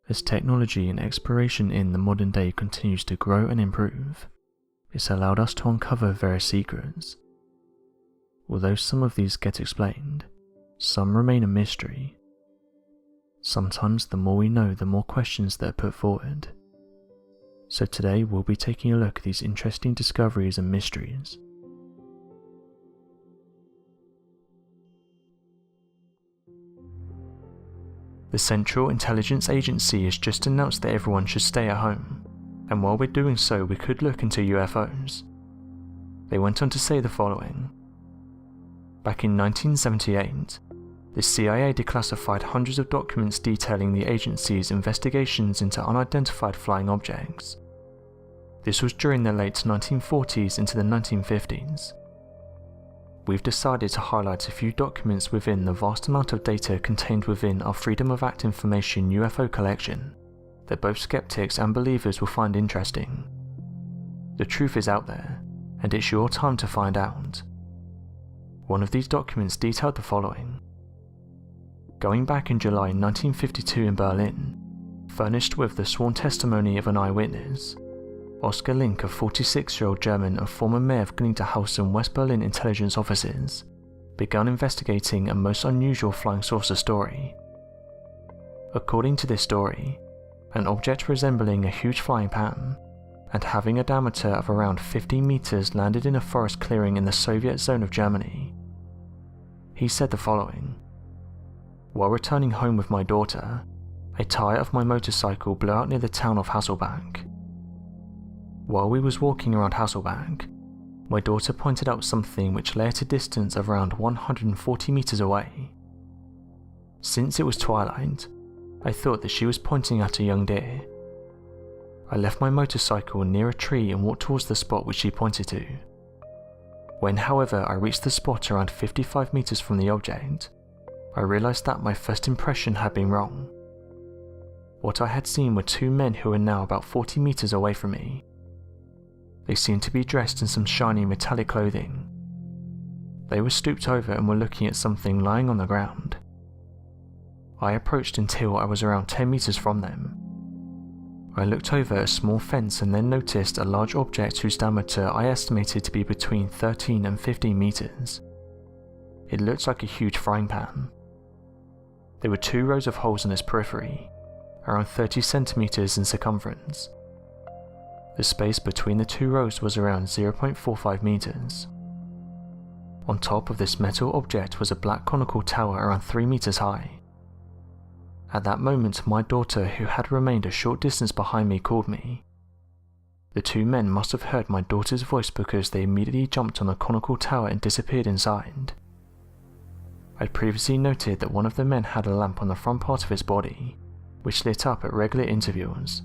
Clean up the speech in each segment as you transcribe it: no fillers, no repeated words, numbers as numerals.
As technology and exploration in the modern day continues to grow and improve, it's allowed us to uncover various secrets. Although some of these get explained, some remain a mystery. Sometimes the more we know, the more questions that are put forward. So today we'll be taking a look at these interesting discoveries and mysteries. The Central Intelligence Agency has just announced that everyone should stay at home, and while we're doing so we could look into UFOs. They went on to say the following. Back in 1978, the CIA declassified hundreds of documents detailing the agency's investigations into unidentified flying objects. This was during the late 1940s into the 1950s. We've decided to highlight a few documents within the vast amount of data contained within our Freedom of Act Information UFO collection that both skeptics and believers will find interesting. The truth is out there, and it's your time to find out. One of these documents detailed the following. Going back in July 1952 in Berlin, furnished with the sworn testimony of an eyewitness, Oskar Link, a 46-year-old German and former mayor of Gnitterhausen, West Berlin intelligence offices, began investigating a most unusual flying saucer story. According to this story, an object resembling a huge flying pan and having a diameter of around 15 meters landed in a forest clearing in the Soviet zone of Germany. He said the following. While returning home with my daughter, a tyre of my motorcycle blew out near the town of Hasselbach. While we was walking around Hasselbach, my daughter pointed out something which lay at a distance of around 140 meters away. Since it was twilight, I thought that she was pointing at a young deer. I left my motorcycle near a tree and walked towards the spot which she pointed to. When, however, I reached the spot around 55 meters from the object, I realized that my first impression had been wrong. What I had seen were two men who were now about 40 meters away from me. They seemed to be dressed in some shiny metallic clothing. They were stooped over and were looking at something lying on the ground. I approached until I was around 10 meters from them. I looked over a small fence and then noticed a large object whose diameter I estimated to be between 13 and 15 meters. It looked like a huge frying pan. There were 2 rows of holes in its periphery, around 30 centimeters in circumference. The space between the 2 rows was around 0.45 meters. On top of this metal object was a black conical tower around 3 meters high. At that moment, my daughter, who had remained a short distance behind me, called me. The 2 men must have heard my daughter's voice because they immediately jumped on the conical tower and disappeared inside. I'd previously noted that one of the men had a lamp on the front part of his body, which lit up at regular intervals.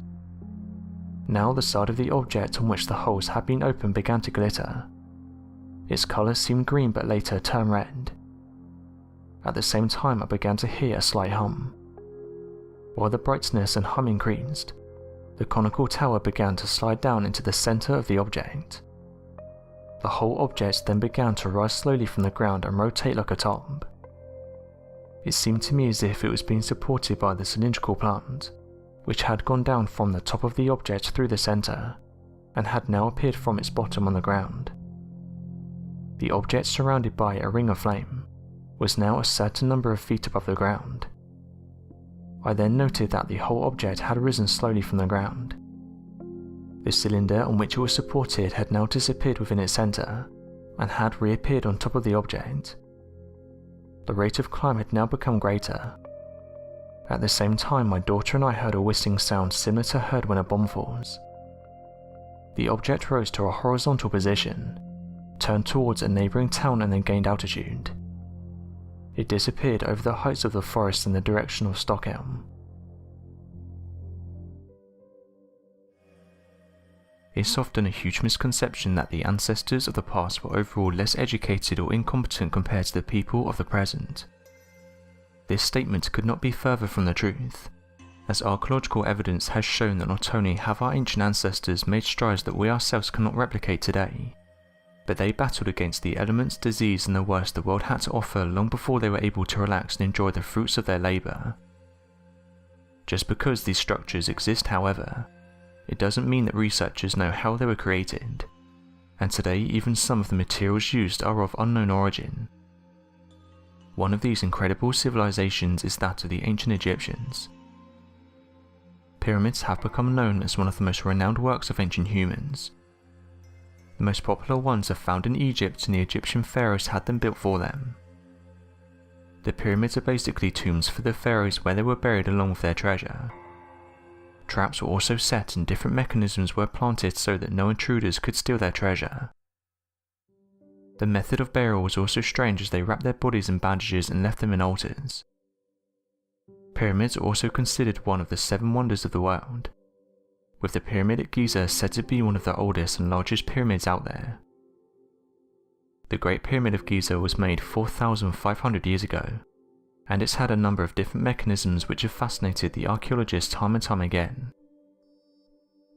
Now the side of the object on which the holes had been opened began to glitter. Its colour seemed green but later turned red. At the same time I began to hear a slight hum. While the brightness and hum increased, the conical tower began to slide down into the centre of the object. The whole object then began to rise slowly from the ground and rotate like a top. It seemed to me as if it was being supported by the cylindrical plant, which had gone down from the top of the object through the centre, and had now appeared from its bottom on the ground. The object, surrounded by a ring of flame, was now a certain number of feet above the ground. I then noted that the whole object had risen slowly from the ground. The cylinder on which it was supported had now disappeared within its centre, and had reappeared on top of the object. The rate of climb had now become greater. At the same time, my daughter and I heard a whistling sound similar to heard when a bomb falls. The object rose to a horizontal position, turned towards a neighbouring town and then gained altitude. It disappeared over the heights of the forest in the direction of Stockholm. It's often a huge misconception that the ancestors of the past were overall less educated or incompetent compared to the people of the present. This statement could not be further from the truth, as archaeological evidence has shown that not only have our ancient ancestors made strides that we ourselves cannot replicate today, but they battled against the elements, disease and the worst the world had to offer long before they were able to relax and enjoy the fruits of their labour. Just because these structures exist, however, it doesn't mean that researchers know how they were created, and today even some of the materials used are of unknown origin. One of these incredible civilizations is that of the ancient Egyptians. Pyramids have become known as one of the most renowned works of ancient humans. The most popular ones are found in Egypt, and the Egyptian pharaohs had them built for them. The pyramids are basically tombs for the pharaohs where they were buried along with their treasure. Traps were also set and different mechanisms were planted so that no intruders could steal their treasure. The method of burial was also strange, as they wrapped their bodies in bandages and left them in altars. Pyramids are also considered one of the 7 wonders of the world, with the pyramid at Giza said to be one of the oldest and largest pyramids out there. The Great Pyramid of Giza was made 4,500 years ago, and it's had a number of different mechanisms which have fascinated the archaeologists time and time again.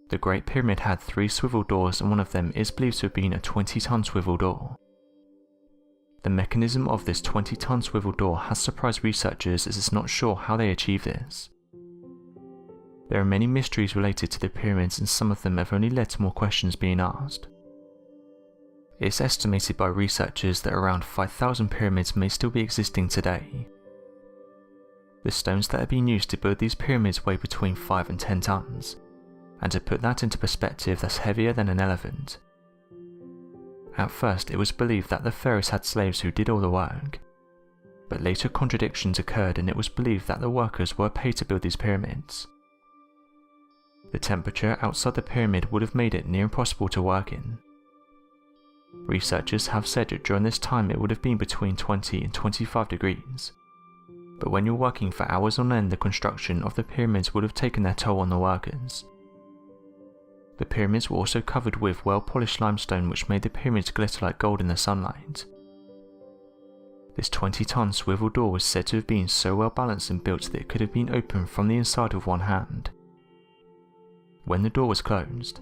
The Great Pyramid had 3 swivel doors, and one of them is believed to have been a 20-ton swivel door. The mechanism of this 20-ton swivel door has surprised researchers, as it's not sure how they achieved this. There are many mysteries related to the pyramids, and some of them have only led to more questions being asked. It's estimated by researchers that around 5,000 pyramids may still be existing today. The stones that are being used to build these pyramids weigh between 5 and 10 tons, and to put that into perspective, that's heavier than an elephant. At first it was believed that the pharaohs had slaves who did all the work, but later contradictions occurred and it was believed that the workers were paid to build these pyramids. The temperature outside the pyramid would have made it near impossible to work in. Researchers have said that during this time it would have been between 20 and 25 degrees, but when you're working for hours on end, the construction of the pyramids would have taken their toll on the workers. The pyramids were also covered with well-polished limestone, which made the pyramids glitter like gold in the sunlight. This 20-ton swivel door was said to have been so well balanced and built that it could have been opened from the inside with one hand. When the door was closed,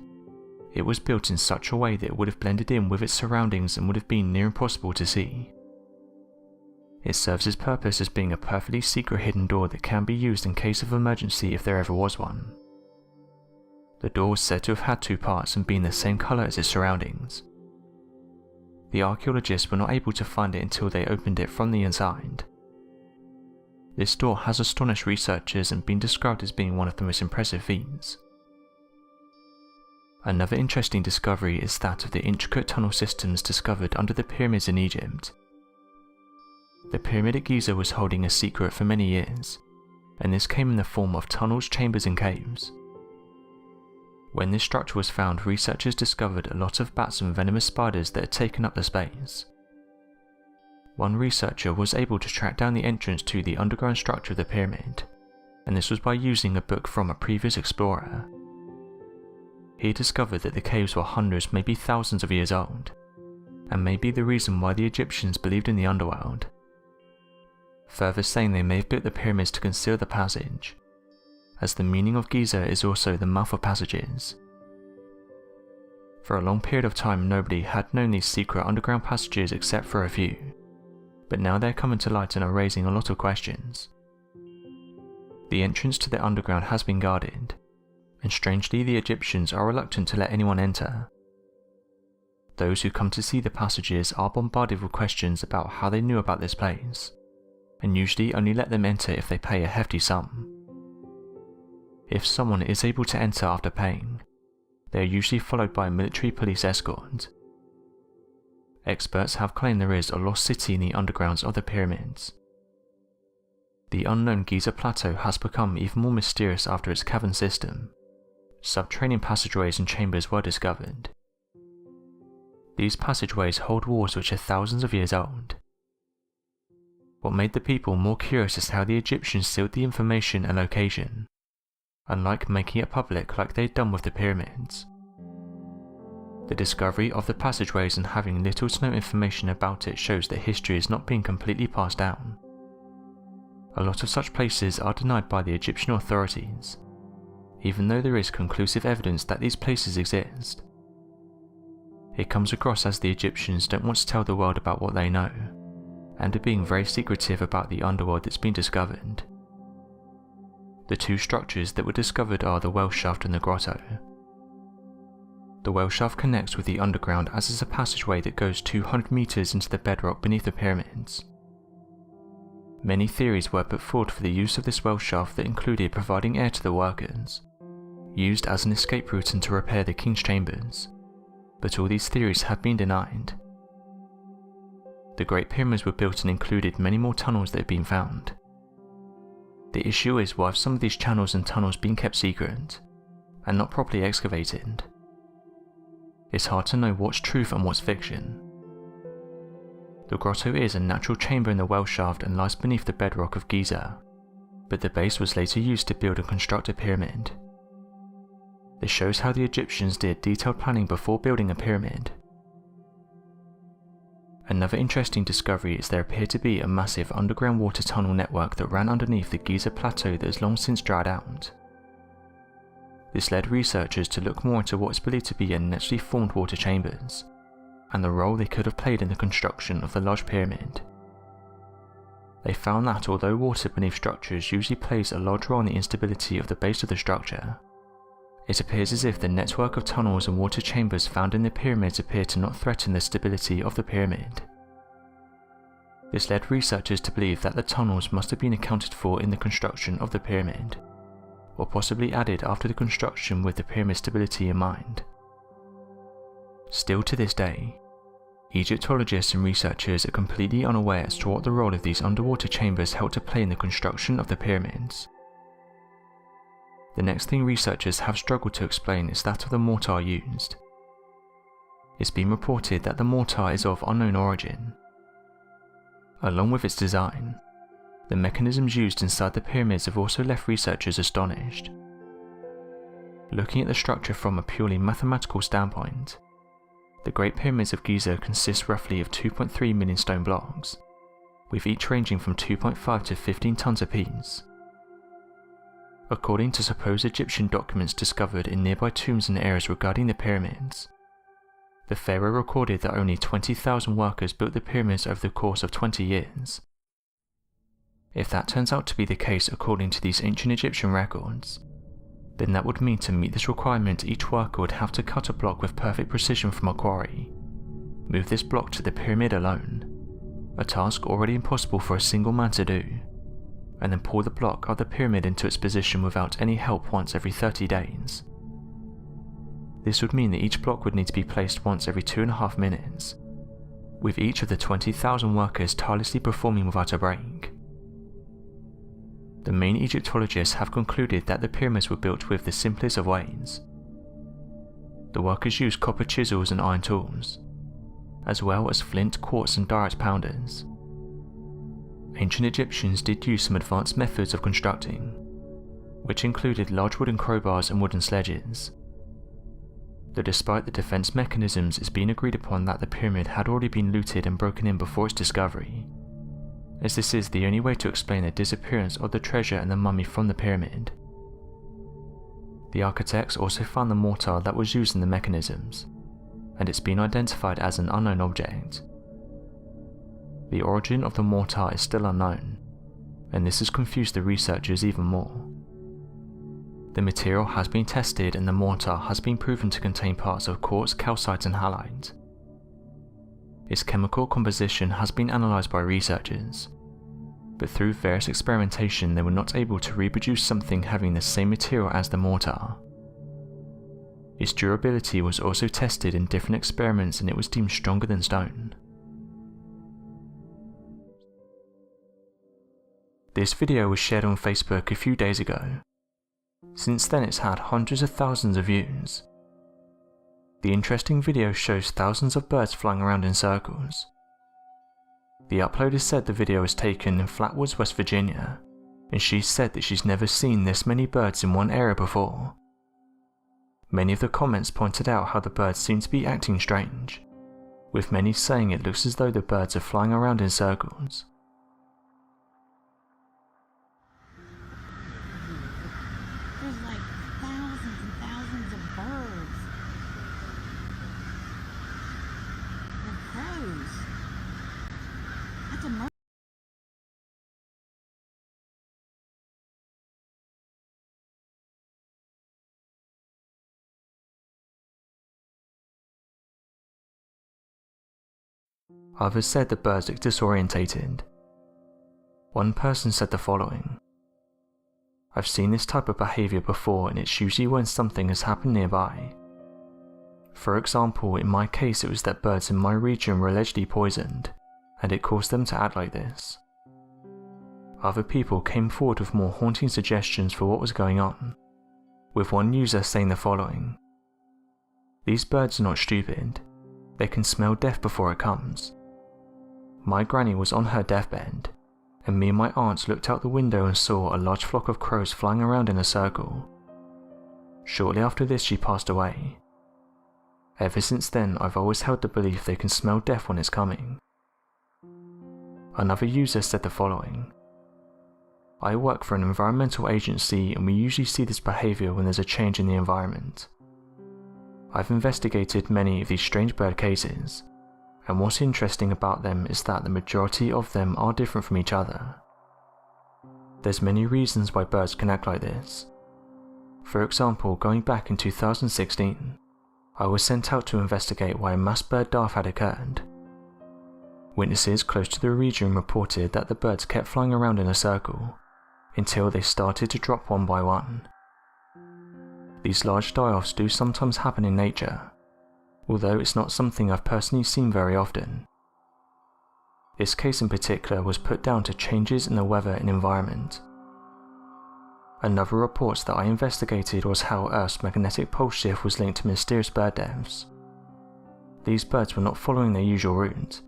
it was built in such a way that it would have blended in with its surroundings and would have been near impossible to see. It serves its purpose as being a perfectly secret hidden door that can be used in case of emergency if there ever was one. The door was said to have had 2 parts and been the same colour as its surroundings. The archaeologists were not able to find it until they opened it from the inside. This door has astonished researchers and been described as being one of the most impressive feats. Another interesting discovery is that of the intricate tunnel systems discovered under the pyramids in Egypt. The pyramid at Giza was holding a secret for many years, and this came in the form of tunnels, chambers and caves. When this structure was found, researchers discovered a lot of bats and venomous spiders that had taken up the space. One researcher was able to track down the entrance to the underground structure of the pyramid, and this was by using a book from a previous explorer. He discovered that the caves were hundreds, maybe thousands of years old, and may be the reason why the Egyptians believed in the underworld, further saying they may have built the pyramids to conceal the passage, as the meaning of Giza is also the mouth of passages. For a long period of time nobody had known these secret underground passages except for a few, but now they're coming to light and are raising a lot of questions. The entrance to the underground has been guarded, and strangely the Egyptians are reluctant to let anyone enter. Those who come to see the passages are bombarded with questions about how they knew about this place, and usually only let them enter if they pay a hefty sum. If someone is able to enter after paying, they are usually followed by a military police escort. Experts have claimed there is a lost city in the undergrounds of the pyramids. The unknown Giza Plateau has become even more mysterious after its cavern system. Subterranean passageways and chambers were discovered. These passageways hold walls which are thousands of years old. What made the people more curious is how the Egyptians sealed the information and location, unlike making it public like they had done with the pyramids. The discovery of the passageways and having little to no information about it shows that history is not being completely passed down. A lot of such places are denied by the Egyptian authorities, even though there is conclusive evidence that these places exist. It comes across as the Egyptians don't want to tell the world about what they know, and are being very secretive about the underworld that's been discovered. The two structures that were discovered are the well shaft and the grotto. The well shaft connects with the underground as is a passageway that goes 200 meters into the bedrock beneath the pyramids. Many theories were put forward for the use of this well shaft that included providing air to the workers, used as an escape route and to repair the king's chambers, but all these theories have been denied. The Great Pyramids were built and included many more tunnels that have been found. The issue is why have some of these channels and tunnels been kept secret, and not properly excavated? It's hard to know what's truth and what's fiction. The grotto is a natural chamber in the well shaft and lies beneath the bedrock of Giza, but the base was later used to build and construct a pyramid. This shows how the Egyptians did detailed planning before building a pyramid. Another interesting discovery is there appeared to be a massive underground water tunnel network that ran underneath the Giza plateau that has long since dried out. This led researchers to look more into what is believed to be naturally formed water chambers, and the role they could have played in the construction of the large pyramid. They found that although water beneath structures usually plays a large role in the instability of the base of the structure, it appears as if the network of tunnels and water chambers found in the pyramids appear to not threaten the stability of the pyramid. This led researchers to believe that the tunnels must have been accounted for in the construction of the pyramid, or possibly added after the construction with the pyramid stability in mind. Still to this day, Egyptologists and researchers are completely unaware as to what the role of these underwater chambers helped to play in the construction of the pyramids. The next thing researchers have struggled to explain is that of the mortar used. It's been reported that the mortar is of unknown origin. Along with its design, the mechanisms used inside the pyramids have also left researchers astonished. Looking at the structure from a purely mathematical standpoint, the Great Pyramids of Giza consist roughly of 2.3 million stone blocks, with each ranging from 2.5 to 15 tons apiece. According to supposed Egyptian documents discovered in nearby tombs and areas regarding the pyramids, the pharaoh recorded that only 20,000 workers built the pyramids over the course of 20 years. If that turns out to be the case according to these ancient Egyptian records, then that would mean to meet this requirement each worker would have to cut a block with perfect precision from a quarry, move this block to the pyramid alone, a task already impossible for a single man to do, and then pull the block of the pyramid into its position without any help once every 30 days. This would mean that each block would need to be placed once every 2.5 minutes, with each of the 20,000 workers tirelessly performing without a break. The main Egyptologists have concluded that the pyramids were built with the simplest of ways. The workers used copper chisels and iron tools, as well as flint, quartz and diorite pounders. Ancient Egyptians did use some advanced methods of constructing, which included large wooden crowbars and wooden sledges. Though despite the defense mechanisms, it's been agreed upon that the pyramid had already been looted and broken in before its discovery, as this is the only way to explain the disappearance of the treasure and the mummy from the pyramid. The architects also found the mortar that was used in the mechanisms, and it's been identified as an unknown object. The origin of the mortar is still unknown, and this has confused the researchers even more. The material has been tested and the mortar has been proven to contain parts of quartz, calcite and halite. Its chemical composition has been analysed by researchers, but through various experimentation they were not able to reproduce something having the same material as the mortar. Its durability was also tested in different experiments and it was deemed stronger than stone. This video was shared on Facebook a few days ago. Since then it's had hundreds of thousands of views. The interesting video shows thousands of birds flying around in circles. The uploader said the video was taken in Flatwoods, West Virginia, and she said that she's never seen this many birds in one area before. Many of the comments pointed out how the birds seem to be acting strange, with many saying it looks as though the birds are flying around in circles. Others said the birds looked disorientated. One person said the following: "I've seen this type of behaviour before, and it's usually when something has happened nearby. For example, in my case it was that birds in my region were allegedly poisoned, and it caused them to act like this." Other people came forward with more haunting suggestions for what was going on, with one user saying the following: "These birds are not stupid. They can smell death before it comes. My granny was on her deathbed, and me and my aunt looked out the window and saw a large flock of crows flying around in a circle. Shortly after this she passed away. Ever since then I've always held the belief they can smell death when it's coming." Another user said the following: "I work for an environmental agency, and we usually see this behaviour when there's a change in the environment. I've investigated many of these strange bird cases, and what's interesting about them is that the majority of them are different from each other. There's many reasons why birds can act like this. For example, going back in 2016, I was sent out to investigate why a mass bird death had occurred. Witnesses close to the region reported that the birds kept flying around in a circle, until they started to drop one by one. These large die-offs do sometimes happen in nature, although it's not something I've personally seen very often. This case in particular was put down to changes in the weather and environment. Another report that I investigated was how Earth's magnetic pole shift was linked to mysterious bird deaths. These birds were not following their usual route,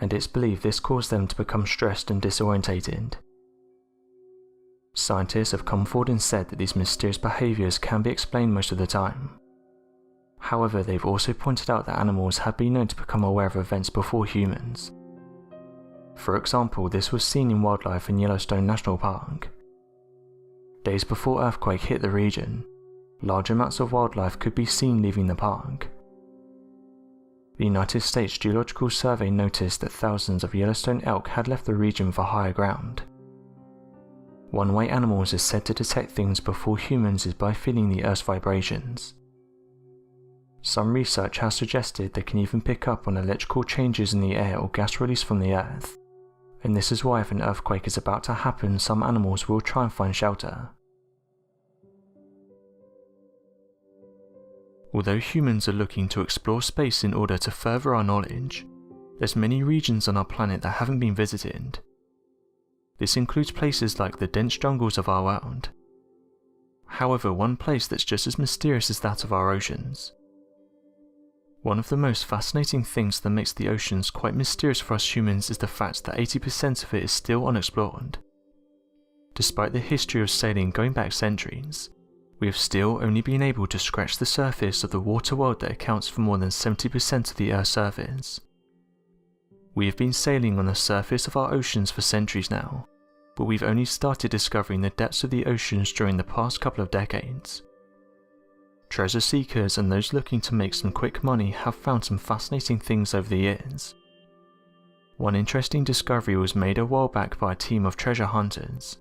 and it's believed this caused them to become stressed and disorientated. Scientists have come forward and said that these mysterious behaviours can be explained most of the time. However, they've also pointed out that animals have been known to become aware of events before humans. For example, this was seen in wildlife in Yellowstone National Park. Days before earthquake hit the region, large amounts of wildlife could be seen leaving the park. The United States Geological Survey noticed that thousands of Yellowstone elk had left the region for higher ground. One way animals are said to detect things before humans is by feeling the Earth's vibrations. Some research has suggested they can even pick up on electrical changes in the air or gas released from the Earth, and this is why if an earthquake is about to happen, some animals will try and find shelter. Although humans are looking to explore space in order to further our knowledge, there's many regions on our planet that haven't been visited. This includes places like the dense jungles of our world. However, one place that's just as mysterious as that of our oceans. One of the most fascinating things that makes the oceans quite mysterious for us humans is the fact that 80% of it is still unexplored. Despite the history of sailing going back centuries, we have still only been able to scratch the surface of the water world that accounts for more than 70% of the Earth's surface. We have been sailing on the surface of our oceans for centuries now, but we've only started discovering the depths of the oceans during the past couple of decades. Treasure seekers and those looking to make some quick money have found some fascinating things over the years. One interesting discovery was made a while back by a team of treasure hunters.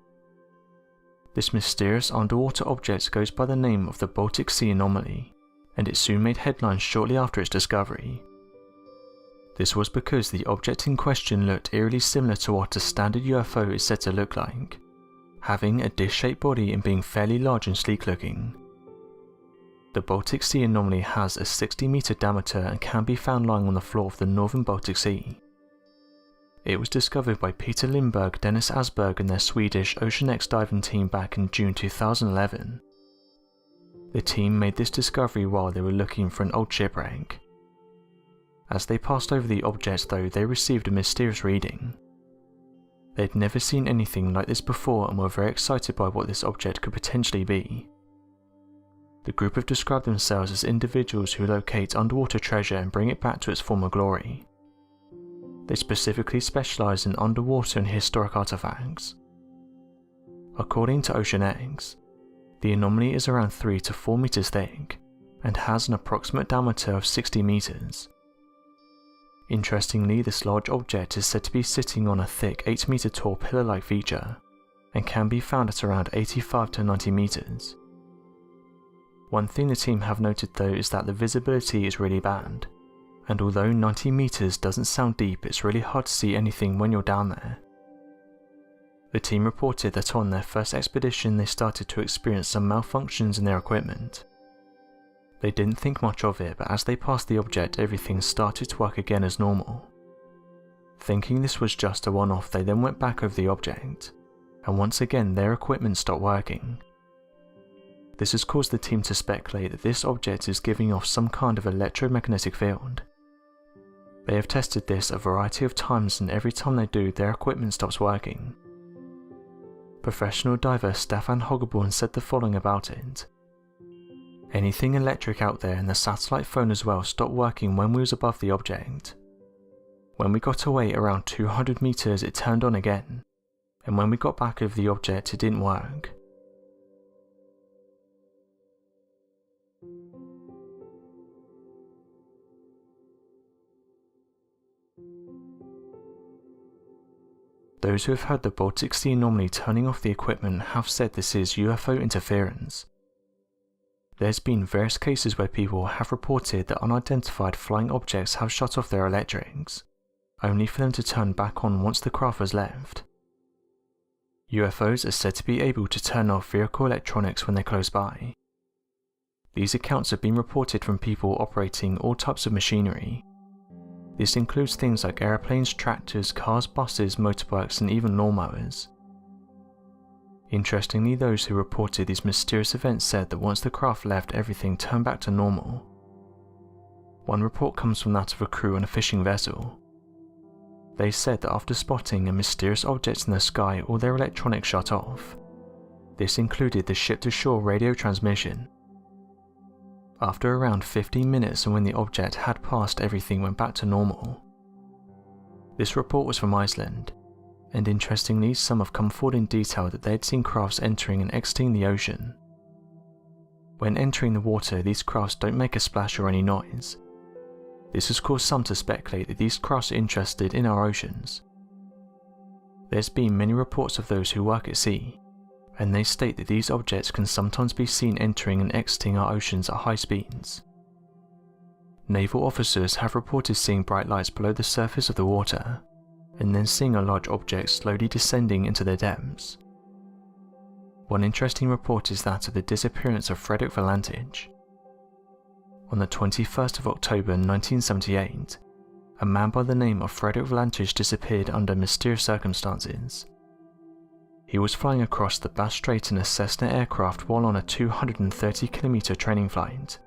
This mysterious underwater object goes by the name of the Baltic Sea Anomaly, and it soon made headlines shortly after its discovery. This was because the object in question looked eerily similar to what a standard UFO is said to look like, having a dish-shaped body and being fairly large and sleek looking. The Baltic Sea Anomaly has a 60-meter diameter and can be found lying on the floor of the northern Baltic Sea. It was discovered by Peter Lindberg, Dennis Asberg and their Swedish Ocean X diving team back in June 2011. The team made this discovery while they were looking for an old shipwreck. As they passed over the object though, they received a mysterious reading. They'd never seen anything like this before and were very excited by what this object could potentially be. The group have described themselves as individuals who locate underwater treasure and bring it back to its former glory. They specifically specialise in underwater and historic artifacts. According to Ocean X, the anomaly is around 3 to 4 meters thick and has an approximate diameter of 60 meters. Interestingly, this large object is said to be sitting on a thick 8-meter tall pillar-like feature and can be found at around 85 to 90 meters. One thing the team have noted though is that the visibility is really bad, and although 90 meters doesn't sound deep, it's really hard to see anything when you're down there. The team reported that on their first expedition they started to experience some malfunctions in their equipment. They didn't think much of it, but as they passed the object everything started to work again as normal. Thinking this was just a one-off, they then went back over the object, and once again their equipment stopped working. This has caused the team to speculate that this object is giving off some kind of electromagnetic field. They have tested this a variety of times, and every time they do, their equipment stops working. Professional diver Stefan Hogeborn said the following about it. Anything electric out there, and the satellite phone as well, stopped working when we was above the object. When we got away around 200 meters it turned on again, and when we got back over the object it didn't work. Those who have heard the Baltic Sea Anomaly turning off the equipment have said this is UFO interference. There's been various cases where people have reported that unidentified flying objects have shut off their electrics, only for them to turn back on once the craft has left. UFOs are said to be able to turn off vehicle electronics when they're close by. These accounts have been reported from people operating all types of machinery. This includes things like aeroplanes, tractors, cars, buses, motorbikes, and even lawnmowers. Interestingly, those who reported these mysterious events said that once the craft left, everything turned back to normal. One report comes from that of a crew on a fishing vessel. They said that after spotting a mysterious object in the sky, all their electronics shut off. This included the ship-to-shore radio transmission. After around 15 minutes, and when the object had passed, everything went back to normal. This report was from Iceland, and interestingly some have come forward in detail that they had seen crafts entering and exiting the ocean. When entering the water, these crafts don't make a splash or any noise. This has caused some to speculate that these crafts are interested in our oceans. There's been many reports of those who work at sea, and they state that these objects can sometimes be seen entering and exiting our oceans at high speeds. Naval officers have reported seeing bright lights below the surface of the water, and then seeing a large object slowly descending into the depths. One interesting report is that of the disappearance of Frederick Valentich. On the 21st of October 1978, a man by the name of Frederick Valentich disappeared under mysterious circumstances. He was flying across the Bass Strait in a Cessna aircraft while on a 230-kilometer training flight.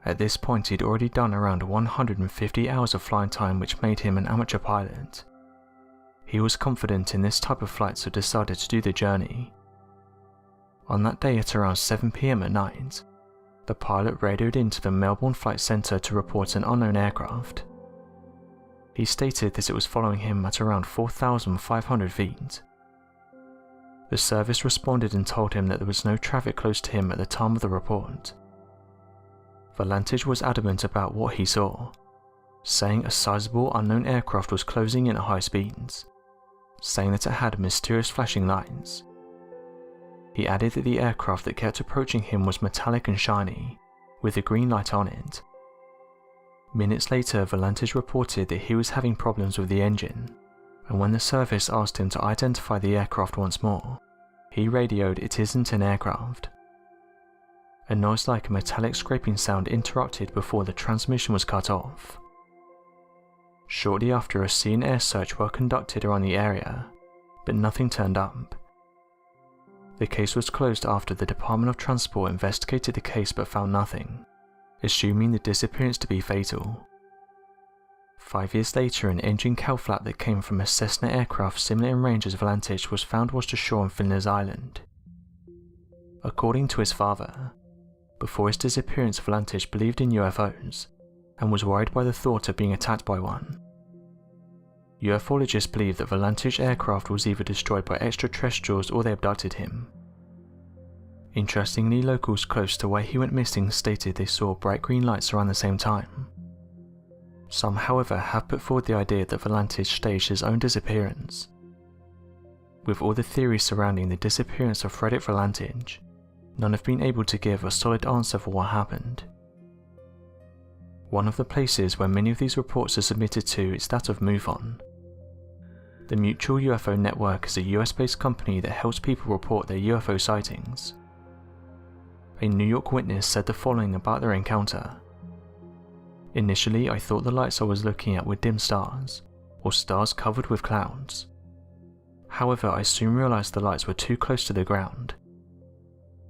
At this point he'd already done around 150 hours of flying time, which made him an amateur pilot. He was confident in this type of flight, so decided to do the journey. On that day at around 7 PM at night, the pilot radioed into the Melbourne Flight Centre to report an unknown aircraft. He stated that it was following him at around 4,500 feet. The service responded and told him that there was no traffic close to him at the time of the report. Valentich was adamant about what he saw, saying a sizable unknown aircraft was closing in at high speeds, saying that it had mysterious flashing lights. He added that the aircraft that kept approaching him was metallic and shiny, with a green light on it. Minutes later, Valentich reported that he was having problems with the engine, and when the service asked him to identify the aircraft once more, he radioed, "It isn't an aircraft." A noise like a metallic scraping sound interrupted before the transmission was cut off. Shortly after, a sea and air search were conducted around the area, but nothing turned up. The case was closed after the Department of Transport investigated the case but found nothing, assuming the disappearance to be fatal. 5 years later, an engine cowl flap that came from a Cessna aircraft similar in range as Valentich was found washed ashore on Flinders Island. According to his father, before his disappearance Valentich believed in UFOs, and was worried by the thought of being attacked by one. Ufologists believe that Valentich's aircraft was either destroyed by extraterrestrials or they abducted him. Interestingly, locals close to where he went missing stated they saw bright green lights around the same time. Some, however, have put forward the idea that Valentich staged his own disappearance. With all the theories surrounding the disappearance of Frederick Valentich, none have been able to give a solid answer for what happened. One of the places where many of these reports are submitted to is that of MUFON. The Mutual UFO Network is a US-based company that helps people report their UFO sightings. A New York witness said the following about their encounter. Initially, I thought the lights I was looking at were dim stars, or stars covered with clouds. However, I soon realized the lights were too close to the ground.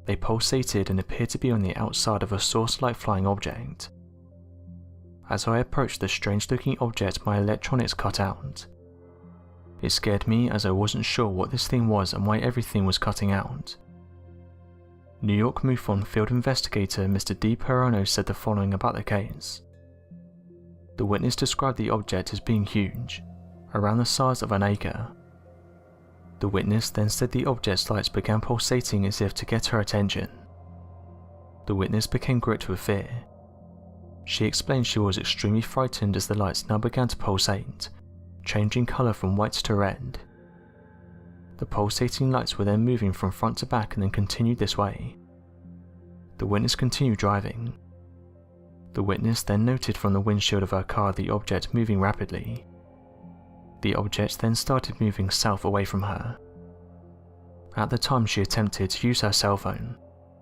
They pulsated and appeared to be on the outside of a source-like flying object. As I approached the strange-looking object, my electronics cut out. It scared me as I wasn't sure what this thing was and why everything was cutting out. New York MUFON field investigator Mr. D. Perano said the following about the case. The witness described the object as being huge, around the size of an acre. The witness then said the object's lights began pulsating as if to get her attention. The witness became gripped with fear. She explained she was extremely frightened as the lights now began to pulsate, changing colour from white to red. The pulsating lights were then moving from front to back and then continued this way. The witness continued driving. The witness then noted from the windshield of her car the object moving rapidly. The object then started moving south away from her. At the time she attempted to use her cell phone,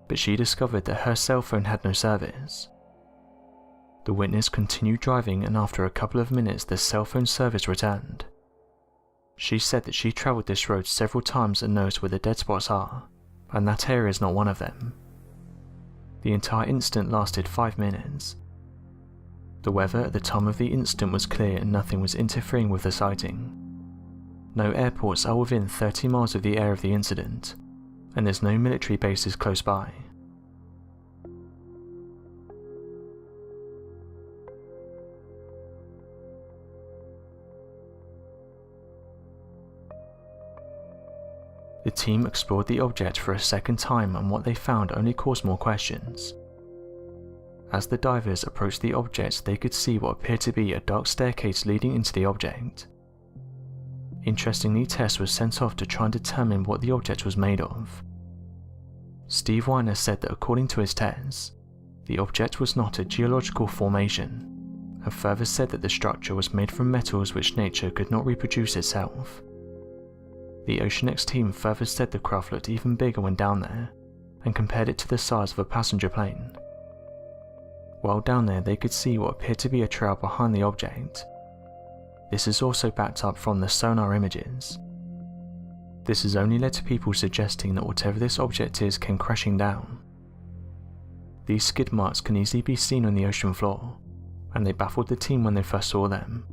but she discovered that her cell phone had no service. The witness continued driving and after a couple of minutes the cell phone service returned. She said that she travelled this road several times and knows where the dead spots are, and that area is not one of them. The entire incident lasted 5 minutes. The weather at the time of the incident was clear and nothing was interfering with the sighting. No airports are within 30 miles of the area of the incident, and there's no military bases close by. The team explored the object for a second time and what they found only caused more questions. As the divers approached the object, they could see what appeared to be a dark staircase leading into the object. Interestingly, tests were sent off to try and determine what the object was made of. Steve Weiner said that according to his tests, the object was not a geological formation, and further said that the structure was made from metals which nature could not reproduce itself. The OceanX team further said the craft looked even bigger when down there, and compared it to the size of a passenger plane. While down there they could see what appeared to be a trail behind the object. This is also backed up from the sonar images. This has only led to people suggesting that whatever this object is came crashing down. These skid marks can easily be seen on the ocean floor, and they baffled the team when they first saw them.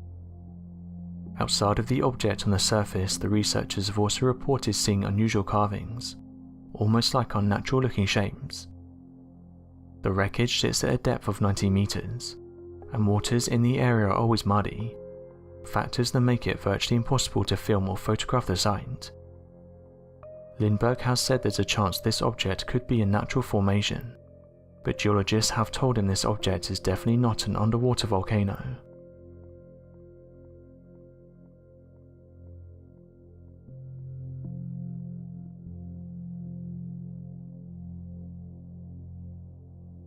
Outside of the object on the surface, the researchers have also reported seeing unusual carvings, almost like unnatural looking shapes. The wreckage sits at a depth of 90 meters, and waters in the area are always muddy, factors that make it virtually impossible to film or photograph the site. Lindbergh has said there's a chance this object could be a natural formation, but geologists have told him this object is definitely not an underwater volcano.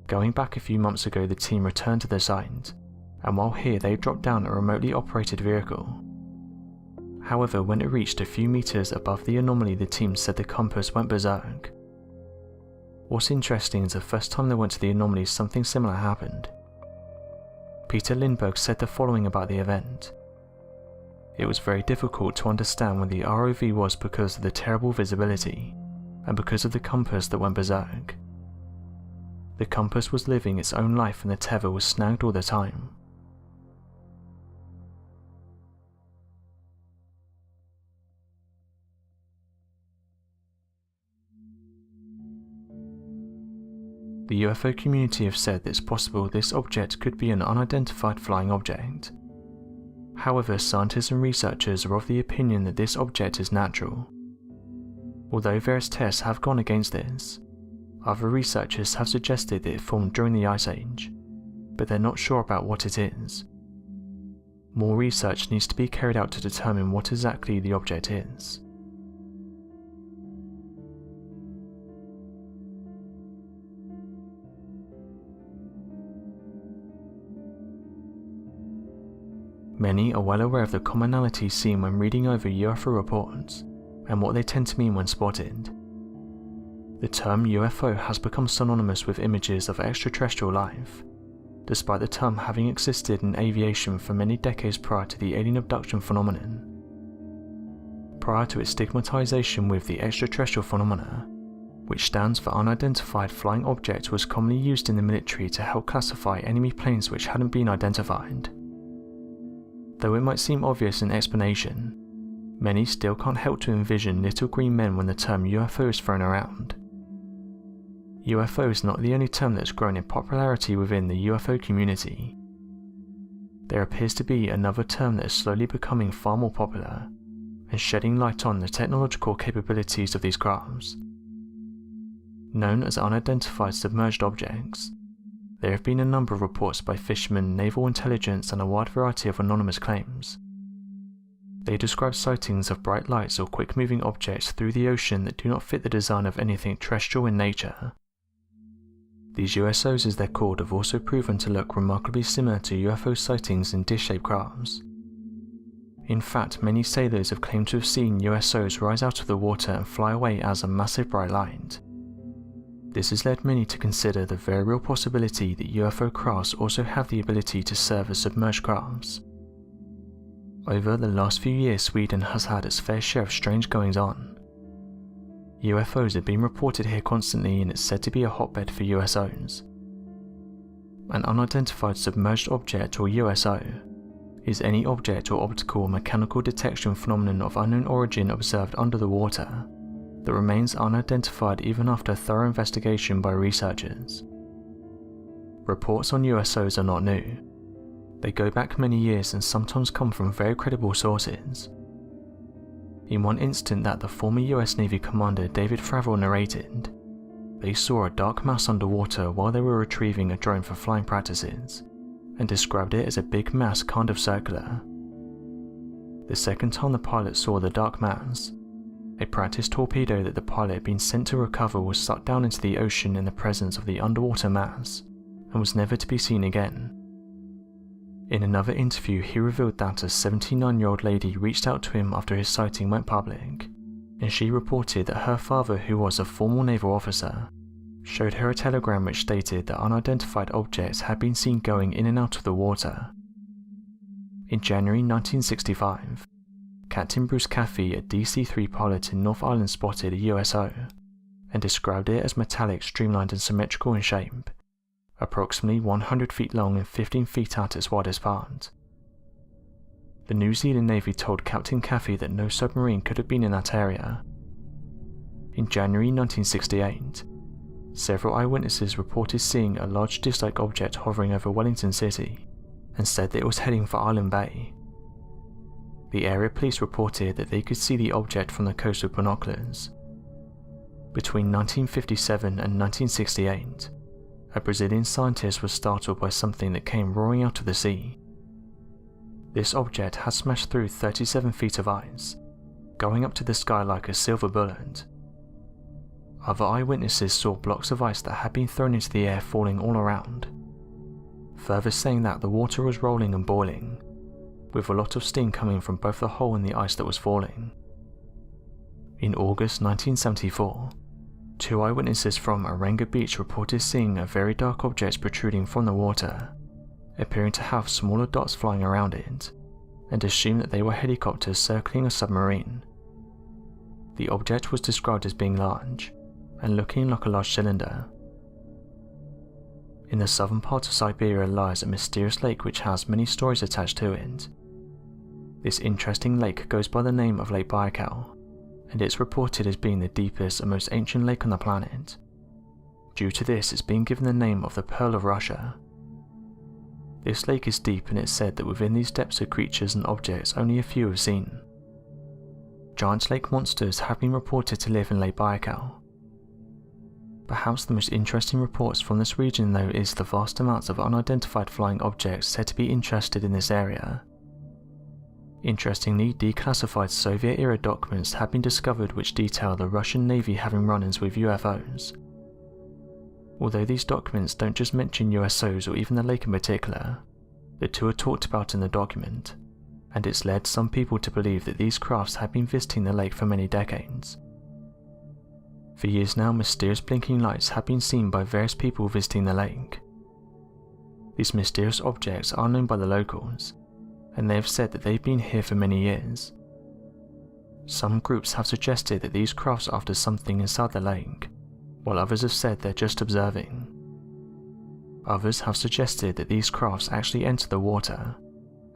Going back a few months ago, the team returned to the site, and while here they dropped down a remotely operated vehicle. However, when it reached a few meters above the anomaly, the team said the compass went berserk. What's interesting is the first time they went to the anomaly, something similar happened. Peter Lindbergh said the following about the event. It was very difficult to understand where the ROV was because of the terrible visibility, and because of the compass that went berserk. The compass was living its own life and the tether was snagged all the time. The UFO community have said that it's possible this object could be an unidentified flying object. However, scientists and researchers are of the opinion that this object is natural. Although various tests have gone against this, other researchers have suggested that it formed during the Ice Age, but they're not sure about what it is. More research needs to be carried out to determine what exactly the object is. Many are well aware of the commonalities seen when reading over UFO reports and what they tend to mean when spotted. The term UFO has become synonymous with images of extraterrestrial life, despite the term having existed in aviation for many decades prior to the alien abduction phenomenon. Prior to its stigmatization with the extraterrestrial phenomena, which stands for Unidentified Flying Object, was commonly used in the military to help classify enemy planes which hadn't been identified. Though it might seem obvious in explanation, many still can't help to envision little green men when the term UFO is thrown around. UFO is not the only term that's grown in popularity within the UFO community. There appears to be another term that is slowly becoming far more popular and shedding light on the technological capabilities of these crafts. Known as unidentified submerged objects, there have been a number of reports by fishermen, naval intelligence, and a wide variety of anonymous claims. They describe sightings of bright lights or quick-moving objects through the ocean that do not fit the design of anything terrestrial in nature. These USOs, as they're called, have also proven to look remarkably similar to UFO sightings in dish-shaped crafts. In fact, many sailors have claimed to have seen USOs rise out of the water and fly away as a massive bright light. This has led many to consider the very real possibility that UFO crafts also have the ability to serve as submerged crafts. Over the last few years, Sweden has had its fair share of strange goings-on. UFOs have been reported here constantly, and it's said to be a hotbed for USOs. An unidentified submerged object, or USO, is any object or optical or mechanical detection phenomenon of unknown origin observed under the water that remains unidentified even after thorough investigation by researchers. Reports on USOs are not new. They go back many years and sometimes come from very credible sources. In one incident that the former US Navy commander David Fravell narrated, they saw a dark mass underwater while they were retrieving a drone for flying practices, and described it as a big mass kind of circular. The second time the pilot saw the dark mass, a practice torpedo that the pilot had been sent to recover was sucked down into the ocean in the presence of the underwater mass, and was never to be seen again. In another interview, he revealed that a 79-year-old lady reached out to him after his sighting went public, and she reported that her father, who was a former naval officer, showed her a telegram which stated that unidentified objects had been seen going in and out of the water. In January 1965, Captain Bruce Caffey, a DC-3 pilot in North Island, spotted a USO, and described it as metallic, streamlined and symmetrical in shape, approximately 100 feet long and 15 feet at its widest part. The New Zealand Navy told Captain Caffey that no submarine could have been in that area. In January 1968, several eyewitnesses reported seeing a large disc-like object hovering over Wellington City, and said that it was heading for Island Bay. The area police reported that they could see the object from the coast with binoculars. Between 1957 and 1968, a Brazilian scientist was startled by something that came roaring out of the sea. This object had smashed through 37 feet of ice, going up to the sky like a silver bullet. Other eyewitnesses saw blocks of ice that had been thrown into the air falling all around, further saying that the water was rolling and boiling, with a lot of steam coming from both the hole in the ice that was falling. In August 1974, two eyewitnesses from Arenga Beach reported seeing a very dark object protruding from the water, appearing to have smaller dots flying around it, and assumed that they were helicopters circling a submarine. The object was described as being large, and looking like a large cylinder. In the southern part of Siberia lies a mysterious lake which has many stories attached to it. This interesting lake goes by the name of Lake Baikal, and it's reported as being the deepest and most ancient lake on the planet. Due to this, it's been given the name of the Pearl of Russia. This lake is deep, and it's said that within these depths are creatures and objects only a few have seen. Giant lake monsters have been reported to live in Lake Baikal. Perhaps the most interesting reports from this region though is the vast amounts of unidentified flying objects said to be interested in this area. Interestingly, declassified Soviet-era documents have been discovered which detail the Russian Navy having run-ins with UFOs. Although these documents don't just mention USOs or even the lake in particular, the two are talked about in the document, and it's led some people to believe that these crafts had been visiting the lake for many decades. For years now, mysterious blinking lights have been seen by various people visiting the lake. These mysterious objects are known by the locals, and they have said that they've been here for many years. Some groups have suggested that these crafts are after something inside the lake, while others have said they're just observing. Others have suggested that these crafts actually enter the water,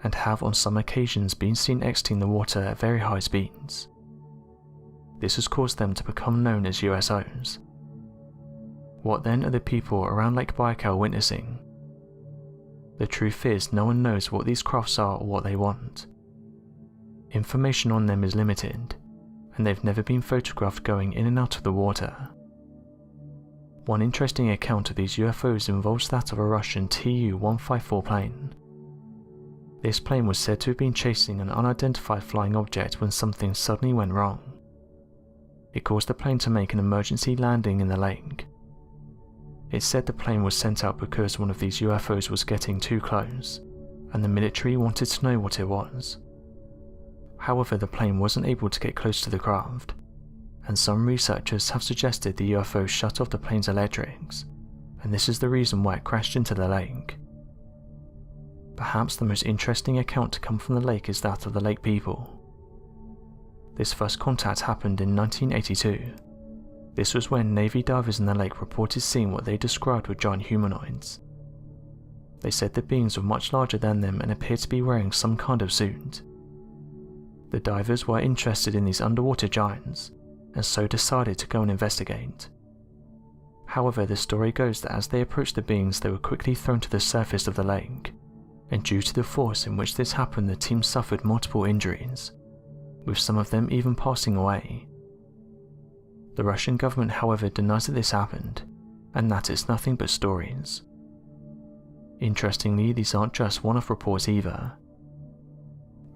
and have on some occasions been seen exiting the water at very high speeds. This has caused them to become known as USOs. What then are the people around Lake Baikal witnessing? The truth is, no one knows what these crafts are or what they want. Information on them is limited, and they've never been photographed going in and out of the water. One interesting account of these UFOs involves that of a Russian Tu-154 plane. This plane was said to have been chasing an unidentified flying object when something suddenly went wrong. It caused the plane to make an emergency landing in the lake. It's said the plane was sent out because one of these UFOs was getting too close, and the military wanted to know what it was. However, the plane wasn't able to get close to the craft, and some researchers have suggested the UFO shut off the plane's electrics, and this is the reason why it crashed into the lake. Perhaps the most interesting account to come from the lake is that of the lake people. This first contact happened in 1982. This was when Navy divers in the lake reported seeing what they described were giant humanoids. They said the beings were much larger than them and appeared to be wearing some kind of suit. The divers were interested in these underwater giants, and so decided to go and investigate. However, the story goes that as they approached the beings, they were quickly thrown to the surface of the lake, and due to the force in which this happened, the team suffered multiple injuries, with some of them even passing away. The Russian government, however, denies that this happened, and that it's nothing but stories. Interestingly, these aren't just one-off reports either.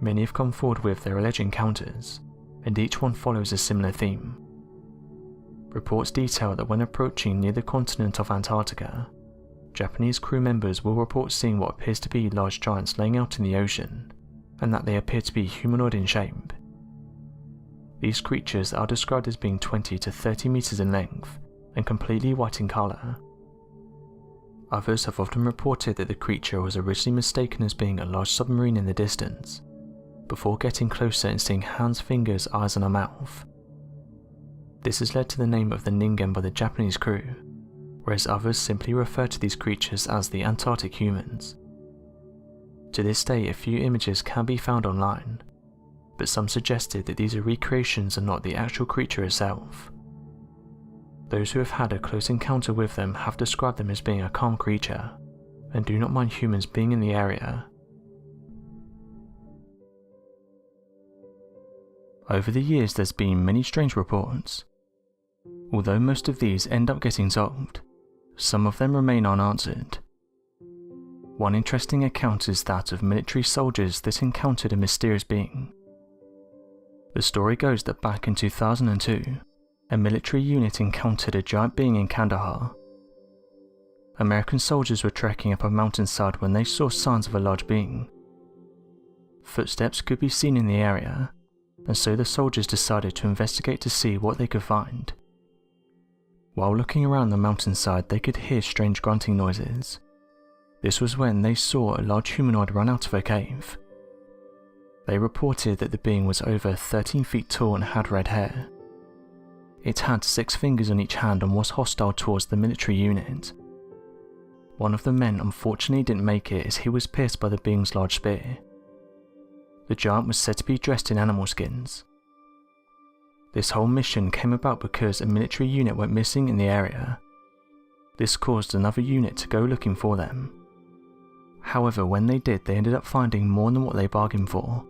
Many have come forward with their alleged encounters, and each one follows a similar theme. Reports detail that when approaching near the continent of Antarctica, Japanese crew members will report seeing what appears to be large giants laying out in the ocean, and that they appear to be humanoid in shape. These creatures are described as being 20 to 30 meters in length and completely white in color. Others have often reported that the creature was originally mistaken as being a large submarine in the distance, before getting closer and seeing hands, fingers, eyes and a mouth. This has led to the name of the Ningen by the Japanese crew, whereas others simply refer to these creatures as the Antarctic humans. To this day, a few images can be found online, but some suggested that these are recreations and not the actual creature itself. Those who have had a close encounter with them have described them as being a calm creature, and do not mind humans being in the area. Over the years, there's been many strange reports. Although most of these end up getting solved, some of them remain unanswered. One interesting account is that of military soldiers that encountered a mysterious being. The story goes that back in 2002, a military unit encountered a giant being in Kandahar. American soldiers were trekking up a mountainside when they saw signs of a large being. Footsteps could be seen in the area, and so the soldiers decided to investigate to see what they could find. While looking around the mountainside, they could hear strange grunting noises. This was when they saw a large humanoid run out of a cave. They reported that the being was over 13 feet tall and had red hair. It had 6 fingers on each hand and was hostile towards the military unit. One of the men unfortunately didn't make it as he was pierced by the being's large spear. The giant was said to be dressed in animal skins. This whole mission came about because a military unit went missing in the area. This caused another unit to go looking for them. However, when they did, they ended up finding more than what they bargained for.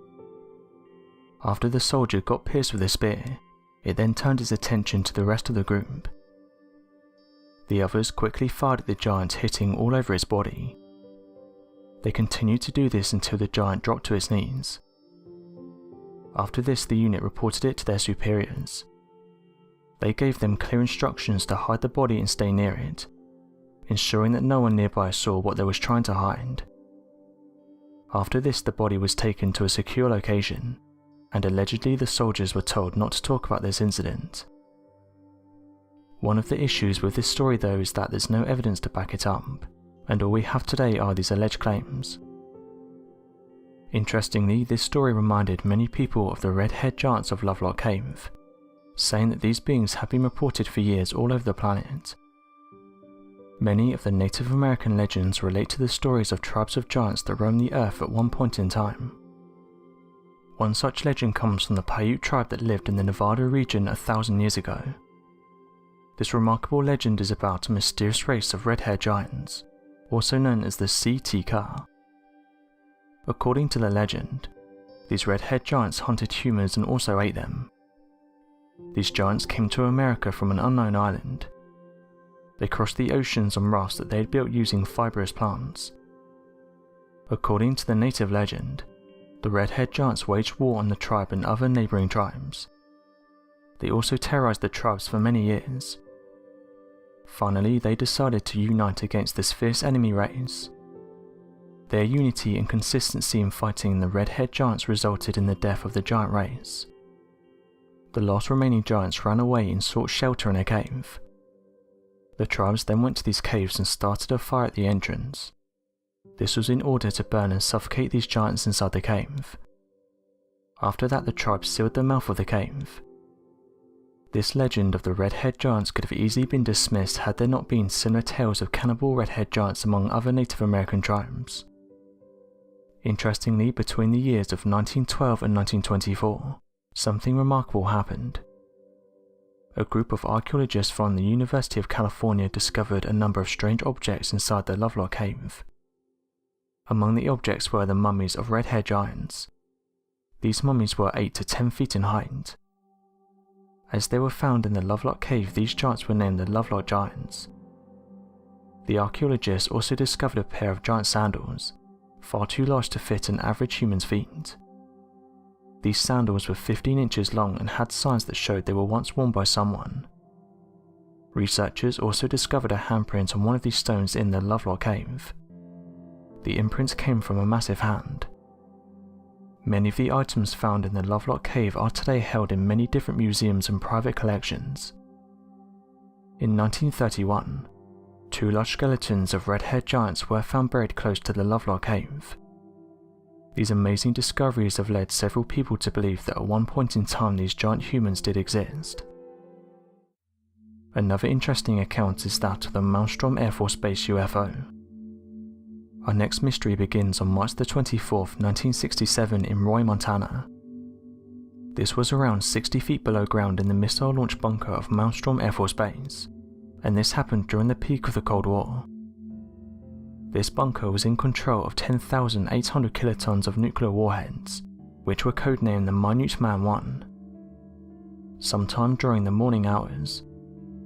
After the soldier got pierced with a spear, it then turned its attention to the rest of the group. The others quickly fired at the giant, hitting all over its body. They continued to do this until the giant dropped to its knees. After this, the unit reported it to their superiors. They gave them clear instructions to hide the body and stay near it, ensuring that no one nearby saw what they was trying to hide. After this, the body was taken to a secure location, and allegedly the soldiers were told not to talk about this incident. One of the issues with this story though is that there's no evidence to back it up, and all we have today are these alleged claims. Interestingly, this story reminded many people of the red-haired giants of Lovelock Cave, saying that these beings have been reported for years all over the planet. Many of the Native American legends relate to the stories of tribes of giants that roamed the earth at one point in time. One such legend comes from the Paiute tribe that lived in the Nevada region 1,000 years ago. This remarkable legend is about a mysterious race of red-haired giants, also known as the CTK. According to the legend, these red-haired giants hunted humans and also ate them. These giants came to America from an unknown island. They crossed the oceans on rafts that they had built using fibrous plants. According to the native legend, the red-haired giants waged war on the tribe and other neighbouring tribes. They also terrorized the tribes for many years. Finally, they decided to unite against this fierce enemy race. Their unity and consistency in fighting the red-haired giants resulted in the death of the giant race. The last remaining giants ran away and sought shelter in a cave. The tribes then went to these caves and started a fire at the entrance. This was in order to burn and suffocate these giants inside the cave. After that, the tribes sealed the mouth of the cave. This legend of the red-haired giants could have easily been dismissed had there not been similar tales of cannibal red-haired giants among other Native American tribes. Interestingly, between the years of 1912 and 1924, something remarkable happened. A group of archaeologists from the University of California discovered a number of strange objects inside the Lovelock Cave. Among the objects were the mummies of red-haired giants. These mummies were 8 to 10 feet in height. As they were found in the Lovelock Cave, these giants were named the Lovelock Giants. The archaeologists also discovered a pair of giant sandals, far too large to fit an average human's feet. These sandals were 15 inches long and had signs that showed they were once worn by someone. Researchers also discovered a handprint on one of these stones in the Lovelock Cave. The imprint came from a massive hand. Many of the items found in the Lovelock Cave are today held in many different museums and private collections. In 1931, 2 large skeletons of red-haired giants were found buried close to the Lovelock Cave. These amazing discoveries have led several people to believe that at one point in time these giant humans did exist. Another interesting account is that of the Malmstrom Air Force Base UFO. Our next mystery begins on March the 24th, 1967 in Roy, Montana. This was around 60 feet below ground in the missile launch bunker of Malmstrom Air Force Base, and this happened during the peak of the Cold War. This bunker was in control of 10,800 kilotons of nuclear warheads, which were codenamed the Minute Man 1. Sometime during the morning hours,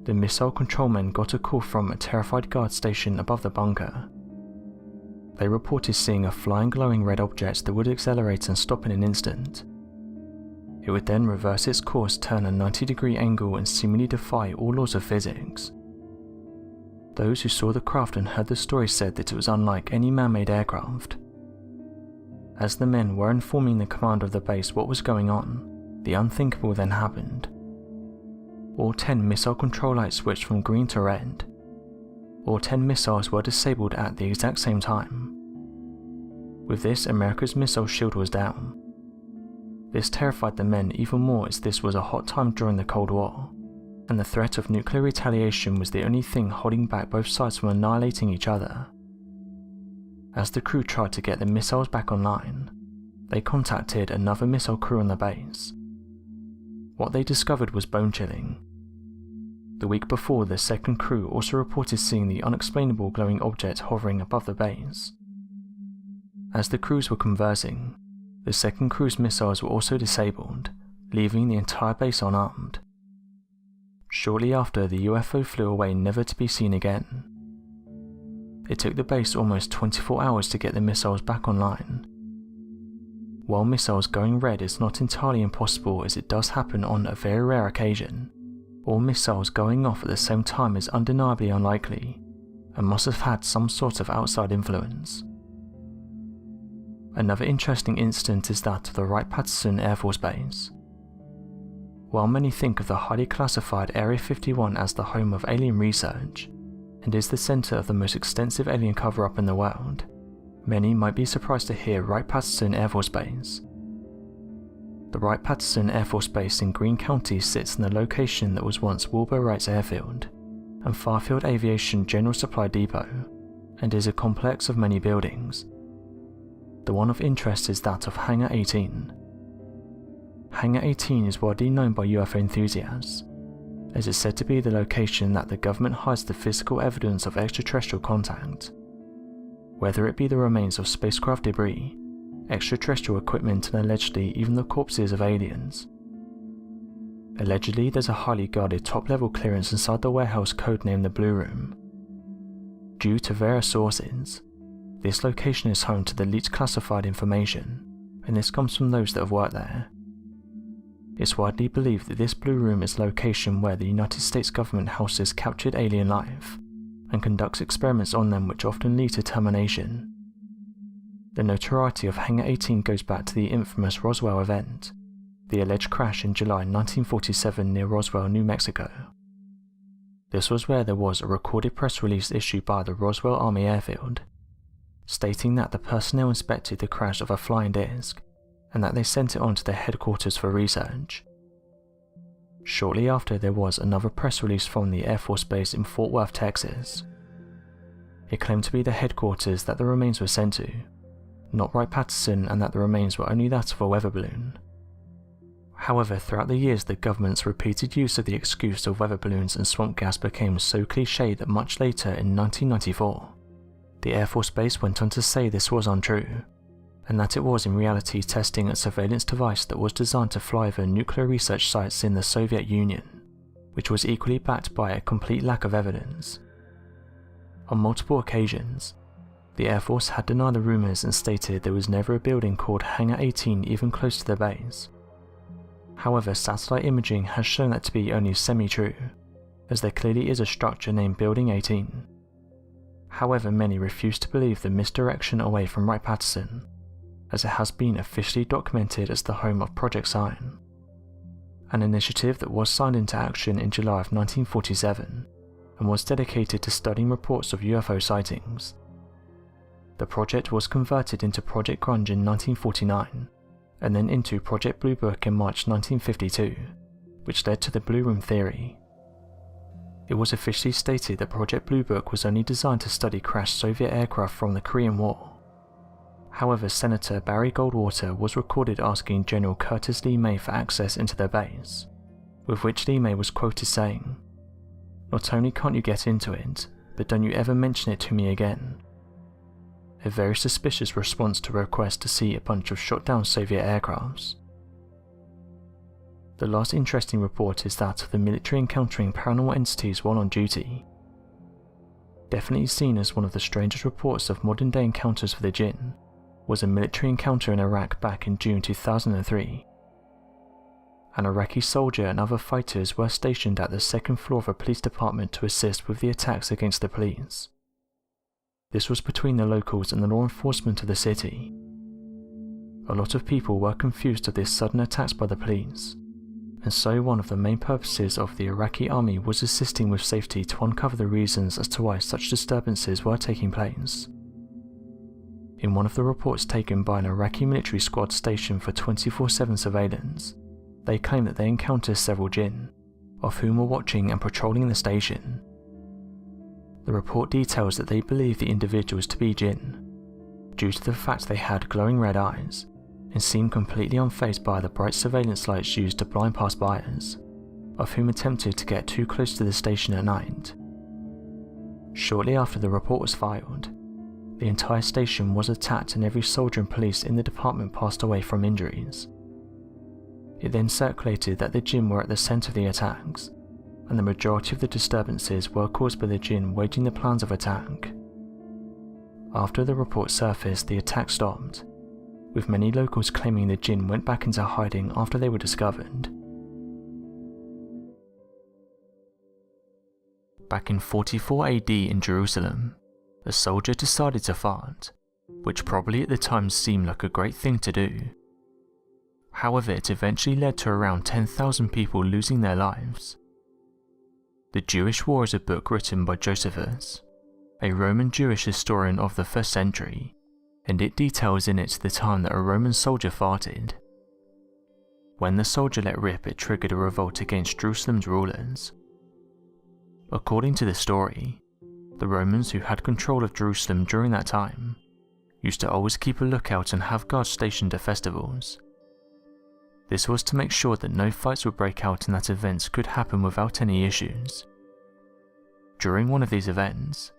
the missile control men got a call from a terrified guard station above the bunker. They reported seeing a flying glowing red object that would accelerate and stop in an instant. It would then reverse its course, turn a 90-degree angle and seemingly defy all laws of physics. Those who saw the craft and heard the story said that it was unlike any man-made aircraft. As the men were informing the commander of the base what was going on, the unthinkable then happened. All 10 missile control lights switched from green to red. All 10 missiles were disabled at the exact same time. With this, America's missile shield was down. This terrified the men even more as this was a hot time during the Cold War, and the threat of nuclear retaliation was the only thing holding back both sides from annihilating each other. As the crew tried to get the missiles back online, they contacted another missile crew on the base. What they discovered was bone-chilling. The week before, the second crew also reported seeing the unexplainable glowing object hovering above the base. As the crews were conversing, the second crew's missiles were also disabled, leaving the entire base unarmed. Shortly after, the UFO flew away, never to be seen again. It took the base almost 24 hours to get the missiles back online. While missiles going red is not entirely impossible, as it does happen on a very rare occasion, all missiles going off at the same time is undeniably unlikely, and must have had some sort of outside influence. Another interesting incident is that of the Wright-Patterson Air Force Base. While many think of the highly classified Area 51 as the home of alien research, and is the centre of the most extensive alien cover-up in the world, many might be surprised to hear Wright-Patterson Air Force Base. The Wright-Patterson Air Force Base in Greene County sits in the location that was once Wilbur Wright's Airfield and Farfield Aviation General Supply Depot, and is a complex of many buildings. The one of interest is that of Hangar 18. Hangar 18 is widely known by UFO enthusiasts, as it's said to be the location that the government hides the physical evidence of extraterrestrial contact. Whether it be the remains of spacecraft debris, extraterrestrial equipment, and allegedly even the corpses of aliens. Allegedly, there's a highly guarded top-level clearance inside the warehouse codenamed the Blue Room. Due to various sources, this location is home to the least classified information, and this comes from those that have worked there. It's widely believed that this Blue Room is a location where the United States government houses captured alien life, and conducts experiments on them which often lead to termination. The notoriety of Hangar 18 goes back to the infamous Roswell event, the alleged crash in July 1947 near Roswell, New Mexico. This was where there was a recorded press release issued by the Roswell Army Airfield, stating that the personnel inspected the crash of a flying disc, and that they sent it on to their headquarters for research. Shortly after, there was another press release from the Air Force Base in Fort Worth, Texas. It claimed to be the headquarters that the remains were sent to, not Wright-Patterson, and that the remains were only that of a weather balloon. However, throughout the years, the government's repeated use of the excuse of weather balloons and swamp gas became so cliché that much later, in 1994, the Air Force Base went on to say this was untrue, and that it was in reality testing a surveillance device that was designed to fly over nuclear research sites in the Soviet Union, which was equally backed by a complete lack of evidence. On multiple occasions, the Air Force had denied the rumours and stated there was never a building called Hangar 18 even close to the base. However, satellite imaging has shown that to be only semi-true, as there clearly is a structure named Building 18. However, many refuse to believe the misdirection away from Wright-Patterson, as it has been officially documented as the home of Project Sign, an initiative that was signed into action in July of 1947 and was dedicated to studying reports of UFO sightings. The project was converted into Project Grunge in 1949, and then into Project Blue Book in March 1952, which led to the Blue Room theory. It was officially stated that Project Blue Book was only designed to study crashed Soviet aircraft from the Korean War. However, Senator Barry Goldwater was recorded asking General Curtis Lee May for access into their base, with which Lee May was quoted saying, "Not only can't you get into it, but don't you ever mention it to me again." A very suspicious response to a request to see a bunch of shot-down Soviet aircrafts. The last interesting report is that of the military encountering paranormal entities while on duty. Definitely seen as one of the strangest reports of modern-day encounters with the jinn, was a military encounter in Iraq back in June 2003. An Iraqi soldier and other fighters were stationed at the second floor of a police department to assist with the attacks against the police. This was between the locals and the law enforcement of the city. A lot of people were confused of this sudden attacks by the police, and so one of the main purposes of the Iraqi army was assisting with safety to uncover the reasons as to why such disturbances were taking place. In one of the reports taken by an Iraqi military squad stationed for 24/7 surveillance, they claim that they encountered several jinn, of whom were watching and patrolling the station. The report details that they believe the individuals to be jinn, due to the fact they had glowing red eyes, and seemed completely unfazed by the bright surveillance lights used to blind passers, of whom attempted to get too close to the station at night. Shortly after the report was filed, the entire station was attacked and every soldier and police in the department passed away from injuries. It then circulated that the jinn were at the centre of the attacks, and the majority of the disturbances were caused by the jinn waging the plans of attack. After the report surfaced, the attack stopped, with many locals claiming the jinn went back into hiding after they were discovered. Back in 44 AD in Jerusalem, a soldier decided to fart, which probably at the time seemed like a great thing to do. However, it eventually led to around 10,000 people losing their lives. The Jewish War is a book written by Josephus, a Roman Jewish historian of the 1st century, and it details in it the time that a Roman soldier farted. When the soldier let rip, it triggered a revolt against Jerusalem's rulers. According to the story, the Romans who had control of Jerusalem during that time used to always keep a lookout and have guards stationed at festivals. This was to make sure that no fights would break out and that events could happen without any issues. During one of these events,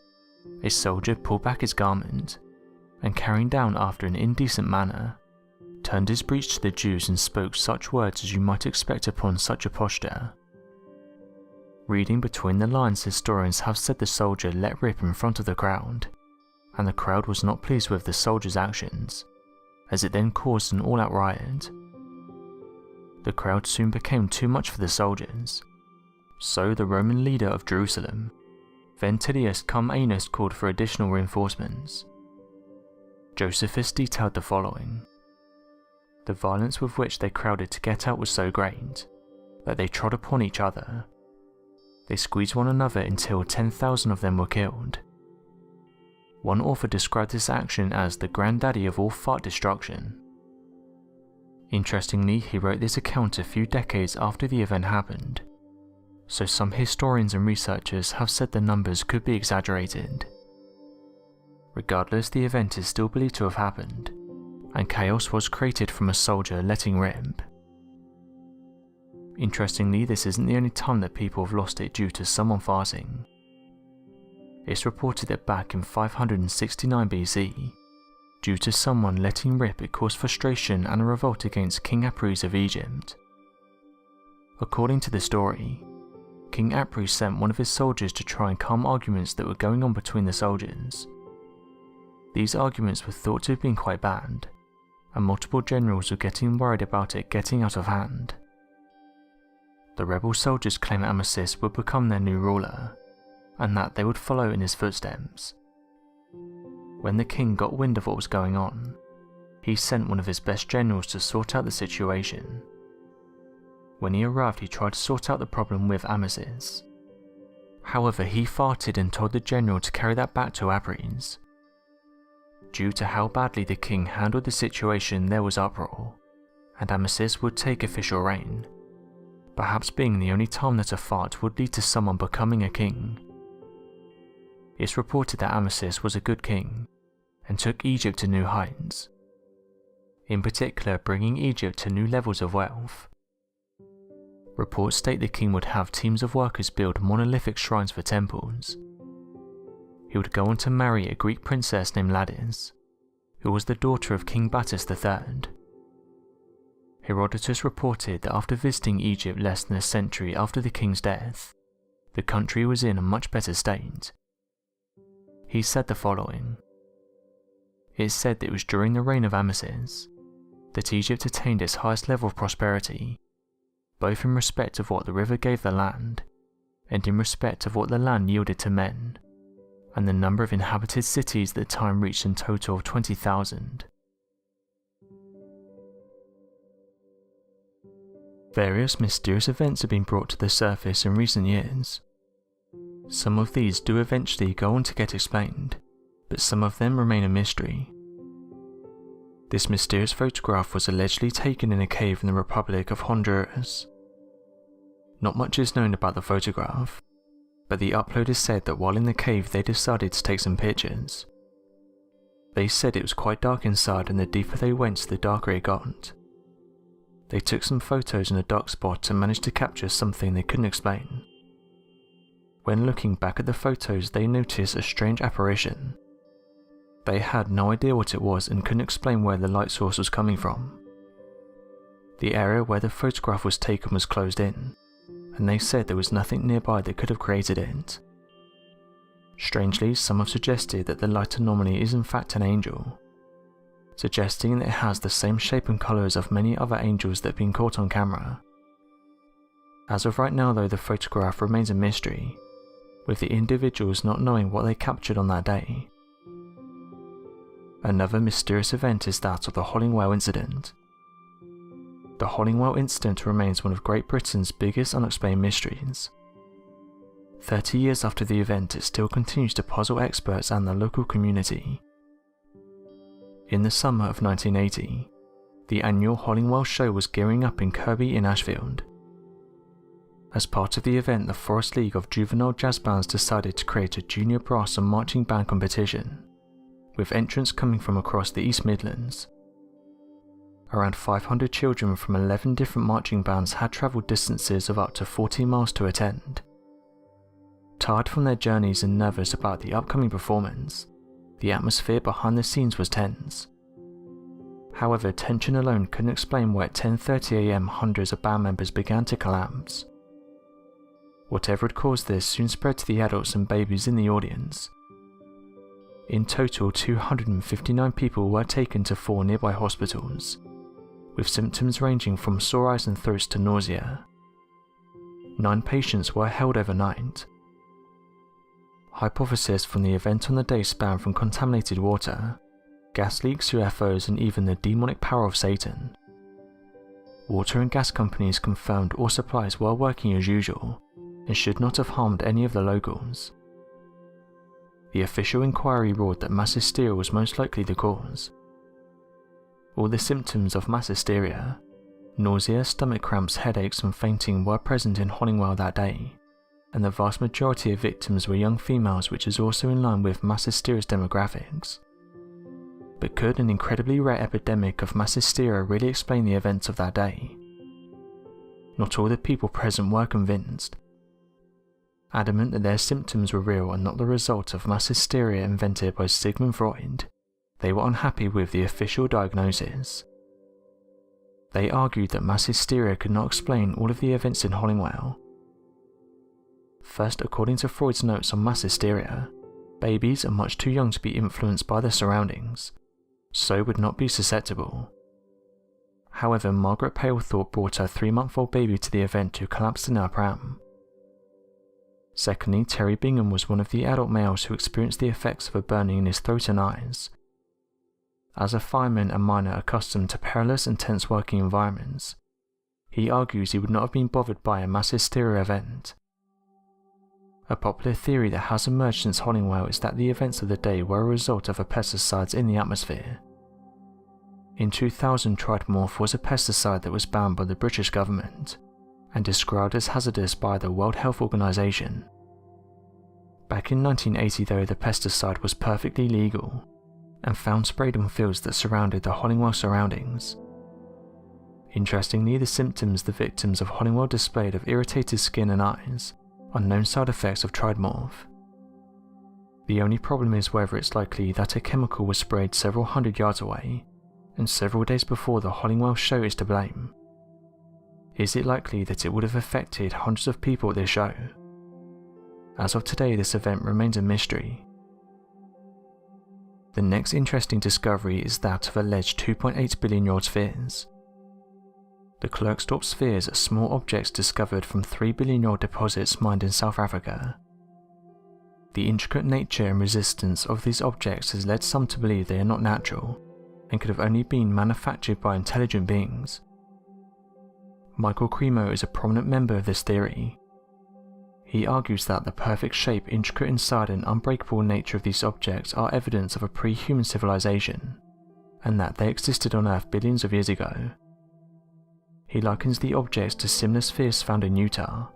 a soldier pulled back his garment and, carrying down after an indecent manner, turned his breech to the Jews and spoke such words as you might expect upon such a posture. Reading between the lines, historians have said the soldier let rip in front of the crowd, and the crowd was not pleased with the soldier's actions, as it then caused an all-out riot. The crowd soon became too much for the soldiers, so the Roman leader of Jerusalem, Ventidius cum Anus, called for additional reinforcements. Josephus detailed the following. The violence with which they crowded to get out was so great that they trod upon each other. They squeezed one another until 10,000 of them were killed. One author described this action as the granddaddy of all fart destruction. Interestingly, he wrote this account a few decades after the event happened, so some historians and researchers have said the numbers could be exaggerated. Regardless, the event is still believed to have happened, and chaos was created from a soldier letting rip. Interestingly, this isn't the only time that people have lost it due to someone farting. It's reported that back in 569 BC, due to someone letting rip, it caused frustration and a revolt against King Apries of Egypt. According to the story, King Apries sent one of his soldiers to try and calm arguments that were going on between the soldiers. These arguments were thought to have been quite bad, and multiple generals were getting worried about it getting out of hand. The rebel soldiers claimed Amasis would become their new ruler, and that they would follow in his footsteps. When the king got wind of what was going on, he sent one of his best generals to sort out the situation. When he arrived, he tried to sort out the problem with Amasis. However, he farted and told the general to carry that back to Apries. Due to how badly the king handled the situation, there was uproar, and Amasis would take official reign, perhaps being the only time that a fart would lead to someone becoming a king. It's reported that Amasis was a good king and took Egypt to new heights, in particular bringing Egypt to new levels of wealth. Reports state the king would have teams of workers build monolithic shrines for temples. He would go on to marry a Greek princess named Ladis, who was the daughter of King Battus III. Herodotus reported that after visiting Egypt less than a century after the king's death, the country was in a much better state. He said the following. It said that it was during the reign of Amasis that Egypt attained its highest level of prosperity, both in respect of what the river gave the land, and in respect of what the land yielded to men, and the number of inhabited cities at the time reached in total of 20,000. Various mysterious events have been brought to the surface in recent years. Some of these do eventually go on to get explained, but some of them remain a mystery. This mysterious photograph was allegedly taken in a cave in the Republic of Honduras. Not much is known about the photograph, but the uploaders said that while in the cave they decided to take some pictures. They said it was quite dark inside, and the deeper they went, the darker it got. They took some photos in a dark spot and managed to capture something they couldn't explain. When looking back at the photos, they noticed a strange apparition. They had no idea what it was and couldn't explain where the light source was coming from. The area where the photograph was taken was closed in, and they said there was nothing nearby that could have created it. Strangely, some have suggested that the light anomaly is in fact an angel, suggesting that it has the same shape and colours of many other angels that have been caught on camera. As of right now though, the photograph remains a mystery, with the individuals not knowing what they captured on that day. Another mysterious event is that of the Hollingwell incident. The Hollingwell incident remains one of Great Britain's biggest unexplained mysteries. 30 years after the event, it still continues to puzzle experts and the local community. In the summer of 1980, the annual Hollingwell show was gearing up in Kirby in Ashfield. As part of the event, the Forest League of Juvenile Jazz Bands decided to create a junior brass and marching band competition, with entrants coming from across the East Midlands. Around 500 children from 11 different marching bands had travelled distances of up to 40 miles to attend. Tired from their journeys and nervous about the upcoming performance, the atmosphere behind the scenes was tense. However, tension alone couldn't explain why at 10:30 AM hundreds of band members began to collapse. Whatever had caused this soon spread to the adults and babies in the audience. In total, 259 people were taken to 4 nearby hospitals, with symptoms ranging from sore eyes and throats to nausea. 9 patients were held overnight. Hypotheses from the event on the day span from contaminated water, gas leaks, UFOs, and even the demonic power of Satan. Water and gas companies confirmed all supplies were working as usual and should not have harmed any of the locals. The official inquiry ruled that mass hysteria was most likely the cause. All the symptoms of mass hysteria, nausea, stomach cramps, headaches and fainting were present in Hollingwell that day, and the vast majority of victims were young females, which is also in line with mass hysteria's demographics. But could an incredibly rare epidemic of mass hysteria really explain the events of that day? Not all the people present were convinced. Adamant that their symptoms were real and not the result of mass hysteria invented by Sigmund Freud, they were unhappy with the official diagnosis. They argued that mass hysteria could not explain all of the events in Hollingwell. First, according to Freud's notes on mass hysteria, babies are much too young to be influenced by their surroundings, so would not be susceptible. However, Margaret Palethorpe brought her 3-month-old baby to the event who collapsed in her pram. Secondly, Terry Bingham was one of the adult males who experienced the effects of a burning in his throat and eyes. As a fireman and miner accustomed to perilous and tense working environments, he argues he would not have been bothered by a mass hysteria event. A popular theory that has emerged since Hollingwell is that the events of the day were a result of pesticides in the atmosphere. In 2000, tridmorph was a pesticide that was banned by the British government and described as hazardous by the World Health Organization. Back in 1980 though, the pesticide was perfectly legal and found sprayed on fields that surrounded the Hollingwell surroundings. Interestingly, the symptoms the victims of Hollingwell displayed of irritated skin and eyes are known side effects of tridmorph. The only problem is whether it's likely that a chemical was sprayed several hundred yards away and several days before the Hollingwell show is to blame. Is it likely that it would have affected hundreds of people at this show? As of today, this event remains a mystery. The next interesting discovery is that of alleged 2.8 billion-year-old spheres. The Klerksdorp spheres are small objects discovered from 3 billion-year-old deposits mined in South Africa. The intricate nature and resistance of these objects has led some to believe they are not natural and could have only been manufactured by intelligent beings. Michael Cremo is a prominent member of this theory. He argues that the perfect shape, intricate inside and unbreakable nature of these objects are evidence of a pre-human civilization, and that they existed on Earth billions of years ago. He likens the objects to similar spheres found in Utah,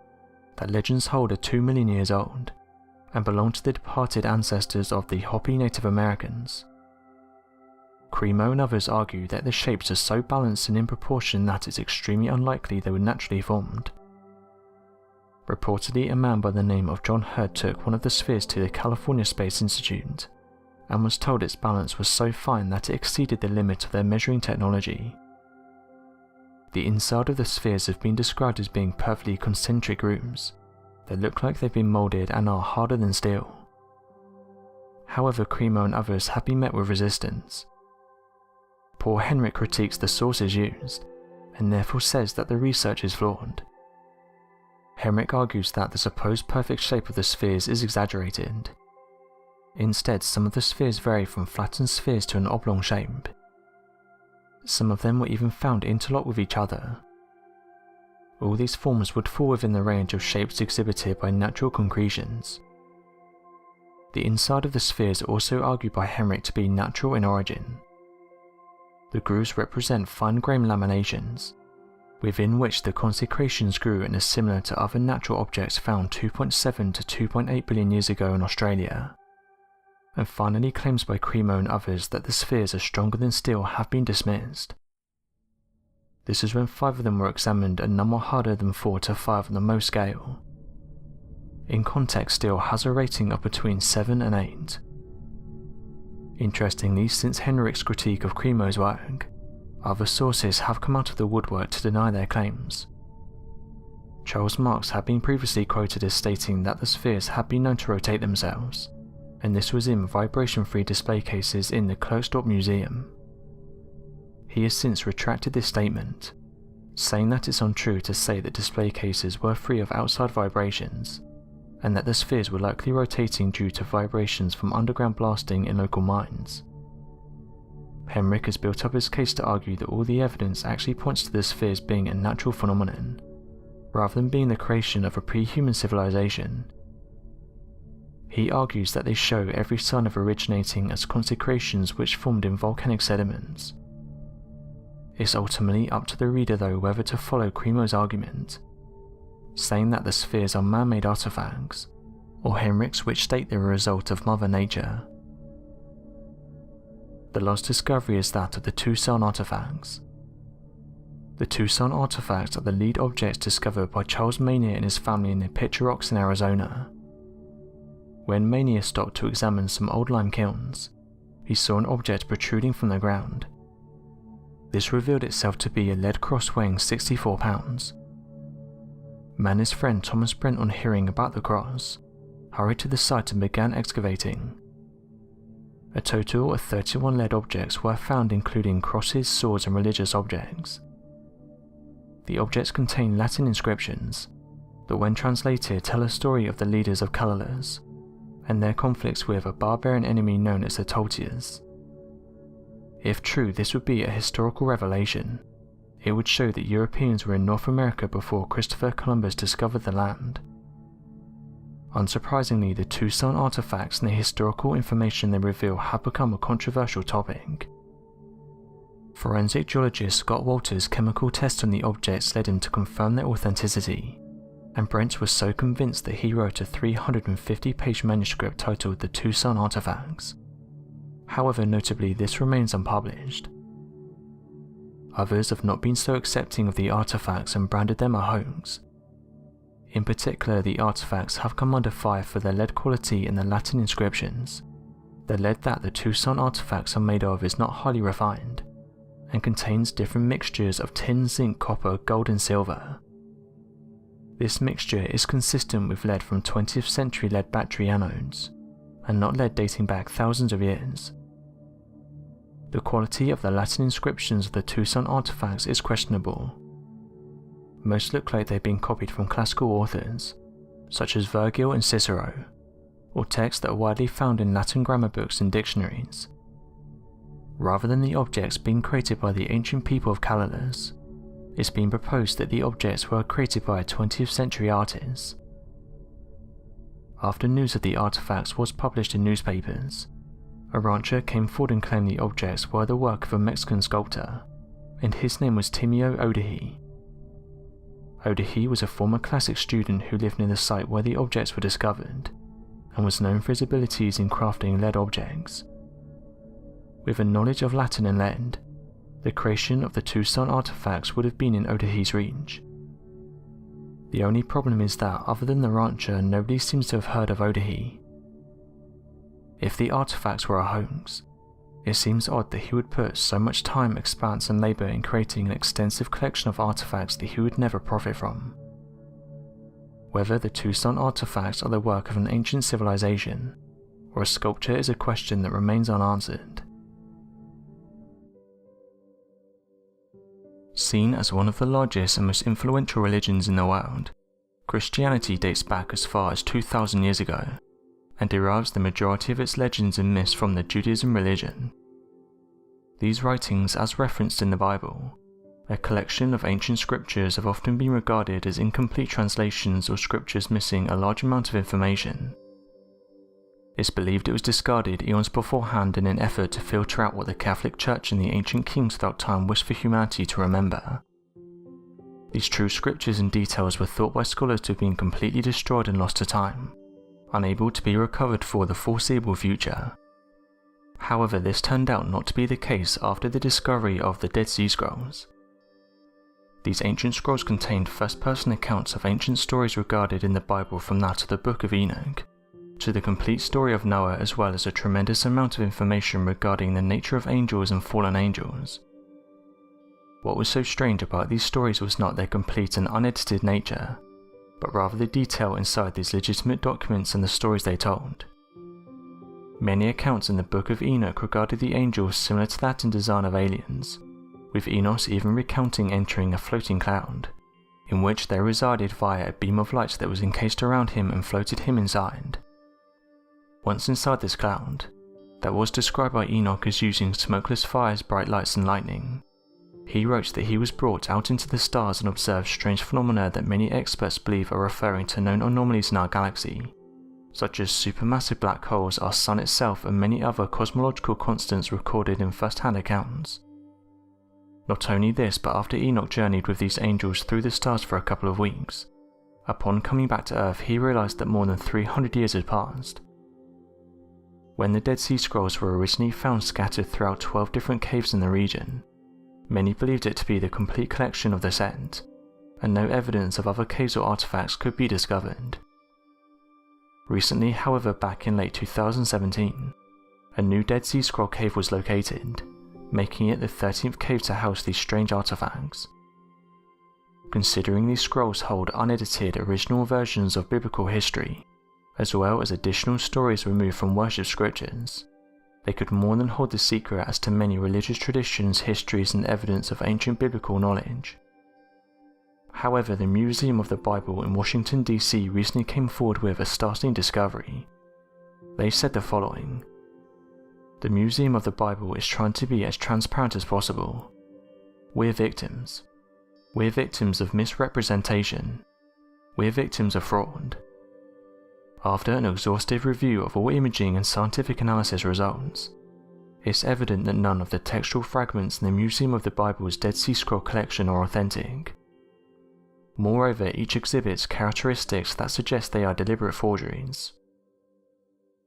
that legends hold are 2 million years old, and belong to the departed ancestors of the Hopi Native Americans. Cremo and others argue that the shapes are so balanced and in proportion that it's extremely unlikely they were naturally formed. Reportedly, a man by the name of John Hurd took one of the spheres to the California Space Institute, and was told its balance was so fine that it exceeded the limit of their measuring technology. The inside of the spheres have been described as being perfectly concentric rooms that look like they've been moulded and are harder than steel. However, Cremo and others have been met with resistance. Paul Henrik critiques the sources used, and therefore says that the research is flawed. Henrik argues that the supposed perfect shape of the spheres is exaggerated. Instead, some of the spheres vary from flattened spheres to an oblong shape. Some of them were even found interlocked with each other. All these forms would fall within the range of shapes exhibited by natural concretions. The inside of the spheres are also argued by Henrik to be natural in origin. The grooves represent fine-grained laminations, within which the consecrations grew and are similar to other natural objects found 2.7 to 2.8 billion years ago in Australia. And finally, claims by Cremo and others that the spheres are stronger than steel have been dismissed. This is when 5 of them were examined and none were harder than 4 to 5 on the Mohs scale. In context, steel has a rating of between 7 and 8. Interestingly, since Henrik's critique of Cremo's work, other sources have come out of the woodwork to deny their claims. Charles Marx had been previously quoted as stating that the spheres had been known to rotate themselves, and this was in vibration-free display cases in the Klerksdorp Museum. He has since retracted this statement, saying that it's untrue to say that display cases were free of outside vibrations, and that the spheres were likely rotating due to vibrations from underground blasting in local mines. Henrik has built up his case to argue that all the evidence actually points to the spheres being a natural phenomenon, rather than being the creation of a pre-human civilization. He argues that they show every sign of originating as consecrations which formed in volcanic sediments. It's ultimately up to the reader though whether to follow Cremo's argument, saying that the spheres are man-made artifacts, or Henrik's which state they're a result of Mother Nature. The last discovery is that of the Tucson artifacts. The Tucson artifacts are the lead objects discovered by Charles Manier and his family near Picture Rocks in Arizona. When Manier stopped to examine some old lime kilns, he saw an object protruding from the ground. This revealed itself to be a lead cross weighing 64 pounds. Manier's friend Thomas Brent, on hearing about the cross, hurried to the site and began excavating. A total of 31 lead objects were found, including crosses, swords and religious objects. The objects contain Latin inscriptions that, when translated, tell a story of the leaders of colourless and their conflicts with a barbarian enemy known as the Toltecs. If true, this would be a historical revelation. It would show that Europeans were in North America before Christopher Columbus discovered the land. Unsurprisingly, the Tucson artifacts and the historical information they reveal have become a controversial topic. Forensic geologist Scott Walters' chemical tests on the objects led him to confirm their authenticity, and Brent was so convinced that he wrote a 350-page manuscript titled The Tucson Artifacts. However, notably, this remains unpublished. Others have not been so accepting of the artifacts and branded them a hoax. In particular, the artifacts have come under fire for their lead quality and the Latin inscriptions. The lead that the Tucson artifacts are made of is not highly refined, and contains different mixtures of tin, zinc, copper, gold and silver. This mixture is consistent with lead from 20th century lead battery anodes, and not lead dating back thousands of years. The quality of the Latin inscriptions of the Tucson artifacts is questionable. Most look like they've been copied from classical authors, such as Virgil and Cicero, or texts that are widely found in Latin grammar books and dictionaries. Rather than the objects being created by the ancient people of Calolis, it's been proposed that the objects were created by a 20th century artist. After news of the artifacts was published in newspapers, a rancher came forward and claimed the objects were the work of a Mexican sculptor, and his name was Timio Odahe. Odahe was a former classics student who lived near the site where the objects were discovered, and was known for his abilities in crafting lead objects. With a knowledge of Latin and lead, the creation of the Tucson artifacts would have been in Odahe's reach. The only problem is that, other than the rancher, nobody seems to have heard of Odahe. If the artifacts were a hoax, it seems odd that he would put so much time, expense and labour in creating an extensive collection of artifacts that he would never profit from. Whether the Tucson artifacts are the work of an ancient civilization, or a sculpture, is a question that remains unanswered. Seen as one of the largest and most influential religions in the world, Christianity dates back as far as 2,000 years ago, and derives the majority of its legends and myths from the Judaism religion. These writings, as referenced in the Bible, a collection of ancient scriptures, have often been regarded as incomplete translations or scriptures missing a large amount of information. It's believed it was discarded eons beforehand in an effort to filter out what the Catholic Church and the ancient kings throughout time wished for humanity to remember. These true scriptures and details were thought by scholars to have been completely destroyed and lost to time, unable to be recovered for the foreseeable future. However, this turned out not to be the case after the discovery of the Dead Sea Scrolls. These ancient scrolls contained first-person accounts of ancient stories regarded in the Bible, from that of the Book of Enoch to the complete story of Noah, as well as a tremendous amount of information regarding the nature of angels and fallen angels. What was so strange about these stories was not their complete and unedited nature, but rather the detail inside these legitimate documents and the stories they told. Many accounts in the Book of Enoch regarded the angels similar to that in design of aliens, with Enoch even recounting entering a floating cloud, in which they resided via a beam of light that was encased around him and floated him inside. Once inside this cloud, that was described by Enoch as using smokeless fires, bright lights and lightning, he wrote that he was brought out into the stars and observed strange phenomena that many experts believe are referring to known anomalies in our galaxy, such as supermassive black holes, our sun itself, and many other cosmological constants recorded in first-hand accounts. Not only this, but after Enoch journeyed with these angels through the stars for a couple of weeks, upon coming back to Earth he realized that more than 300 years had passed. When the Dead Sea Scrolls were originally found scattered throughout 12 different caves in the region, many believed it to be the complete collection of the set, and no evidence of other caves or artifacts could be discovered. Recently, however, back in late 2017, a new Dead Sea Scroll cave was located, making it the 13th cave to house these strange artifacts. Considering these scrolls hold unedited original versions of biblical history, as well as additional stories removed from worship scriptures, they could more than hold the secret as to many religious traditions, histories and evidence of ancient biblical knowledge. However, the Museum of the Bible in Washington, D.C. recently came forward with a startling discovery. They said the following: "The Museum of the Bible is trying to be as transparent as possible. We're victims. We're victims of misrepresentation. We're victims of fraud." After an exhaustive review of all imaging and scientific analysis results, it's evident that none of the textual fragments in the Museum of the Bible's Dead Sea Scroll collection are authentic. Moreover, each exhibits characteristics that suggest they are deliberate forgeries.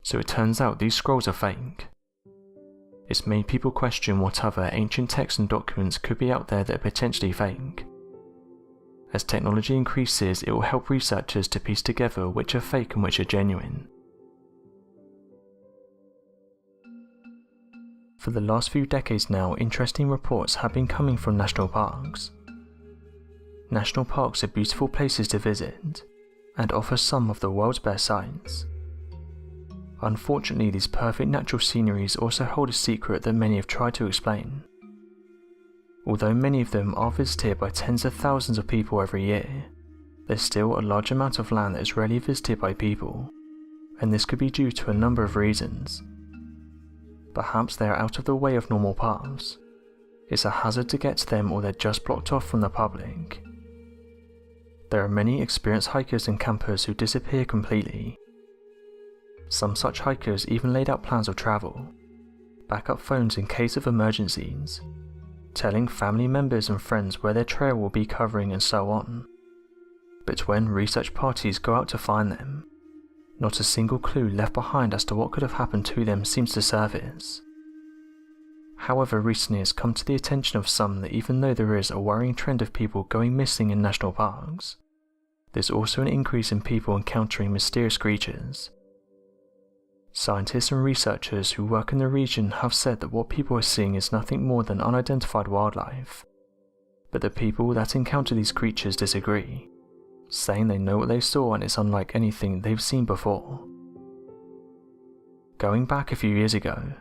So it turns out these scrolls are fake. It's made people question what other ancient texts and documents could be out there that are potentially fake. As technology increases, it will help researchers to piece together which are fake and which are genuine. For the last few decades now, interesting reports have been coming from national parks. National parks are beautiful places to visit, and offer some of the world's best sights. Unfortunately, these perfect natural sceneries also hold a secret that many have tried to explain. Although many of them are visited by tens of thousands of people every year, there's still a large amount of land that is rarely visited by people, and this could be due to a number of reasons. Perhaps they are out of the way of normal paths, it's a hazard to get to them, or they're just blocked off from the public. There are many experienced hikers and campers who disappear completely. Some such hikers even laid out plans of travel, backup phones in case of emergencies, telling family members and friends where their trail will be covering and so on. But when research parties go out to find them, not a single clue left behind as to what could have happened to them seems to surface. However, recently it's come to the attention of some that even though there is a worrying trend of people going missing in national parks, there's also an increase in people encountering mysterious creatures. Scientists and researchers who work in the region have said that what people are seeing is nothing more than unidentified wildlife, but the people that encounter these creatures disagree, saying they know what they saw and it's unlike anything they've seen before. Going back a few years ago,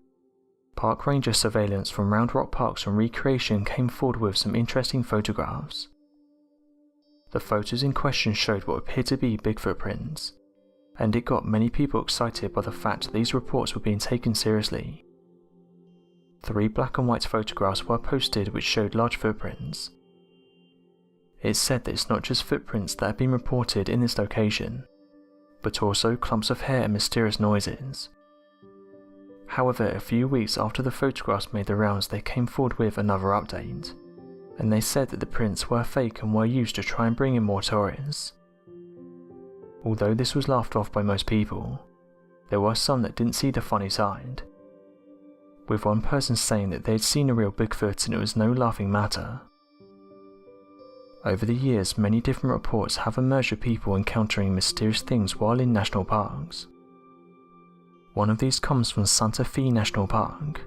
park ranger surveillance from Round Rock Parks and Recreation came forward with some interesting photographs. The photos in question showed what appeared to be big footprints, and it got many people excited by the fact that these reports were being taken seriously. 3 black and white photographs were posted which showed large footprints. It's said that it's not just footprints that have been reported in this location, but also clumps of hair and mysterious noises. However, a few weeks after the photographs made the rounds, they came forward with another update, and they said that the prints were fake and were used to try and bring in more tourists. Although this was laughed off by most people, there were some that didn't see the funny side, with one person saying that they'd seen a real Bigfoot and it was no laughing matter. Over the years, many different reports have emerged of people encountering mysterious things while in national parks. One of these comes from Santa Fe National Park.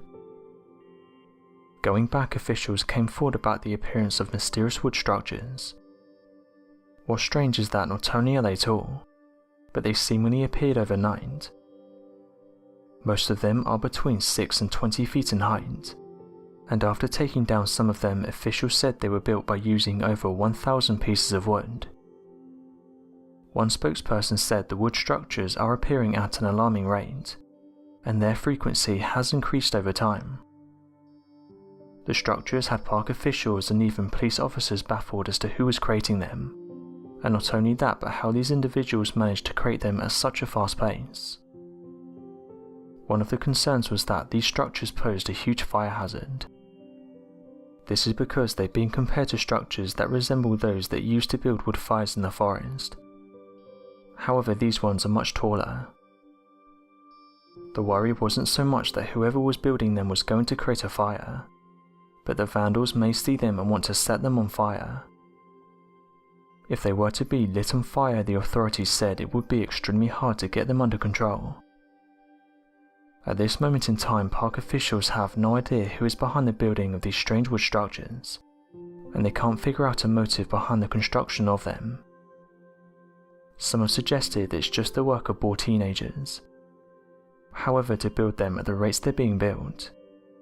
Going back, officials came forward about the appearance of mysterious wood structures. What's strange is that not only are they tall, but they seemingly appeared overnight. Most of them are between 6 and 20 feet in height, and after taking down some of them, officials said they were built by using over 1,000 pieces of wood. One spokesperson said the wood structures are appearing at an alarming rate, and their frequency has increased over time. The structures had park officials and even police officers baffled as to who was creating them, and not only that, but how these individuals managed to create them at such a fast pace. One of the concerns was that these structures posed a huge fire hazard. This is because they've been compared to structures that resemble those that used to build wood fires in the forest. However, these ones are much taller. The worry wasn't so much that whoever was building them was going to create a fire, but the vandals may see them and want to set them on fire. If they were to be lit on fire, the authorities said it would be extremely hard to get them under control. At this moment in time, park officials have no idea who is behind the building of these strange wood structures, and they can't figure out a motive behind the construction of them. Some have suggested it's just the work of bored teenagers. However, to build them at the rates they're being built,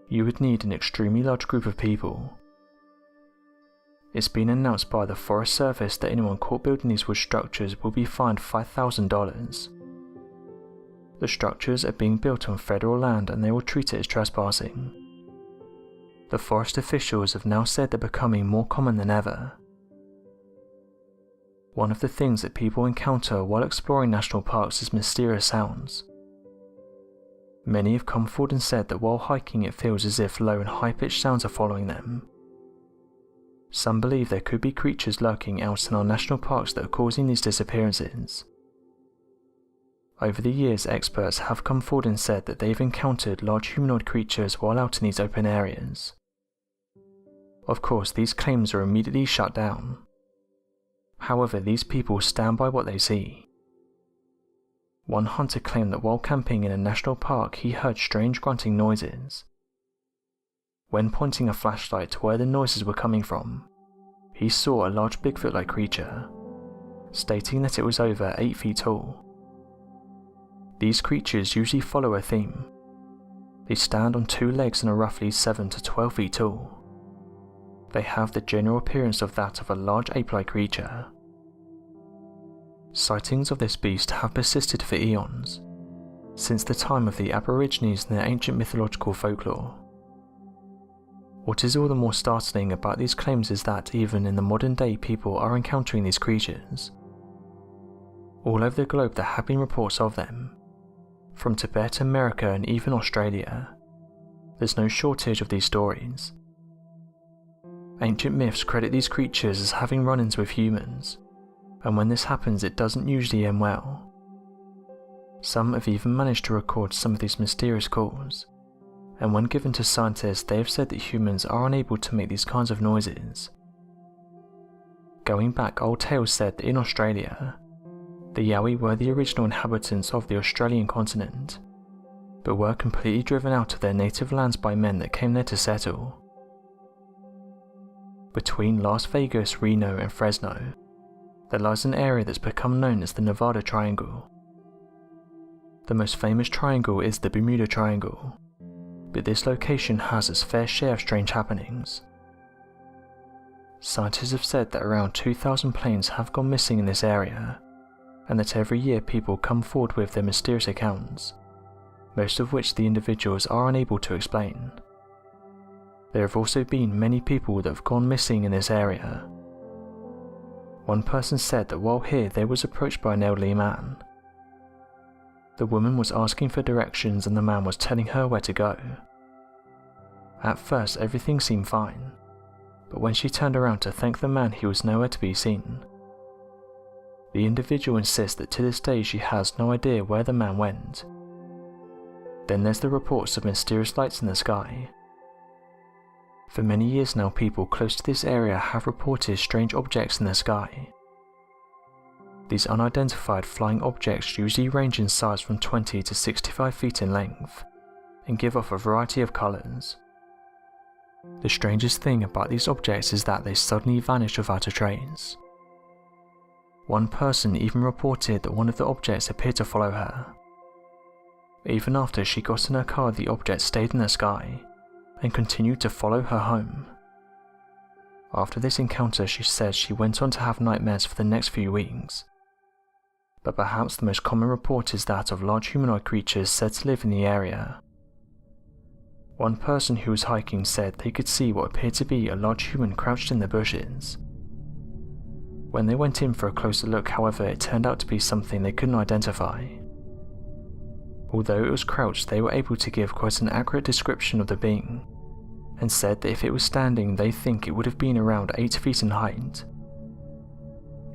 you would need an extremely large group of people. It's been announced by the Forest Service that anyone caught building these wood structures will be fined $5,000. The structures are being built on federal land and they will treat it as trespassing. The forest officials have now said they're becoming more common than ever. One of the things that people encounter while exploring national parks is mysterious sounds. Many have come forward and said that while hiking it feels as if low and high-pitched sounds are following them. Some believe there could be creatures lurking out in our national parks that are causing these disappearances. Over the years, experts have come forward and said that they've encountered large humanoid creatures while out in these open areas. Of course, these claims are immediately shut down. However, these people stand by what they see. One hunter claimed that while camping in a national park, he heard strange grunting noises. When pointing a flashlight to where the noises were coming from, he saw a large Bigfoot-like creature, stating that it was over 8 feet tall. These creatures usually follow a theme. They stand on 2 legs and are roughly 7 to 12 feet tall. They have the general appearance of that of a large ape-like creature. Sightings of this beast have persisted for eons, since the time of the Aborigines and their ancient mythological folklore. What is all the more startling about these claims is that even in the modern day people are encountering these creatures. All over the globe there have been reports of them. From Tibet, America and even Australia. There's no shortage of these stories. Ancient myths credit these creatures as having run-ins with humans, and when this happens it doesn't usually end well. Some have even managed to record some of these mysterious calls, and when given to scientists they have said that humans are unable to make these kinds of noises. Going back, old tales said that in Australia, the Yowie were the original inhabitants of the Australian continent, but were completely driven out of their native lands by men that came there to settle. Between Las Vegas, Reno and Fresno, there lies an area that's become known as the Nevada Triangle. The most famous triangle is the Bermuda Triangle, but this location has its fair share of strange happenings. Scientists have said that around 2,000 planes have gone missing in this area, and that every year people come forward with their mysterious accounts, most of which the individuals are unable to explain. There have also been many people that have gone missing in this area. One person said that while here they was approached by an elderly man. The woman was asking for directions and the man was telling her where to go. At first everything seemed fine, but when she turned around to thank the man, he was nowhere to be seen. The individual insists that to this day she has no idea where the man went. Then there's the reports of mysterious lights in the sky. For many years now, people close to this area have reported strange objects in the sky. These unidentified flying objects usually range in size from 20 to 65 feet in length, and give off a variety of colours. The strangest thing about these objects is that they suddenly vanish without a trace. One person even reported that one of the objects appeared to follow her. Even after she got in her car, the object stayed in the sky and continued to follow her home. After this encounter, she says she went on to have nightmares for the next few weeks. But perhaps the most common report is that of large humanoid creatures said to live in the area. One person who was hiking said they could see what appeared to be a large human crouched in the bushes. When they went in for a closer look, however, it turned out to be something they couldn't identify. Although it was crouched, they were able to give quite an accurate description of the being, and said that if it was standing, they think it would have been around 8 feet in height.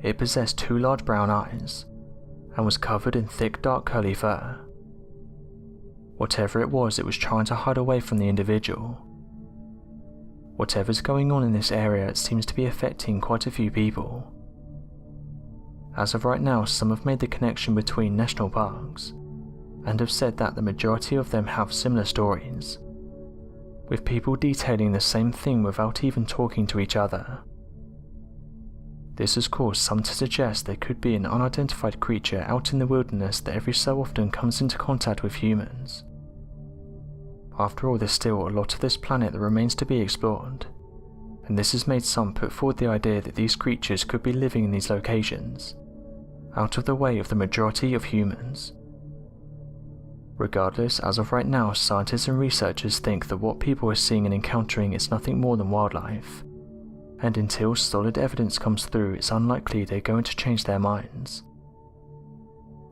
It possessed 2 large brown eyes, and was covered in thick dark curly fur. Whatever it was trying to hide away from the individual. Whatever's going on in this area, it seems to be affecting quite a few people. As of right now, some have made the connection between national parks, and have said that the majority of them have similar stories, with people detailing the same thing without even talking to each other. This has caused some to suggest there could be an unidentified creature out in the wilderness that every so often comes into contact with humans. After all, there's still a lot of this planet that remains to be explored, and this has made some put forward the idea that these creatures could be living in these locations, out of the way of the majority of humans. Regardless, as of right now, scientists and researchers think that what people are seeing and encountering is nothing more than wildlife, and until solid evidence comes through, it's unlikely they're going to change their minds.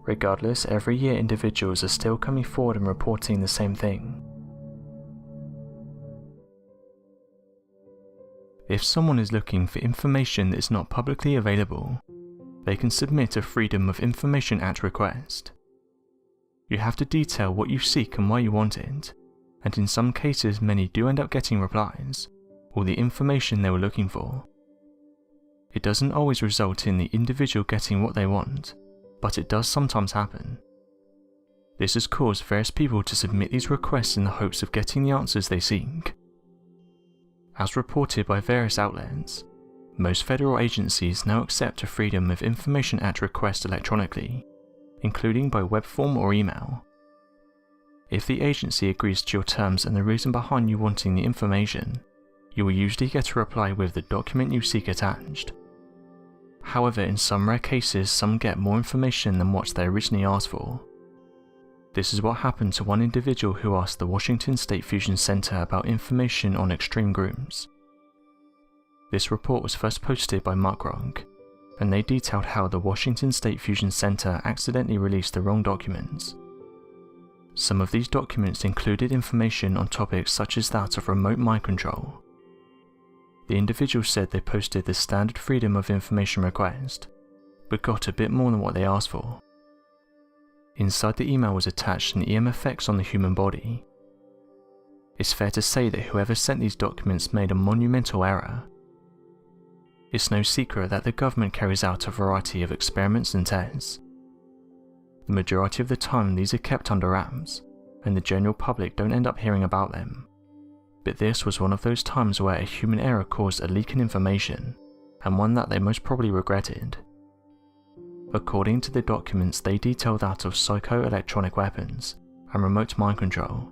Regardless, every year individuals are still coming forward and reporting the same thing. If someone is looking for information that is not publicly available, they can submit a Freedom of Information Act request. You have to detail what you seek and why you want it, and in some cases many do end up getting replies, or the information they were looking for. It doesn't always result in the individual getting what they want, but it does sometimes happen. This has caused various people to submit these requests in the hopes of getting the answers they seek. As reported by various outlets, most federal agencies now accept a Freedom of Information Act request electronically, including by web form or email. If the agency agrees to your terms and the reason behind you wanting the information, you will usually get a reply with the document you seek attached. However, in some rare cases, some get more information than what they originally asked for. This is what happened to one individual who asked the Washington State Fusion Center about information on extreme groups. This report was first posted by Mark Gronk, and they detailed how the Washington State Fusion Center accidentally released the wrong documents. Some of these documents included information on topics such as that of remote mind control. The individual said they posted the standard Freedom of Information request, but got a bit more than what they asked for. Inside the email was attached an EM effects on the human body. It's fair to say that whoever sent these documents made a monumental error. It's no secret that the government carries out a variety of experiments and tests. The majority of the time these are kept under wraps, and the general public don't end up hearing about them. But this was one of those times where a human error caused a leak in information, and one that they most probably regretted. According to the documents, they detail that of psycho-electronic weapons and remote mind control.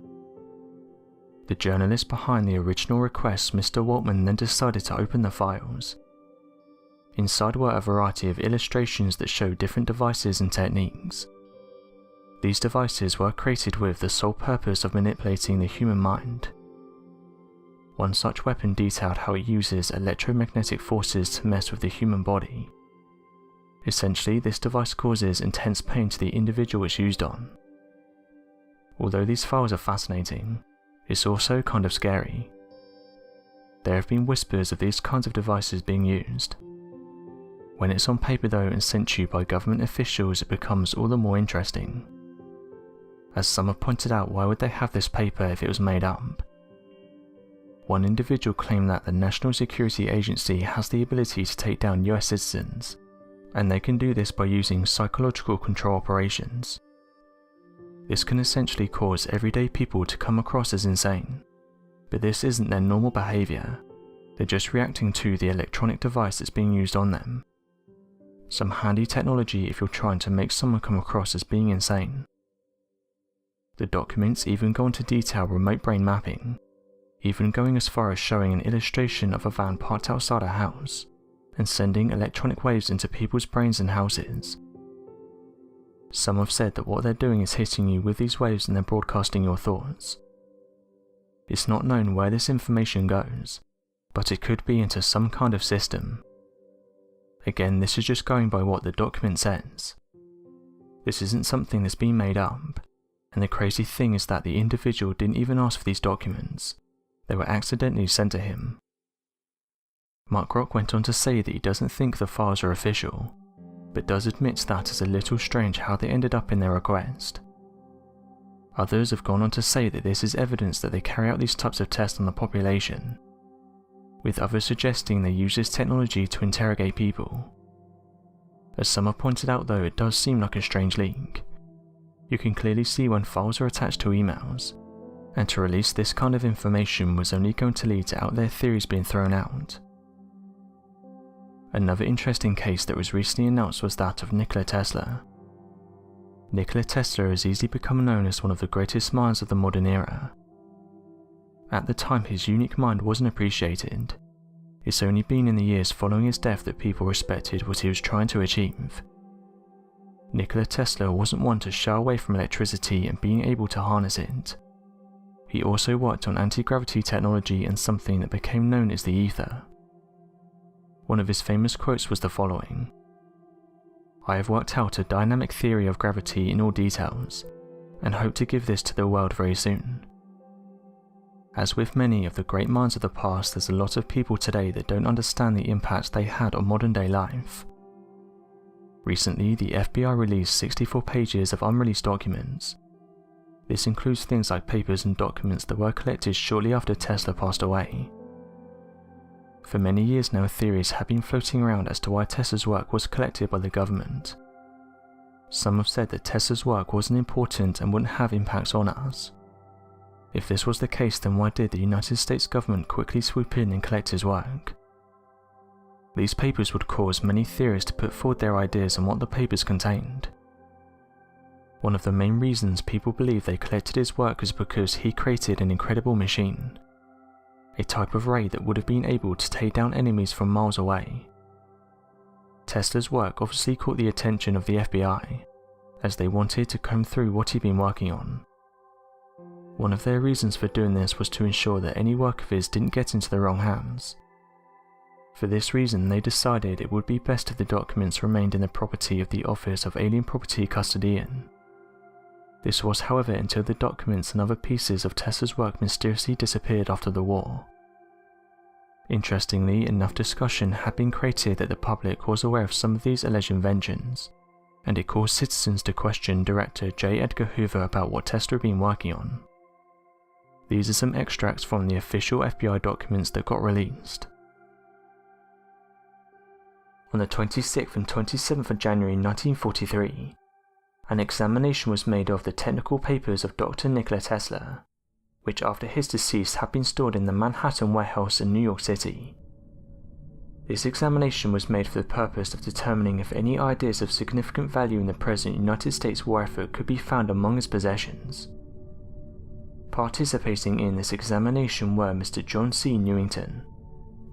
The journalist behind the original request, Mr. Waltman, then decided to open the files. Inside were a variety of illustrations that show different devices and techniques. These devices were created with the sole purpose of manipulating the human mind. One such weapon detailed how it uses electromagnetic forces to mess with the human body. Essentially, this device causes intense pain to the individual it's used on. Although these files are fascinating, it's also kind of scary. There have been whispers of these kinds of devices being used. When it's on paper though and sent to you by government officials, it becomes all the more interesting. As some have pointed out, why would they have this paper if it was made up? One individual claimed that the National Security Agency has the ability to take down US citizens, and they can do this by using psychological control operations. This can essentially cause everyday people to come across as insane, but this isn't their normal behaviour, they're just reacting to the electronic device that's being used on them. Some handy technology if you're trying to make someone come across as being insane. The documents even go into detail remote brain mapping, even going as far as showing an illustration of a van parked outside a house, and sending electronic waves into people's brains and houses. Some have said that what they're doing is hitting you with these waves and they're broadcasting your thoughts. It's not known where this information goes, but it could be into some kind of system. Again, this is just going by what the document says. This isn't something that's been made up, and the crazy thing is that the individual didn't even ask for these documents, they were accidentally sent to him. Mark Rock went on to say that he doesn't think the files are official, but does admit that it's a little strange how they ended up in their request. Others have gone on to say that this is evidence that they carry out these types of tests on the population, with others suggesting they use this technology to interrogate people. As some have pointed out though, it does seem like a strange leak. You can clearly see when files are attached to emails, and to release this kind of information was only going to lead to out there theories being thrown out. Another interesting case that was recently announced was that of Nikola Tesla. Nikola Tesla has easily become known as one of the greatest minds of the modern era. At the time, his unique mind wasn't appreciated. It's only been in the years following his death that people respected what he was trying to achieve. Nikola Tesla wasn't one to shy away from electricity and being able to harness it. He also worked on anti-gravity technology and something that became known as the ether. One of his famous quotes was the following: "I have worked out a dynamic theory of gravity in all details, and hope to give this to the world very soon." As with many of the great minds of the past, there's a lot of people today that don't understand the impact they had on modern day life. Recently, the FBI released 64 pages of unreleased documents. This includes things like papers and documents that were collected shortly after Tesla passed away. For many years now, theories have been floating around as to why Tesla's work was collected by the government. Some have said that Tesla's work wasn't important and wouldn't have impacts on us. If this was the case, then why did the United States government quickly swoop in and collect his work? These papers would cause many theorists to put forward their ideas on what the papers contained. One of the main reasons people believe they collected his work is because he created an incredible machine, a type of ray that would have been able to take down enemies from miles away. Tesla's work obviously caught the attention of the FBI, as they wanted to comb through what he'd been working on. One of their reasons for doing this was to ensure that any work of his didn't get into the wrong hands. For this reason, they decided it would be best if the documents remained in the property of the Office of Alien Property Custodian. This was, however, until the documents and other pieces of Tesla's work mysteriously disappeared after the war. Interestingly, enough discussion had been created that the public was aware of some of these alleged inventions, and it caused citizens to question Director J. Edgar Hoover about what Tesla had been working on. These are some extracts from the official FBI documents that got released. On the 26th and 27th of January 1943, an examination was made of the technical papers of Dr. Nikola Tesla, which after his decease had been stored in the Manhattan warehouse in New York City. This examination was made for the purpose of determining if any ideas of significant value in the present United States war effort could be found among his possessions. Participating in this examination were Mr. John C. Newington,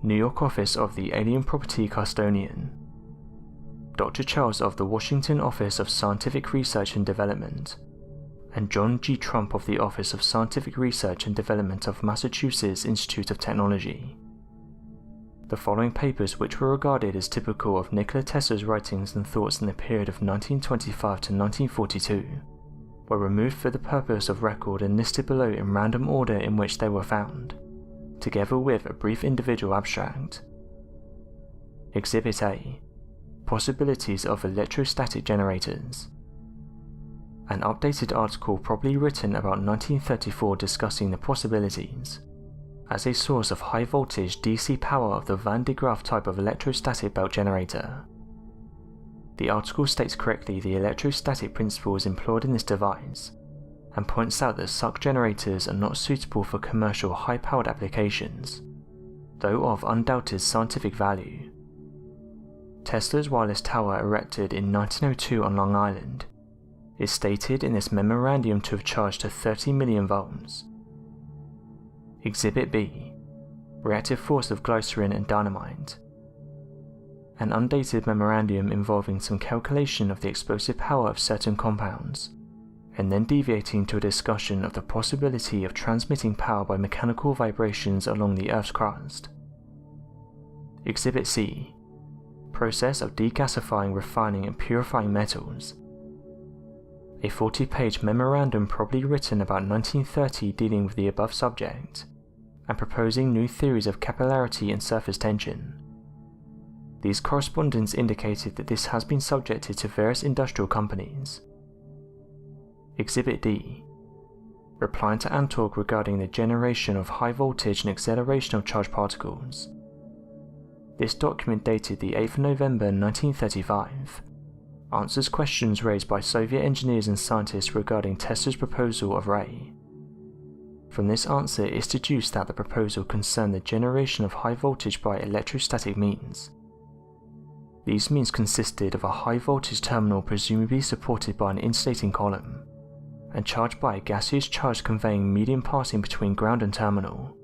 New York office of the Alien Property Custodian, Dr. Charles of the Washington Office of Scientific Research and Development, and John G. Trump of the Office of Scientific Research and Development of Massachusetts Institute of Technology. The following papers, which were regarded as typical of Nikola Tesla's writings and thoughts in the period of 1925 to 1942, were removed for the purpose of record and listed below in random order in which they were found, together with a brief individual abstract. Exhibit A: Possibilities of electrostatic generators. An updated article probably written about 1934 discussing the possibilities as a source of high voltage DC power of the Van de Graaff type of electrostatic belt generator. The article states correctly the electrostatic principles employed in this device, and points out that such generators are not suitable for commercial high-powered applications, though of undoubted scientific value. Tesla's wireless tower, erected in 1902 on Long Island, is stated in this memorandum to have charged to 30 million volts. Exhibit B: Reactive force of glycerin and dynamite. An undated memorandum involving some calculation of the explosive power of certain compounds, and then deviating to a discussion of the possibility of transmitting power by mechanical vibrations along the Earth's crust. Exhibit C: Process of degasifying, refining and purifying metals. A 40-page memorandum probably written about 1930 dealing with the above subject, and proposing new theories of capillarity and surface tension. These correspondence indicated that this has been subjected to various industrial companies. Exhibit D: Replying to Antorg regarding the generation of high voltage and acceleration of charged particles. This document, dated the 8th of November 1935, answers questions raised by Soviet engineers and scientists regarding Tesla's proposal of Ray. From this answer, it is deduced that the proposal concerned the generation of high voltage by electrostatic means. These means consisted of a high voltage terminal presumably supported by an insulating column, and charged by a gaseous charge conveying medium passing between ground and terminal.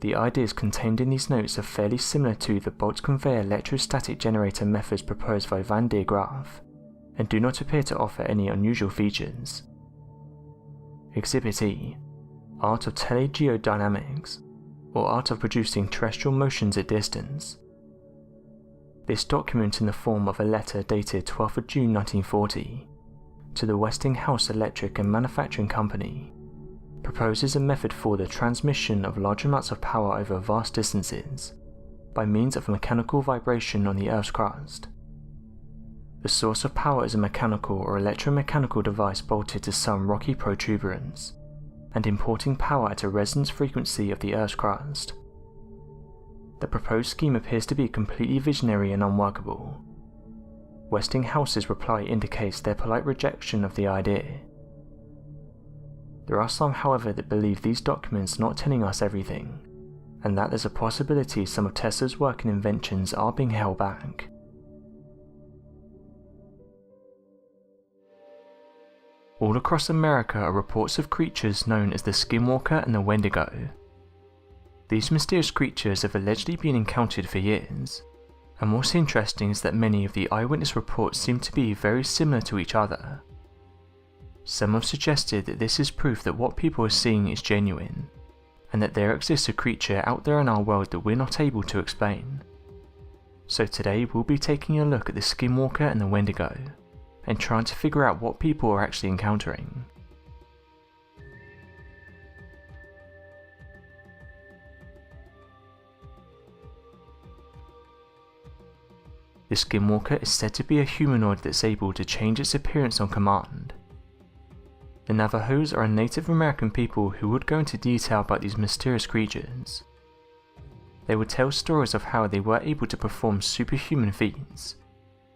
The ideas contained in these notes are fairly similar to the bolt conveyor electrostatic generator methods proposed by Van de Graaff, and do not appear to offer any unusual features. Exhibit E: Art of telegeodynamics, or art of producing terrestrial motions at distance. This document, in the form of a letter dated 12th of June 1940, to the Westinghouse Electric and Manufacturing Company, proposes a method for the transmission of large amounts of power over vast distances by means of mechanical vibration on the Earth's crust. The source of power is a mechanical or electromechanical device bolted to some rocky protuberance, and importing power at a resonance frequency of the Earth's crust. The proposed scheme appears to be completely visionary and unworkable. Westinghouse's reply indicates their polite rejection of the idea. There are some, however, that believe these documents not telling us everything, and that there's a possibility some of Tesla's work and inventions are being held back. All across America are reports of creatures known as the Skinwalker and the Wendigo. These mysterious creatures have allegedly been encountered for years, and what's interesting is that many of the eyewitness reports seem to be very similar to each other. Some have suggested that this is proof that what people are seeing is genuine, and that there exists a creature out there in our world that we're not able to explain. So today we'll be taking a look at the Skinwalker and the Wendigo, and trying to figure out what people are actually encountering. The Skinwalker is said to be a humanoid that's able to change its appearance on command. The Navajos are a Native American people who would go into detail about these mysterious creatures. They would tell stories of how they were able to perform superhuman feats,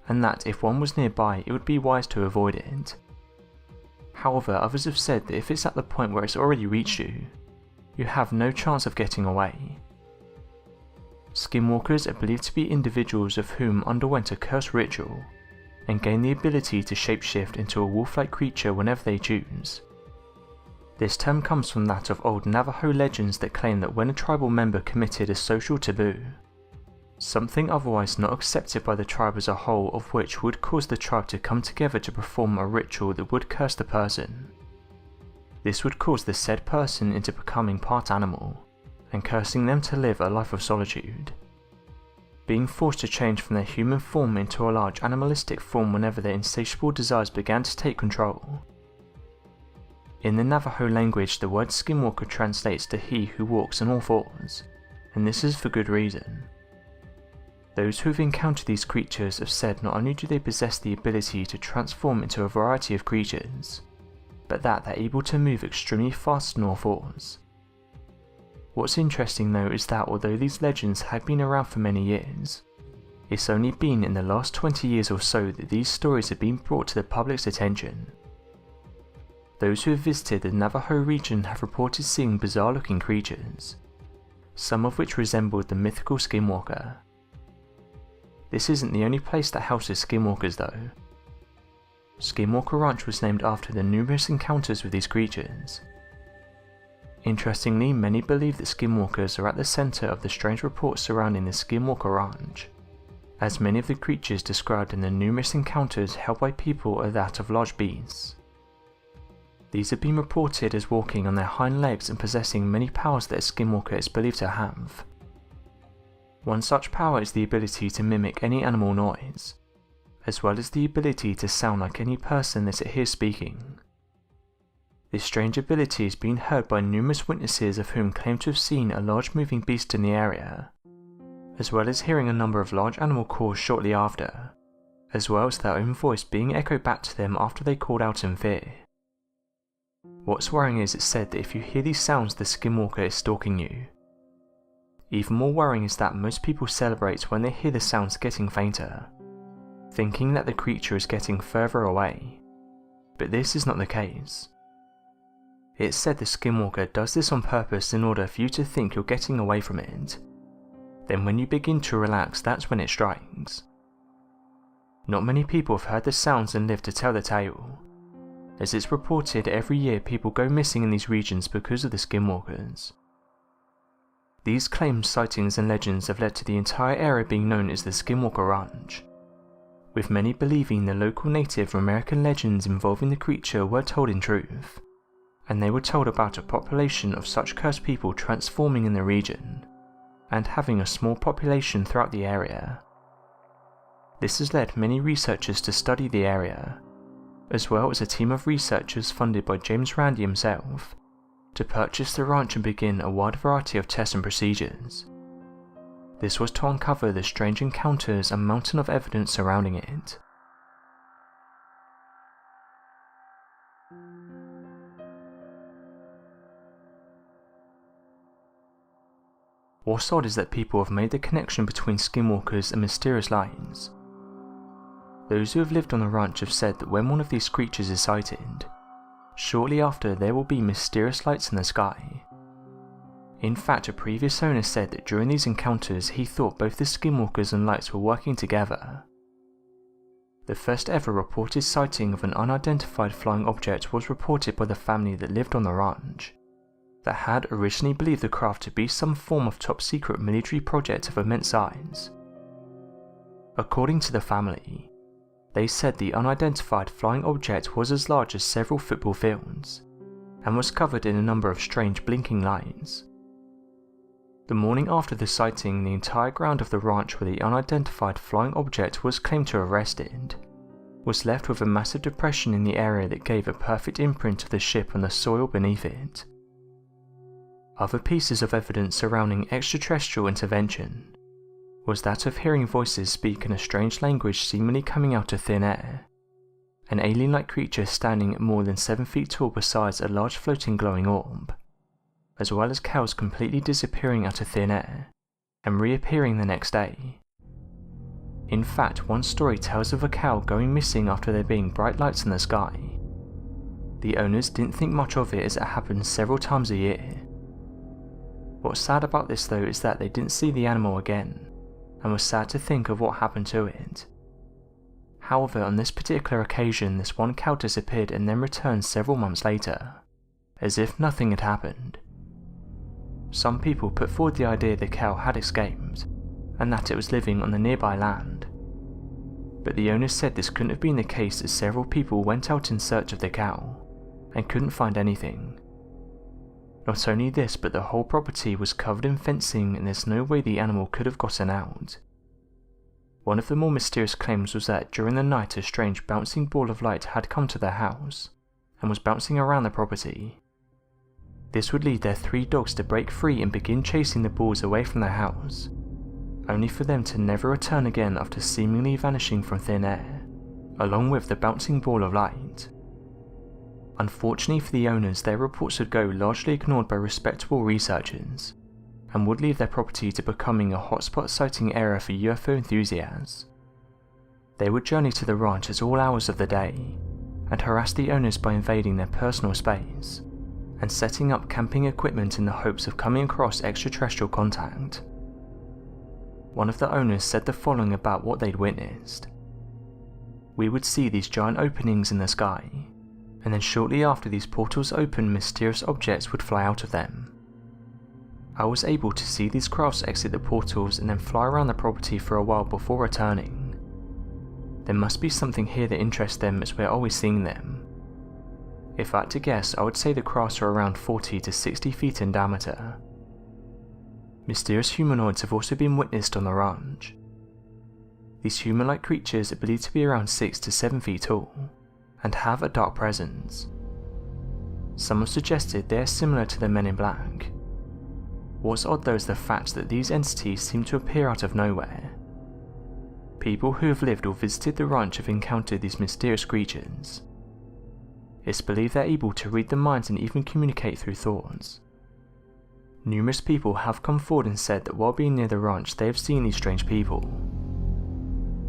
and that if one was nearby it would be wise to avoid it. However, others have said that if it's at the point where it's already reached you, you have no chance of getting away. Skinwalkers are believed to be individuals of whom underwent a cursed ritual, and gain the ability to shapeshift into a wolf-like creature whenever they choose. This term comes from that of old Navajo legends that claim that when a tribal member committed a social taboo, something otherwise not accepted by the tribe as a whole, of which would cause the tribe to come together to perform a ritual that would curse the person. This would cause the said person into becoming part animal, and cursing them to live a life of solitude, being forced to change from their human form into a large animalistic form whenever their insatiable desires began to take control. In the Navajo language, the word skinwalker translates to he who walks on all fours, and this is for good reason. Those who have encountered these creatures have said not only do they possess the ability to transform into a variety of creatures, but that they're able to move extremely fast on all fours. What's interesting though is that although these legends have been around for many years, it's only been in the last 20 years or so that these stories have been brought to the public's attention. Those who have visited the Navajo region have reported seeing bizarre looking creatures, some of which resembled the mythical skinwalker. This isn't the only place that houses skinwalkers though. Skinwalker Ranch was named after the numerous encounters with these creatures. Interestingly, many believe that skinwalkers are at the centre of the strange reports surrounding the Skinwalker Ranch, as many of the creatures described in the numerous encounters held by people are that of large beasts. These have been reported as walking on their hind legs and possessing many powers that a skinwalker is believed to have. One such power is the ability to mimic any animal noise, as well as the ability to sound like any person that it hears speaking. This strange ability has been heard by numerous witnesses, of whom claim to have seen a large moving beast in the area, as well as hearing a number of large animal calls shortly after, as well as their own voice being echoed back to them after they called out in fear. What's worrying is it's said that if you hear these sounds, the skinwalker is stalking you. Even more worrying is that most people celebrate when they hear the sounds getting fainter, thinking that the creature is getting further away, but this is not the case. It's said the skinwalker does this on purpose in order for you to think you're getting away from it. Then when you begin to relax, that's when it strikes. Not many people have heard the sounds and lived to tell the tale, as it's reported every year people go missing in these regions because of the skinwalkers. These claims, sightings and legends have led to the entire area being known as the Skinwalker Ranch, with many believing the local Native American legends involving the creature were told in truth, and they were told about a population of such cursed people transforming in the region, and having a small population throughout the area. This has led many researchers to study the area, as well as a team of researchers funded by James Randi himself, to purchase the ranch and begin a wide variety of tests and procedures. This was to uncover the strange encounters and mountain of evidence surrounding it. What's odd is that people have made the connection between skinwalkers and mysterious lights. Those who have lived on the ranch have said that when one of these creatures is sighted, shortly after there will be mysterious lights in the sky. In fact, a previous owner said that during these encounters he thought both the skinwalkers and lights were working together. The first ever reported sighting of an unidentified flying object was reported by the family that lived on the ranch, that had originally believed the craft to be some form of top secret military project of immense size. According to the family, they said the unidentified flying object was as large as several football fields, and was covered in a number of strange blinking lights. The morning after the sighting, the entire ground of the ranch where the unidentified flying object was claimed to have rested was left with a massive depression in the area that gave a perfect imprint of the ship on the soil beneath it. Other pieces of evidence surrounding extraterrestrial intervention was that of hearing voices speak in a strange language seemingly coming out of thin air, an alien-like creature standing at more than 7 feet tall beside a large floating glowing orb, as well as cows completely disappearing out of thin air and reappearing the next day. In fact, one story tells of a cow going missing after there being bright lights in the sky. The owners didn't think much of it as it happened several times a year. What's sad about this though is that they didn't see the animal again, and was sad to think of what happened to it. However, on this particular occasion, this one cow disappeared and then returned several months later, as if nothing had happened. Some people put forward the idea the cow had escaped, and that it was living on the nearby land. But the owners said this couldn't have been the case, as several people went out in search of the cow, and couldn't find anything. Not only this, but the whole property was covered in fencing, and there's no way the animal could have gotten out. One of the more mysterious claims was that during the night a strange bouncing ball of light had come to their house, and was bouncing around the property. This would lead their 3 dogs to break free and begin chasing the balls away from their house, only for them to never return again after seemingly vanishing from thin air, along with the bouncing ball of light. Unfortunately for the owners, their reports would go largely ignored by respectable researchers, and would leave their property to becoming a hotspot sighting area for UFO enthusiasts. They would journey to the ranch at all hours of the day, and harass the owners by invading their personal space, and setting up camping equipment in the hopes of coming across extraterrestrial contact. One of the owners said the following about what they'd witnessed. "We would see these giant openings in the sky, and then shortly after these portals opened, mysterious objects would fly out of them. I was able to see these crafts exit the portals and then fly around the property for a while before returning. There must be something here that interests them, as we're always seeing them. If I had to guess, I would say the crafts are around 40 to 60 feet in diameter." Mysterious humanoids have also been witnessed on the ranch. These human-like creatures are believed to be around 6 to 7 feet tall, and have a dark presence. Some have suggested they are similar to the Men in Black. What's odd though is the fact that these entities seem to appear out of nowhere. People who have lived or visited the ranch have encountered these mysterious creatures. It's believed they're able to read the minds and even communicate through thoughts. Numerous people have come forward and said that while being near the ranch they have seen these strange people.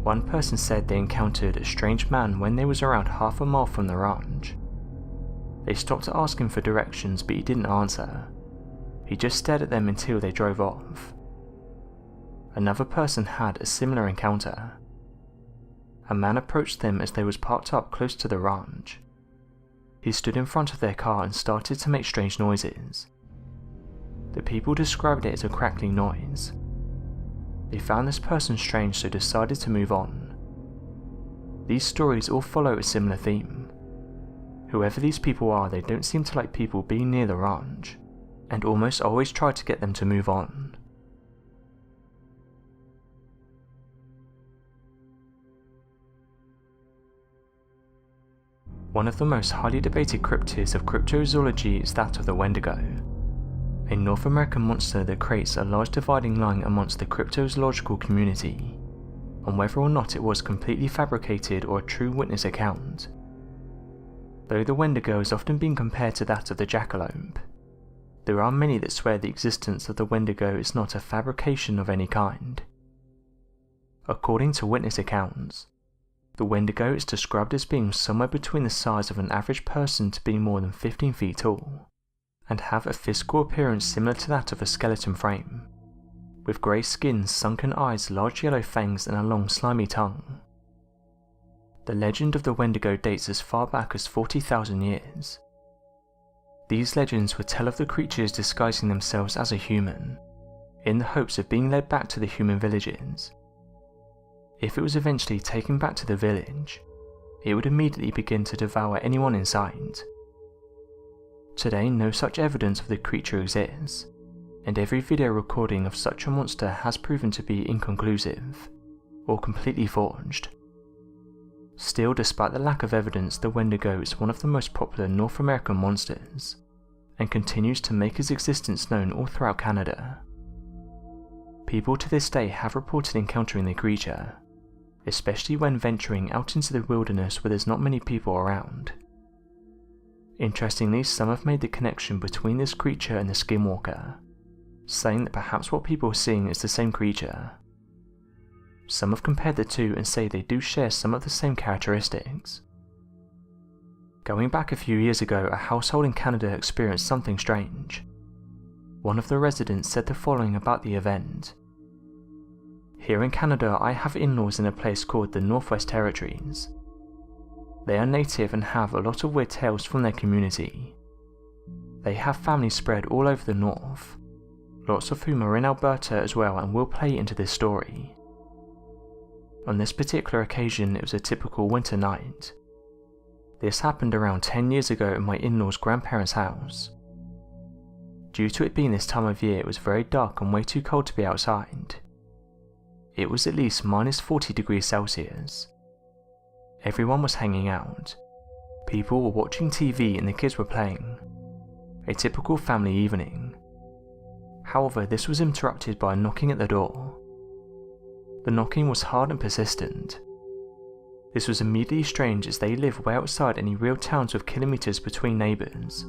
One person said they encountered a strange man when they was around half a mile from the ranch. They stopped to ask him for directions, but he didn't answer. He just stared at them until they drove off. Another person had a similar encounter. A man approached them as they was parked up close to the ranch. He stood in front of their car and started to make strange noises. The people described it as a crackling noise. They found this person strange, so decided to move on. These stories all follow a similar theme. Whoever these people are, they don't seem to like people being near the ranch, and almost always try to get them to move on. One of the most highly debated cryptids of cryptozoology is that of the Wendigo, a North American monster that creates a large dividing line amongst the cryptozoological community on whether or not it was completely fabricated or a true witness account. Though the Wendigo has often been compared to that of the jackalope, there are many that swear the existence of the Wendigo is not a fabrication of any kind. According to witness accounts, the Wendigo is described as being somewhere between the size of an average person to being more than 15 feet tall, and have a physical appearance similar to that of a skeleton frame, with grey skin, sunken eyes, large yellow fangs and a long slimy tongue. The legend of the Wendigo dates as far back as 40,000 years. These legends would tell of the creatures disguising themselves as a human, in the hopes of being led back to the human villages. If it was eventually taken back to the village, it would immediately begin to devour anyone in sight. Today, no such evidence of the creature exists, and every video recording of such a monster has proven to be inconclusive, or completely forged. Still, despite the lack of evidence, the Wendigo is one of the most popular North American monsters, and continues to make its existence known all throughout Canada. People to this day have reported encountering the creature, especially when venturing out into the wilderness where there's not many people around. Interestingly, some have made the connection between this creature and the Skinwalker, saying that perhaps what people are seeing is the same creature. Some have compared the two and say they do share some of the same characteristics. Going back a few years ago, a household in Canada experienced something strange. One of the residents said the following about the event. "Here in Canada, I have in-laws in a place called the Northwest Territories. They are native and have a lot of weird tales from their community. They have families spread all over the north, lots of whom are in Alberta as well and will play into this story. On this particular occasion it was a typical winter night. This happened around 10 years ago at my in-laws' grandparents' house. Due to it being this time of year, it was very dark and way too cold to be outside. It was at least -40 degrees Celsius. Everyone was hanging out. People were watching TV and the kids were playing. A typical family evening. However, this was interrupted by a knocking at the door. The knocking was hard and persistent. This was immediately strange as they live way outside any real towns with kilometers between neighbors,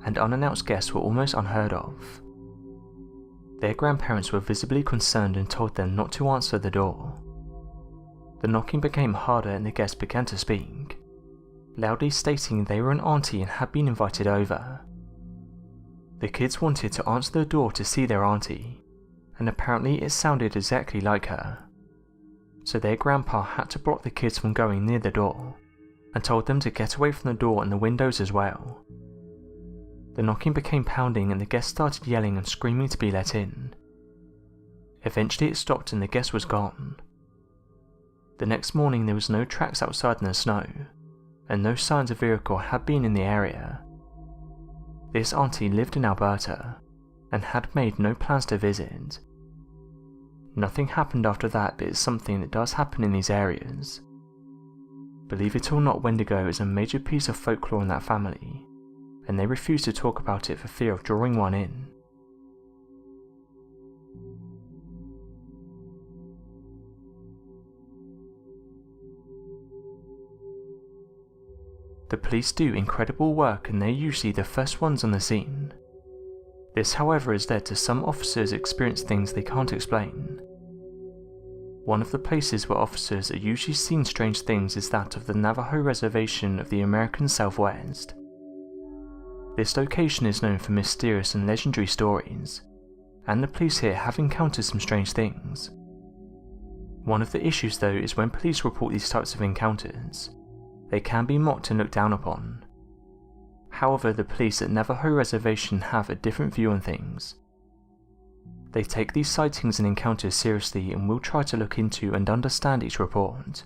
and unannounced guests were almost unheard of. Their grandparents were visibly concerned and told them not to answer the door. The knocking became harder and the guests began to speak, loudly stating they were an auntie and had been invited over. The kids wanted to answer the door to see their auntie, and apparently it sounded exactly like her. So their grandpa had to block the kids from going near the door, and told them to get away from the door and the windows as well. The knocking became pounding and the guests started yelling and screaming to be let in. Eventually it stopped and the guest was gone. The next morning there was no tracks outside in the snow, and no signs a vehicle had been in the area. This auntie lived in Alberta, and had made no plans to visit. Nothing happened after that, but it's something that does happen in these areas. Believe it or not, Wendigo is a major piece of folklore in that family, and they refuse to talk about it for fear of drawing one in. The police do incredible work and they're usually the first ones on the scene. This, however, has led to some officers experience things they can't explain. One of the places where officers are usually seeing strange things is that of the Navajo Reservation of the American Southwest. This location is known for mysterious and legendary stories, and the police here have encountered some strange things. One of the issues though is when police report these types of encounters, they can be mocked and looked down upon. However, the police at Navajo Reservation have a different view on things. They take these sightings and encounters seriously and will try to look into and understand each report.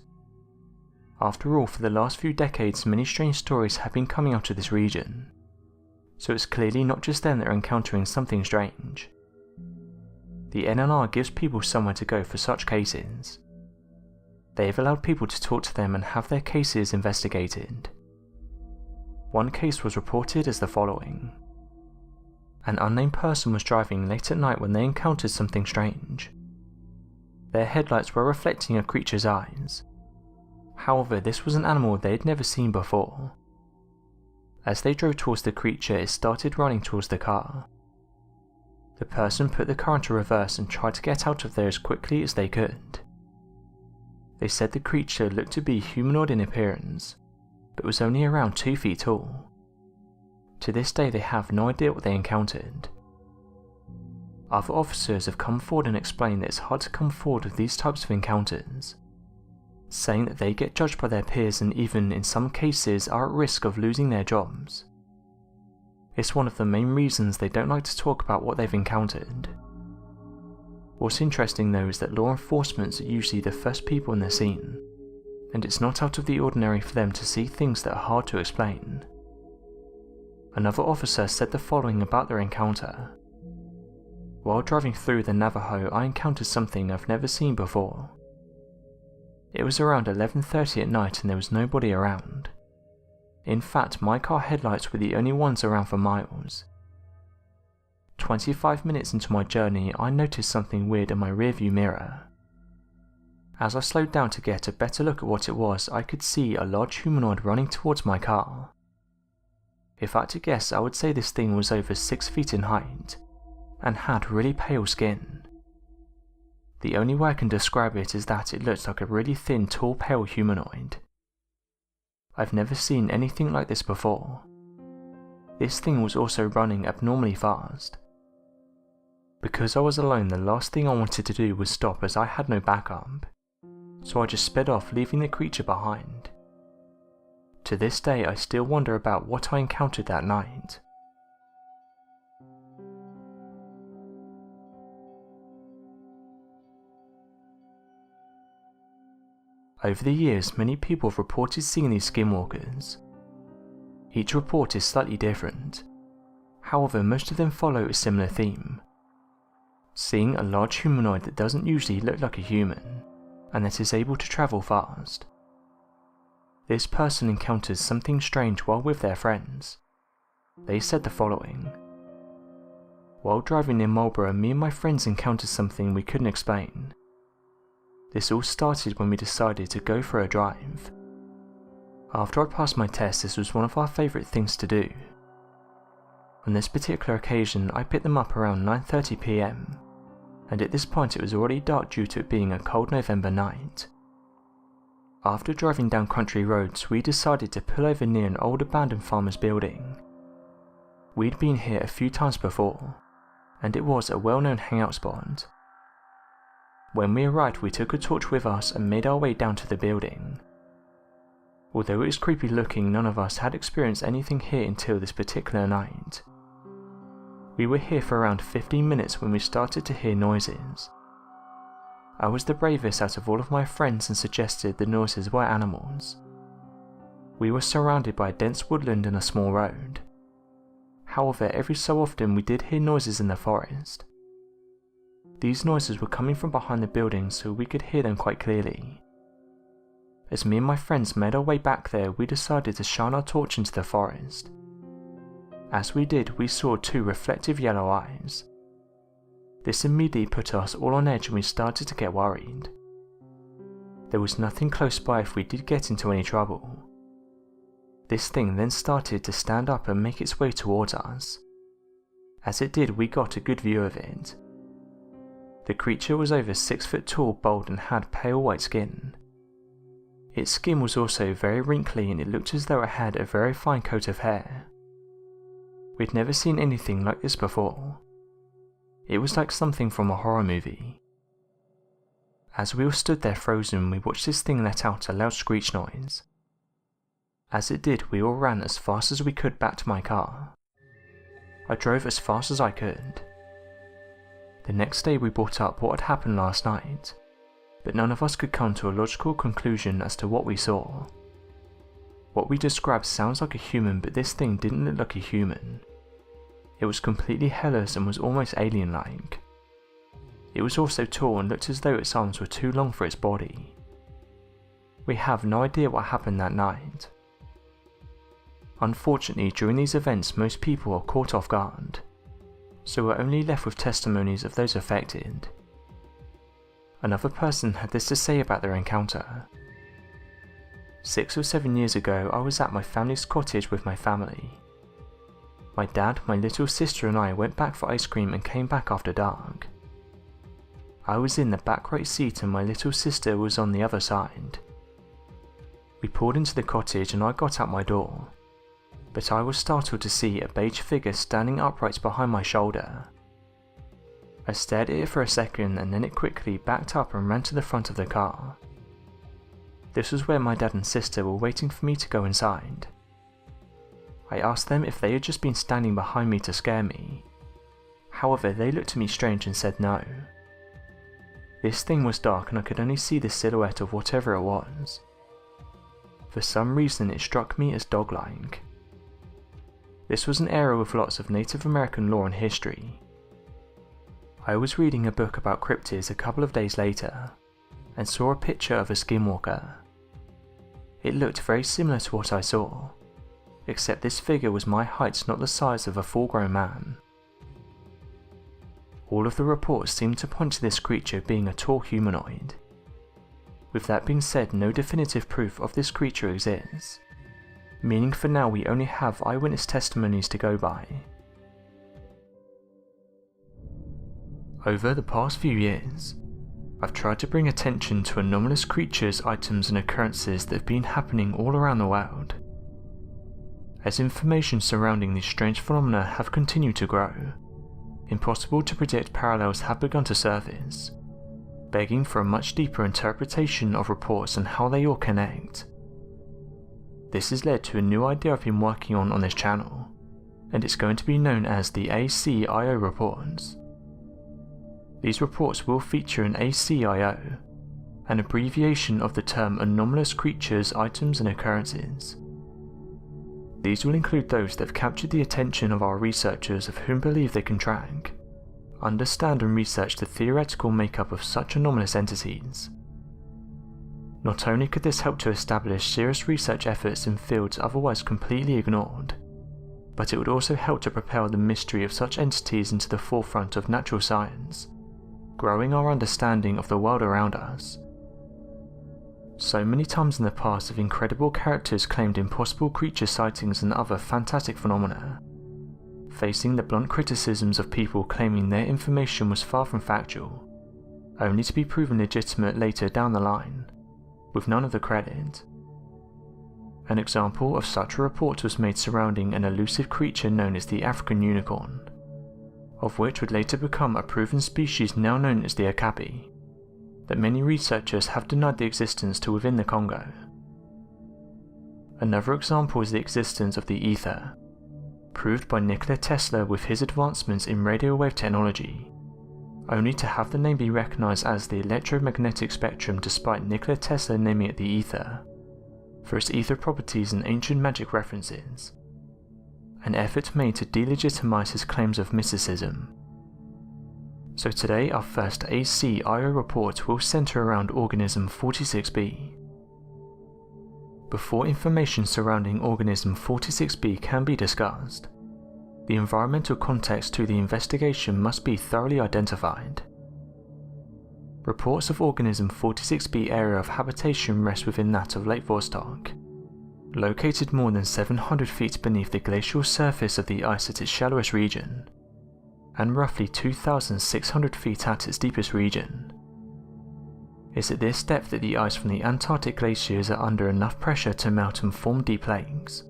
After all, for the last few decades many strange stories have been coming out of this region, so it's clearly not just them that are encountering something strange. The NNR gives people somewhere to go for such cases. They have allowed people to talk to them and have their cases investigated. One case was reported as the following. An unnamed person was driving late at night when they encountered something strange. Their headlights were reflecting a creature's eyes. However, this was an animal they had never seen before. As they drove towards the creature, it started running towards the car. The person put the car into reverse and tried to get out of there as quickly as they could. They said the creature looked to be humanoid in appearance, but was only around 2 feet tall. To this day they have no idea what they encountered. Other officers have come forward and explained that it's hard to come forward with these types of encounters, saying that they get judged by their peers and even in some cases are at risk of losing their jobs. It's one of the main reasons they don't like to talk about what they've encountered. What's interesting though is that law enforcement are usually the first people in the scene, and it's not out of the ordinary for them to see things that are hard to explain. Another officer said the following about their encounter. While driving through the Navajo, I encountered something I've never seen before. It was around 11:30 at night and there was nobody around. In fact, my car headlights were the only ones around for miles. 25 minutes into my journey, I noticed something weird in my rearview mirror. As I slowed down to get a better look at what it was, I could see a large humanoid running towards my car. If I had to guess, I would say this thing was over 6 feet in height, and had really pale skin. The only way I can describe it is that it looked like a really thin, tall, pale humanoid. I've never seen anything like this before. This thing was also running abnormally fast. Because I was alone, the last thing I wanted to do was stop as I had no backup, so I just sped off, leaving the creature behind. To this day I still wonder about what I encountered that night. Over the years, many people have reported seeing these skinwalkers. Each report is slightly different, however most of them follow a similar theme. Seeing a large humanoid that doesn't usually look like a human, and that is able to travel fast. This person encounters something strange while with their friends. They said the following: "While driving near Marlborough, me and my friends encountered something we couldn't explain. This all started when we decided to go for a drive. After I passed my test, this was one of our favourite things to do. On this particular occasion, I picked them up around 9:30 PM, and at this point it was already dark due to it being a cold November night. After driving down country roads, we decided to pull over near an old abandoned farmer's building. We'd been here a few times before, and it was a well-known hangout spot. When we arrived, we took a torch with us and made our way down to the building. Although it was creepy looking, none of us had experienced anything here until this particular night. We were here for around 15 minutes when we started to hear noises. I was the bravest out of all of my friends and suggested the noises were animals. We were surrounded by a dense woodland and a small road. However, every so often we did hear noises in the forest. These noises were coming from behind the building, so we could hear them quite clearly. As me and my friends made our way back there, we decided to shine our torch into the forest. As we did, we saw two reflective yellow eyes. This immediately put us all on edge and we started to get worried. There was nothing close by if we did get into any trouble. This thing then started to stand up and make its way towards us. As it did, we got a good view of it. The creature was over 6 foot tall, bald, and had pale white skin. Its skin was also very wrinkly and it looked as though it had a very fine coat of hair. We'd never seen anything like this before. It was like something from a horror movie. As we all stood there frozen, we watched this thing let out a loud screech noise. As it did, we all ran as fast as we could back to my car. I drove as fast as I could. The next day we brought up what had happened last night, but none of us could come to a logical conclusion as to what we saw. What we described sounds like a human, but this thing didn't look like a human. It was completely hairless and was almost alien-like. It was also tall and looked as though its arms were too long for its body. We have no idea what happened that night. Unfortunately, during these events most people are caught off guard, so we're only left with testimonies of those affected. Another person had this to say about their encounter. 6 or 7 years ago, I was at my family's cottage with my family. My dad, my little sister and I went back for ice cream and came back after dark. I was in the back right seat and my little sister was on the other side. We pulled into the cottage and I got out my door, but I was startled to see a beige figure standing upright behind my shoulder. I stared at it for a second and then it quickly backed up and ran to the front of the car. This was where my dad and sister were waiting for me to go inside. I asked them if they had just been standing behind me to scare me. However, they looked at me strange and said no. This thing was dark and I could only see the silhouette of whatever it was. For some reason it struck me as dog-like. This was an era with lots of Native American lore and history. I was reading a book about cryptids a couple of days later, and saw a picture of a skinwalker. It looked very similar to what I saw, except this figure was my height, not the size of a full-grown man. All of the reports seemed to point to this creature being a tall humanoid. With that being said, no definitive proof of this creature exists, meaning for now we only have eyewitness testimonies to go by. Over the past few years, I've tried to bring attention to anomalous creatures, items and occurrences that have been happening all around the world. As information surrounding these strange phenomena have continued to grow, impossible to predict parallels have begun to surface, begging for a much deeper interpretation of reports and how they all connect. This has led to a new idea I've been working on this channel, and it's going to be known as the ACIO reports. These reports will feature an ACIO, an abbreviation of the term anomalous creatures, items and occurrences. These will include those that have captured the attention of our researchers of whom believe they can track, understand and research the theoretical makeup of such anomalous entities. Not only could this help to establish serious research efforts in fields otherwise completely ignored, but it would also help to propel the mystery of such entities into the forefront of natural science, growing our understanding of the world around us. So many times in the past have incredible characters claimed impossible creature sightings and other fantastic phenomena, facing the blunt criticisms of people claiming their information was far from factual, only to be proven legitimate later down the line, with none of the credit. An example of such a report was made surrounding an elusive creature known as the African unicorn, of which would later become a proven species now known as the okapi, that many researchers have denied the existence to within the Congo. Another example is the existence of the ether, proved by Nikola Tesla with his advancements in radio wave technology, only to have the name be recognized as the electromagnetic spectrum despite Nikola Tesla naming it the ether, for its ether properties and ancient magic references, an effort made to delegitimize his claims of mysticism. So today our first ACIO report will center around organism 46b. Before information surrounding organism 46b can be discussed, the environmental context to the investigation must be thoroughly identified. Reports of organism 46b area of habitation rest within that of Lake Vostok, located more than 700 feet beneath the glacial surface of the ice at its shallowest region, and roughly 2,600 feet at its deepest region. It's at this depth that the ice from the Antarctic glaciers are under enough pressure to melt and form deep lakes.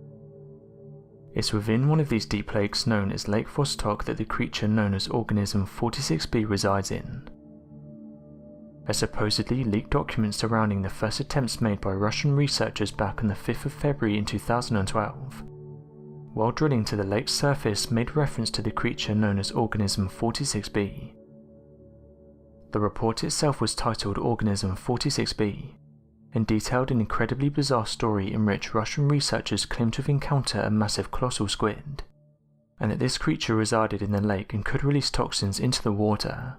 It's within one of these deep lakes known as Lake Vostok that the creature known as organism 46b resides in. A supposedly leaked document surrounding the first attempts made by Russian researchers back on the 5th of February in 2012, while drilling to the lake's surface, made reference to the creature known as organism 46b. The report itself was titled Organism 46b, and detailed an incredibly bizarre story in which Russian researchers claimed to have encountered a massive colossal squid, and that this creature resided in the lake and could release toxins into the water,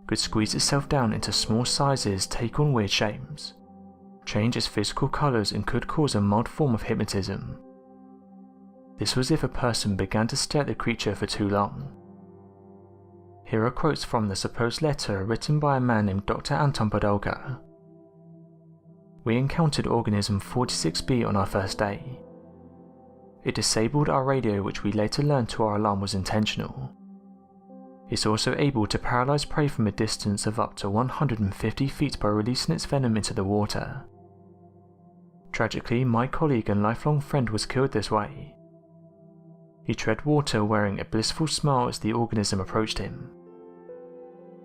could squeeze itself down into small sizes, take on weird shapes, change its physical colours and could cause a mild form of hypnotism. This was if a person began to stare at the creature for too long. Here are quotes from the supposed letter written by a man named Dr. Anton Podolka. We encountered organism 46b on our first day. It disabled our radio, which we later learned to our alarm was intentional. It's also able to paralyze prey from a distance of up to 150 feet by releasing its venom into the water. Tragically, my colleague and lifelong friend was killed this way. He tread water wearing a blissful smile as the organism approached him.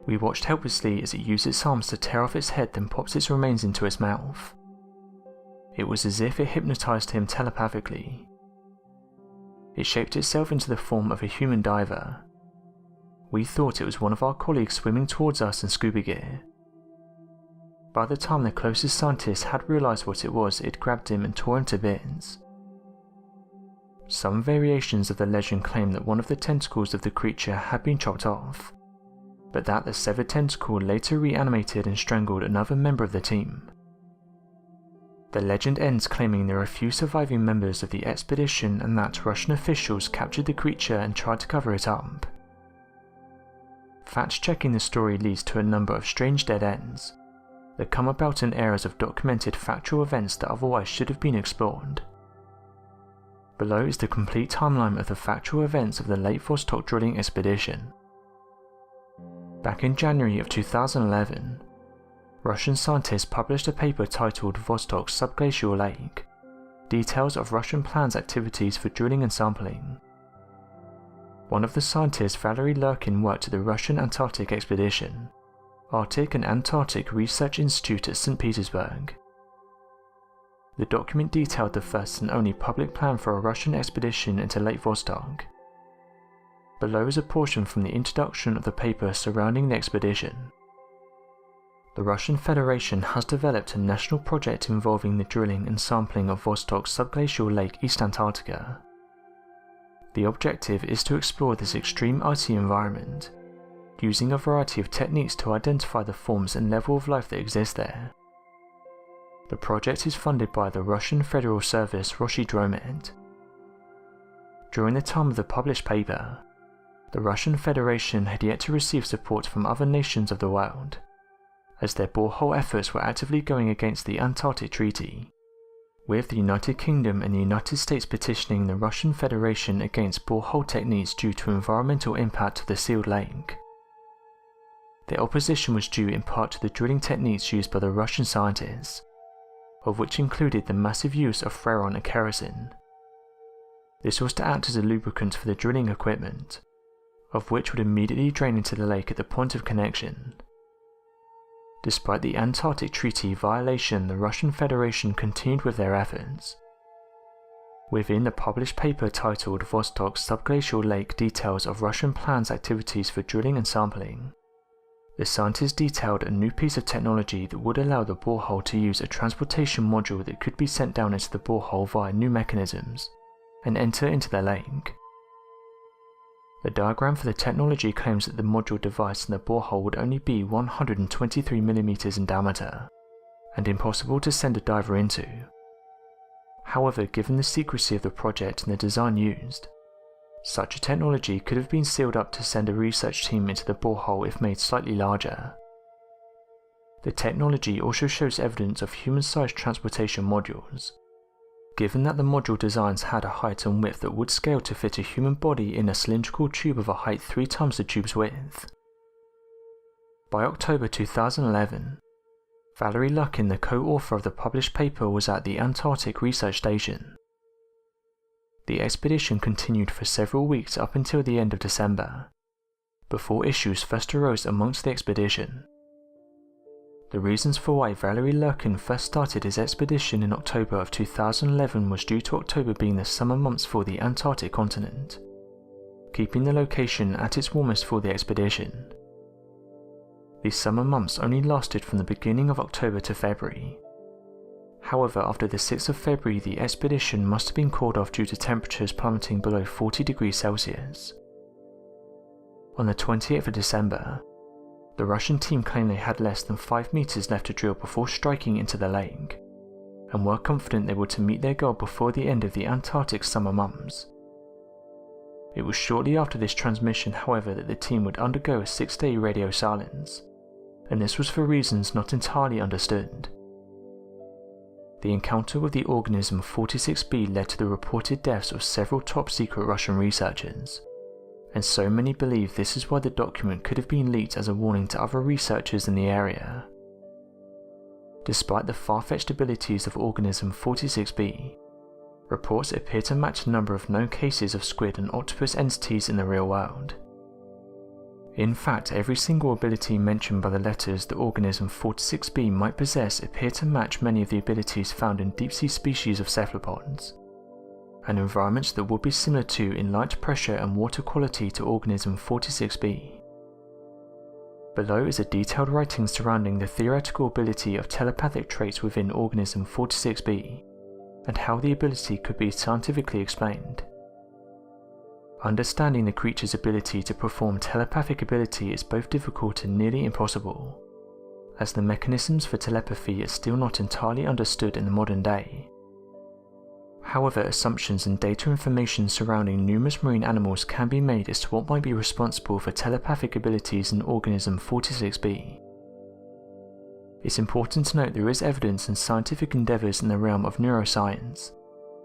We watched helplessly as it used its arms to tear off its head, then pops its remains into its mouth. It was as if it hypnotized him telepathically. It shaped itself into the form of a human diver. We thought it was one of our colleagues swimming towards us in scuba gear. By the time the closest scientist had realized what it was, it grabbed him and tore him to bits. Some variations of the legend claim that one of the tentacles of the creature had been chopped off, but that the severed tentacle later reanimated and strangled another member of the team. The legend ends claiming there are a few surviving members of the expedition and that Russian officials captured the creature and tried to cover it up. Fact-checking the story leads to a number of strange dead ends that come about in eras of documented factual events that otherwise should have been explored. Below is the complete timeline of the factual events of the Lake Vostok drilling expedition. Back in January of 2011, Russian scientists published a paper titled Vostok Subglacial Lake, Details of Russian Plans Activities for Drilling and Sampling. One of the scientists, Valery Lurkin, worked at the Russian Antarctic Expedition, Arctic and Antarctic Research Institute at St. Petersburg. The document detailed the first and only public plan for a Russian expedition into Lake Vostok. Below is a portion from the introduction of the paper surrounding the expedition. the Russian Federation has developed a national project involving the drilling and sampling of Vostok's subglacial lake East Antarctica. The objective is to explore this extreme icy environment, using a variety of techniques to identify the forms and level of life that exist there. The project is funded by the Russian Federal Service Roshydromet. During the time of the published paper, the Russian Federation had yet to receive support from other nations of the world, as their borehole efforts were actively going against the Antarctic Treaty, with the United Kingdom and the United States petitioning the Russian Federation against borehole techniques due to environmental impact of the sealed lake. Their opposition was due in part to the drilling techniques used by the Russian scientists, of which included the massive use of freon and kerosene. This was to act as a lubricant for the drilling equipment, of which would immediately drain into the lake at the point of connection. Despite the Antarctic Treaty violation, the Russian Federation continued with their efforts. Within the published paper titled Vostok's Subglacial Lake Details of Russian Plans Activities for Drilling and Sampling, the scientists detailed a new piece of technology that would allow the borehole to use a transportation module that could be sent down into the borehole via new mechanisms and enter into the lake. The diagram for the technology claims that the module device in the borehole would only be 123mm in diameter, and impossible to send a diver into. However, given the secrecy of the project and the design used, such a technology could have been sealed up to send a research team into the borehole if made slightly larger. The technology also shows evidence of human-sized transportation modules, given that the module designs had a height and width that would scale to fit a human body in a cylindrical tube of a height 3 times the tube's width. By October 2011, Valery Lukin, the co-author of the published paper, was at the Antarctic Research Station. The expedition continued for several weeks up until the end of December, before issues first arose amongst the expedition. The reasons for why Valery Lukin first started his expedition in October of 2011 was due to October being the summer months for the Antarctic continent, keeping the location at its warmest for the expedition. These summer months only lasted from the beginning of October to February. However, after the 6th of February, the expedition must have been called off due to temperatures plummeting below 40 degrees Celsius. On the 28th of December, the Russian team claimed they had less than 5 meters left to drill before striking into the lake, and were confident they were to meet their goal before the end of the Antarctic summer months. It was shortly after this transmission, however, that the team would undergo a 6-day radio silence, and this was for reasons not entirely understood. The encounter with the organism 46b led to the reported deaths of several top-secret Russian researchers, and so many believe this is why the document could have been leaked as a warning to other researchers in the area. Despite the far-fetched abilities of organism 46b, reports appear to match the number of known cases of squid and octopus entities in the real world. In fact, every single ability mentioned by the letters the organism 46b might possess appear to match many of the abilities found in deep-sea species of cephalopods, and environments that would be similar to in light pressure and water quality to organism 46b. Below is a detailed writing surrounding the theoretical ability of telepathic traits within organism 46b, and how the ability could be scientifically explained. Understanding the creature's ability to perform telepathic ability is both difficult and nearly impossible, as the mechanisms for telepathy are still not entirely understood in the modern day. However, assumptions and data information surrounding numerous marine animals can be made as to what might be responsible for telepathic abilities in organism 46b. It's important to note there is evidence in scientific endeavours in the realm of neuroscience,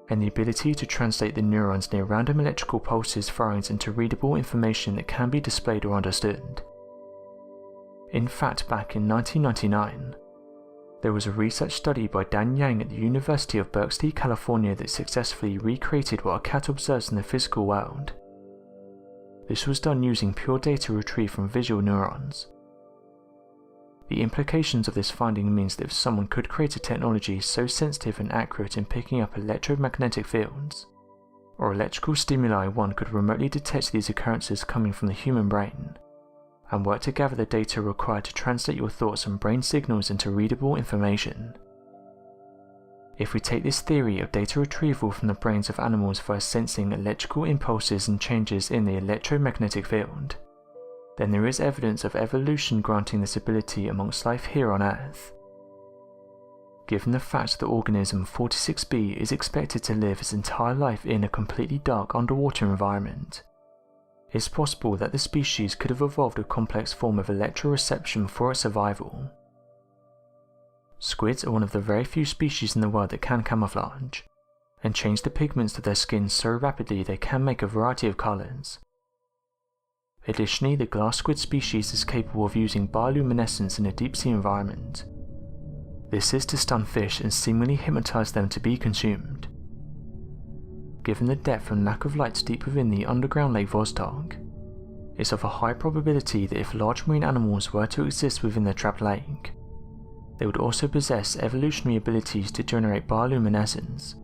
and the ability to translate the neurons near random electrical pulses firing into readable information that can be displayed or understood. In fact, back in 1999, there was a research study by Dan Yang at the University of Berkeley, California that successfully recreated what a cat observes in the physical world. This was done using pure data retrieved from visual neurons. The implications of this finding means that if someone could create a technology so sensitive and accurate in picking up electromagnetic fields, or electrical stimuli, one could remotely detect these occurrences coming from the human brain, and work to gather the data required to translate your thoughts and brain signals into readable information. If we take this theory of data retrieval from the brains of animals via sensing electrical impulses and changes in the electromagnetic field, then there is evidence of evolution granting this ability amongst life here on Earth. Given the fact that organism 46b is expected to live its entire life in a completely dark underwater environment, it's possible that the species could have evolved a complex form of electroreception for its survival. Squids are one of the very few species in the world that can camouflage, and change the pigments of their skin so rapidly they can make a variety of colours. Additionally, the glass squid species is capable of using bioluminescence in a deep sea environment. This is to stun fish and seemingly hypnotise them to be consumed. Given the depth and lack of light deep within the underground Lake Vostok, it's of a high probability that if large marine animals were to exist within the trapped lake, they would also possess evolutionary abilities to generate bioluminescence.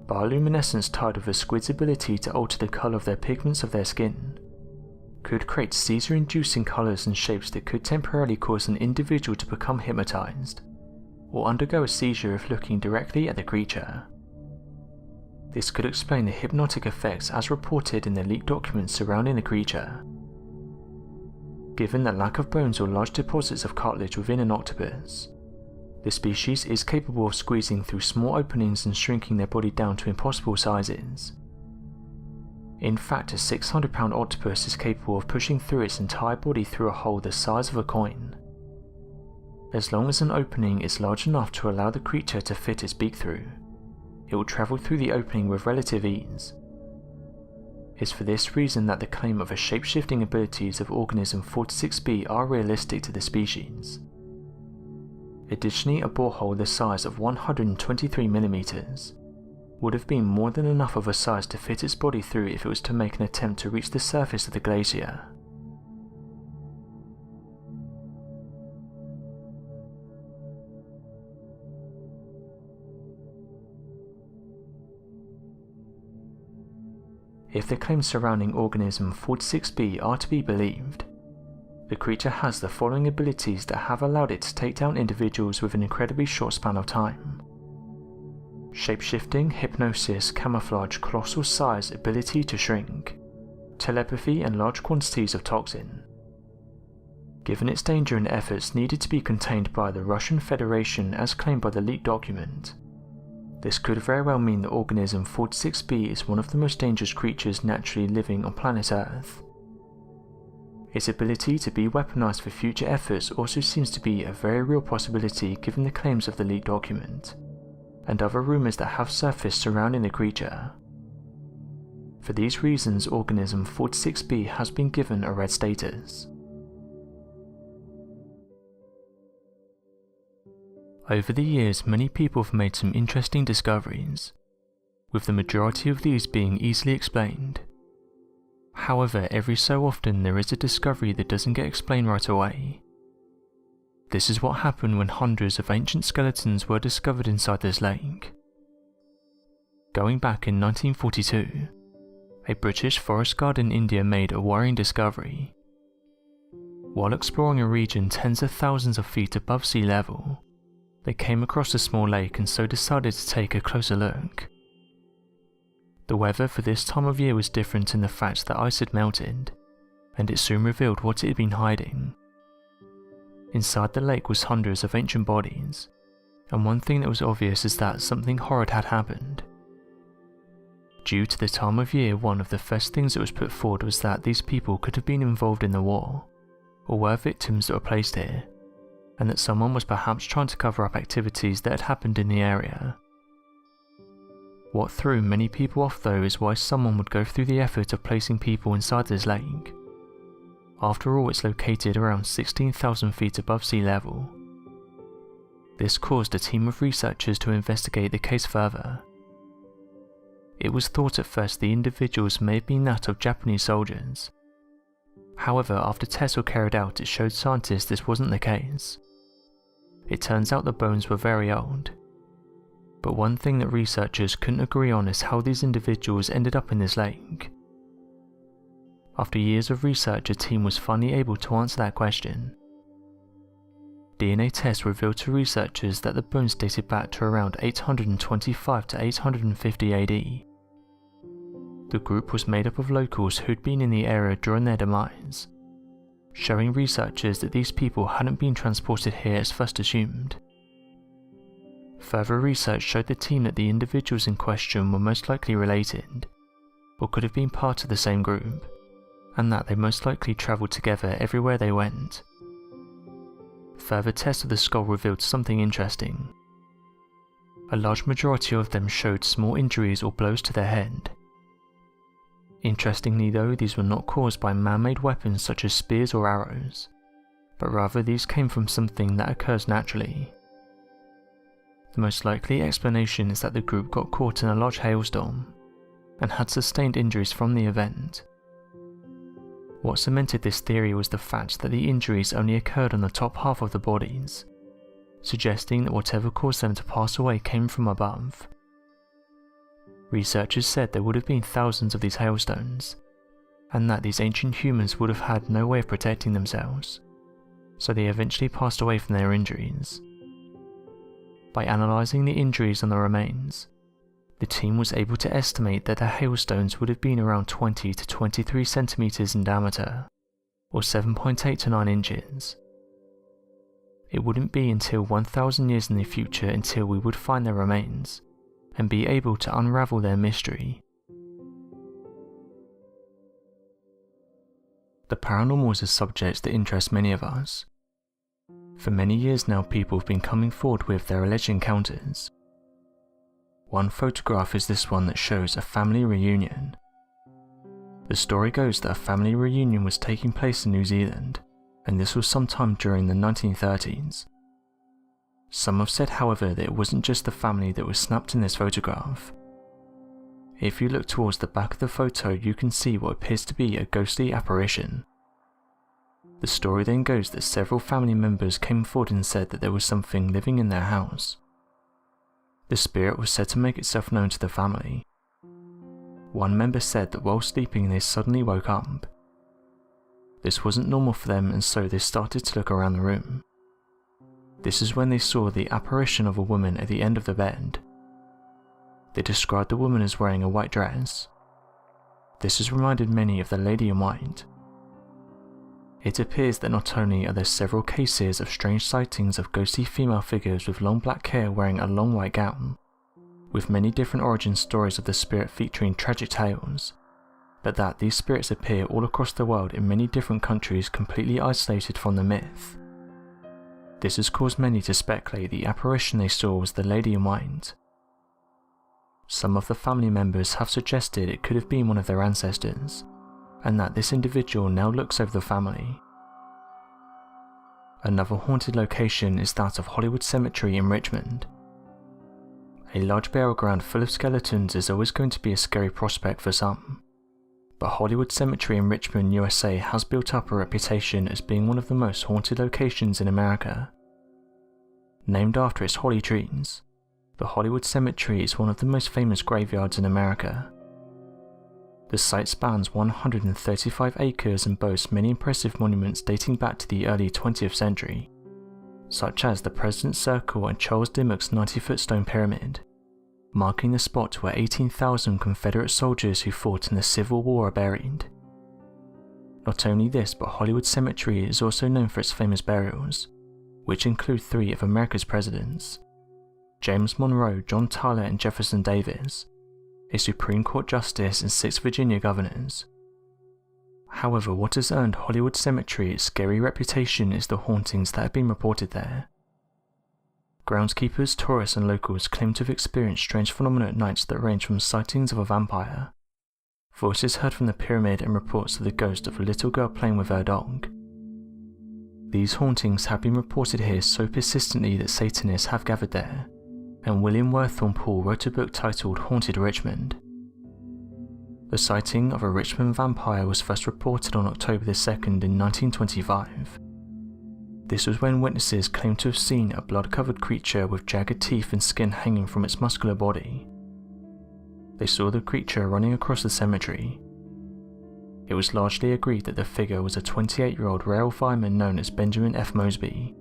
Bioluminescence, tied with a squid's ability to alter the colour of their pigments of their skin, could create seizure-inducing colours and shapes that could temporarily cause an individual to become hypnotised, or undergo a seizure if looking directly at the creature. This could explain the hypnotic effects as reported in the leaked documents surrounding the creature. Given the lack of bones or large deposits of cartilage within an octopus, the species is capable of squeezing through small openings and shrinking their body down to impossible sizes. In fact, a 600-pound octopus is capable of pushing through its entire body through a hole the size of a coin, as long as an opening is large enough to allow the creature to fit its beak through. It will travel through the opening with relative ease. It's for this reason that the claim of the shape-shifting abilities of organism 46b are realistic to the species. Additionally, a borehole the size of 123mm would have been more than enough of a size to fit its body through if it was to make an attempt to reach the surface of the glacier. If the claims surrounding organism 46b are to be believed, the creature has the following abilities that have allowed it to take down individuals with an incredibly short span of time: shape-shifting, hypnosis, camouflage, colossal size, ability to shrink, telepathy, and large quantities of toxin. Given its danger and efforts needed to be contained by the Russian Federation as claimed by the leaked document, this could very well mean that organism 46b is one of the most dangerous creatures naturally living on planet Earth. Its ability to be weaponized for future efforts also seems to be a very real possibility given the claims of the leaked document, and other rumours that have surfaced surrounding the creature. For these reasons, organism 46b has been given a red status. Over the years, many people have made some interesting discoveries, with the majority of these being easily explained. However, every so often there is a discovery that doesn't get explained right away. This is what happened when hundreds of ancient skeletons were discovered inside this lake. Going back in 1942, a British forest guard in India made a worrying discovery. While exploring a region tens of thousands of feet above sea level, they came across a small lake and so decided to take a closer look. The weather for this time of year was different in the fact that ice had melted, and it soon revealed what it had been hiding. Inside the lake was hundreds of ancient bodies, and one thing that was obvious is that something horrid had happened. Due to the time of year, one of the first things that was put forward was that these people could have been involved in the war, or were victims that were placed here, and that someone was perhaps trying to cover up activities that had happened in the area. What threw many people off though is why someone would go through the effort of placing people inside this lake. After all, it's located around 16,000 feet above sea level. This caused a team of researchers to investigate the case further. It was thought at first the individuals may have been that of Japanese soldiers. However, after tests were carried out, it showed scientists this wasn't the case. It turns out the bones were very old. But one thing that researchers couldn't agree on is how these individuals ended up in this lake. After years of research, a team was finally able to answer that question. DNA tests revealed to researchers that the bones dated back to around 825 to 850 AD. The group was made up of locals who'd been in the area during their demise, showing researchers that these people hadn't been transported here as first assumed. Further research showed the team that the individuals in question were most likely related, or could have been part of the same group, and that they most likely travelled together everywhere they went. Further tests of the skull revealed something interesting. A large majority of them showed small injuries or blows to their head. Interestingly though, these were not caused by man-made weapons such as spears or arrows, but rather these came from something that occurs naturally. The most likely explanation is that the group got caught in a large hailstorm, and had sustained injuries from the event. What cemented this theory was the fact that the injuries only occurred on the top half of the bodies, suggesting that whatever caused them to pass away came from above. Researchers said there would have been thousands of these hailstones, and that these ancient humans would have had no way of protecting themselves, so they eventually passed away from their injuries. By analysing the injuries on the remains, the team was able to estimate that the hailstones would have been around 20 to 23 centimeters in diameter, or 7.8 to 9 inches. It wouldn't be until 1,000 years in the future until we would find their remains, and be able to unravel their mystery. The paranormal is a subject that interests many of us. For many years now, people have been coming forward with their alleged encounters. One photograph is this one that shows a family reunion. The story goes that a family reunion was taking place in New Zealand, and this was sometime during the 1930s. Some have said, however, that it wasn't just the family that was snapped in this photograph. If you look towards the back of the photo, you can see what appears to be a ghostly apparition. The story then goes that several family members came forward and said that there was something living in their house. The spirit was said to make itself known to the family. One member said that while sleeping they suddenly woke up. This wasn't normal for them, and so they started to look around the room. This is when they saw the apparition of a woman at the end of the bed. They described the woman as wearing a white dress. This has reminded many of the Lady in White. It appears that not only are there several cases of strange sightings of ghostly female figures with long black hair wearing a long white gown, with many different origin stories of the spirit featuring tragic tales, but that these spirits appear all across the world in many different countries completely isolated from the myth. This has caused many to speculate the apparition they saw was the Lady in White. Some of the family members have suggested it could have been one of their ancestors, and that this individual now looks over the family. Another haunted location is that of Hollywood Cemetery in Richmond. A large burial ground full of skeletons is always going to be a scary prospect for some, but Hollywood Cemetery in Richmond, USA has built up a reputation as being one of the most haunted locations in America. Named after its holly trees, the Hollywood Cemetery is one of the most famous graveyards in America. The site spans 135 acres and boasts many impressive monuments dating back to the early 20th century, such as the President's Circle and Charles Dimmock's 90-foot stone pyramid, marking the spot where 18,000 Confederate soldiers who fought in the Civil War are buried. Not only this, but Hollywood Cemetery is also known for its famous burials, which include 3 of America's presidents: James Monroe, John Tyler, and Jefferson Davis, a Supreme Court Justice, and 6 Virginia governors. However, what has earned Hollywood Cemetery its scary reputation is the hauntings that have been reported there. Groundskeepers, tourists, and locals claim to have experienced strange phenomena at nights that range from sightings of a vampire, voices heard from the pyramid, and reports of the ghost of a little girl playing with her dog. These hauntings have been reported here so persistently that Satanists have gathered there, and William Worthorne Poole wrote a book titled Haunted Richmond. The sighting of a Richmond vampire was first reported on October 2nd in 1925. This was when witnesses claimed to have seen a blood-covered creature with jagged teeth and skin hanging from its muscular body. They saw the creature running across the cemetery. it was largely agreed that the figure was a 28-year-old rail fireman known as Benjamin F. Mosby.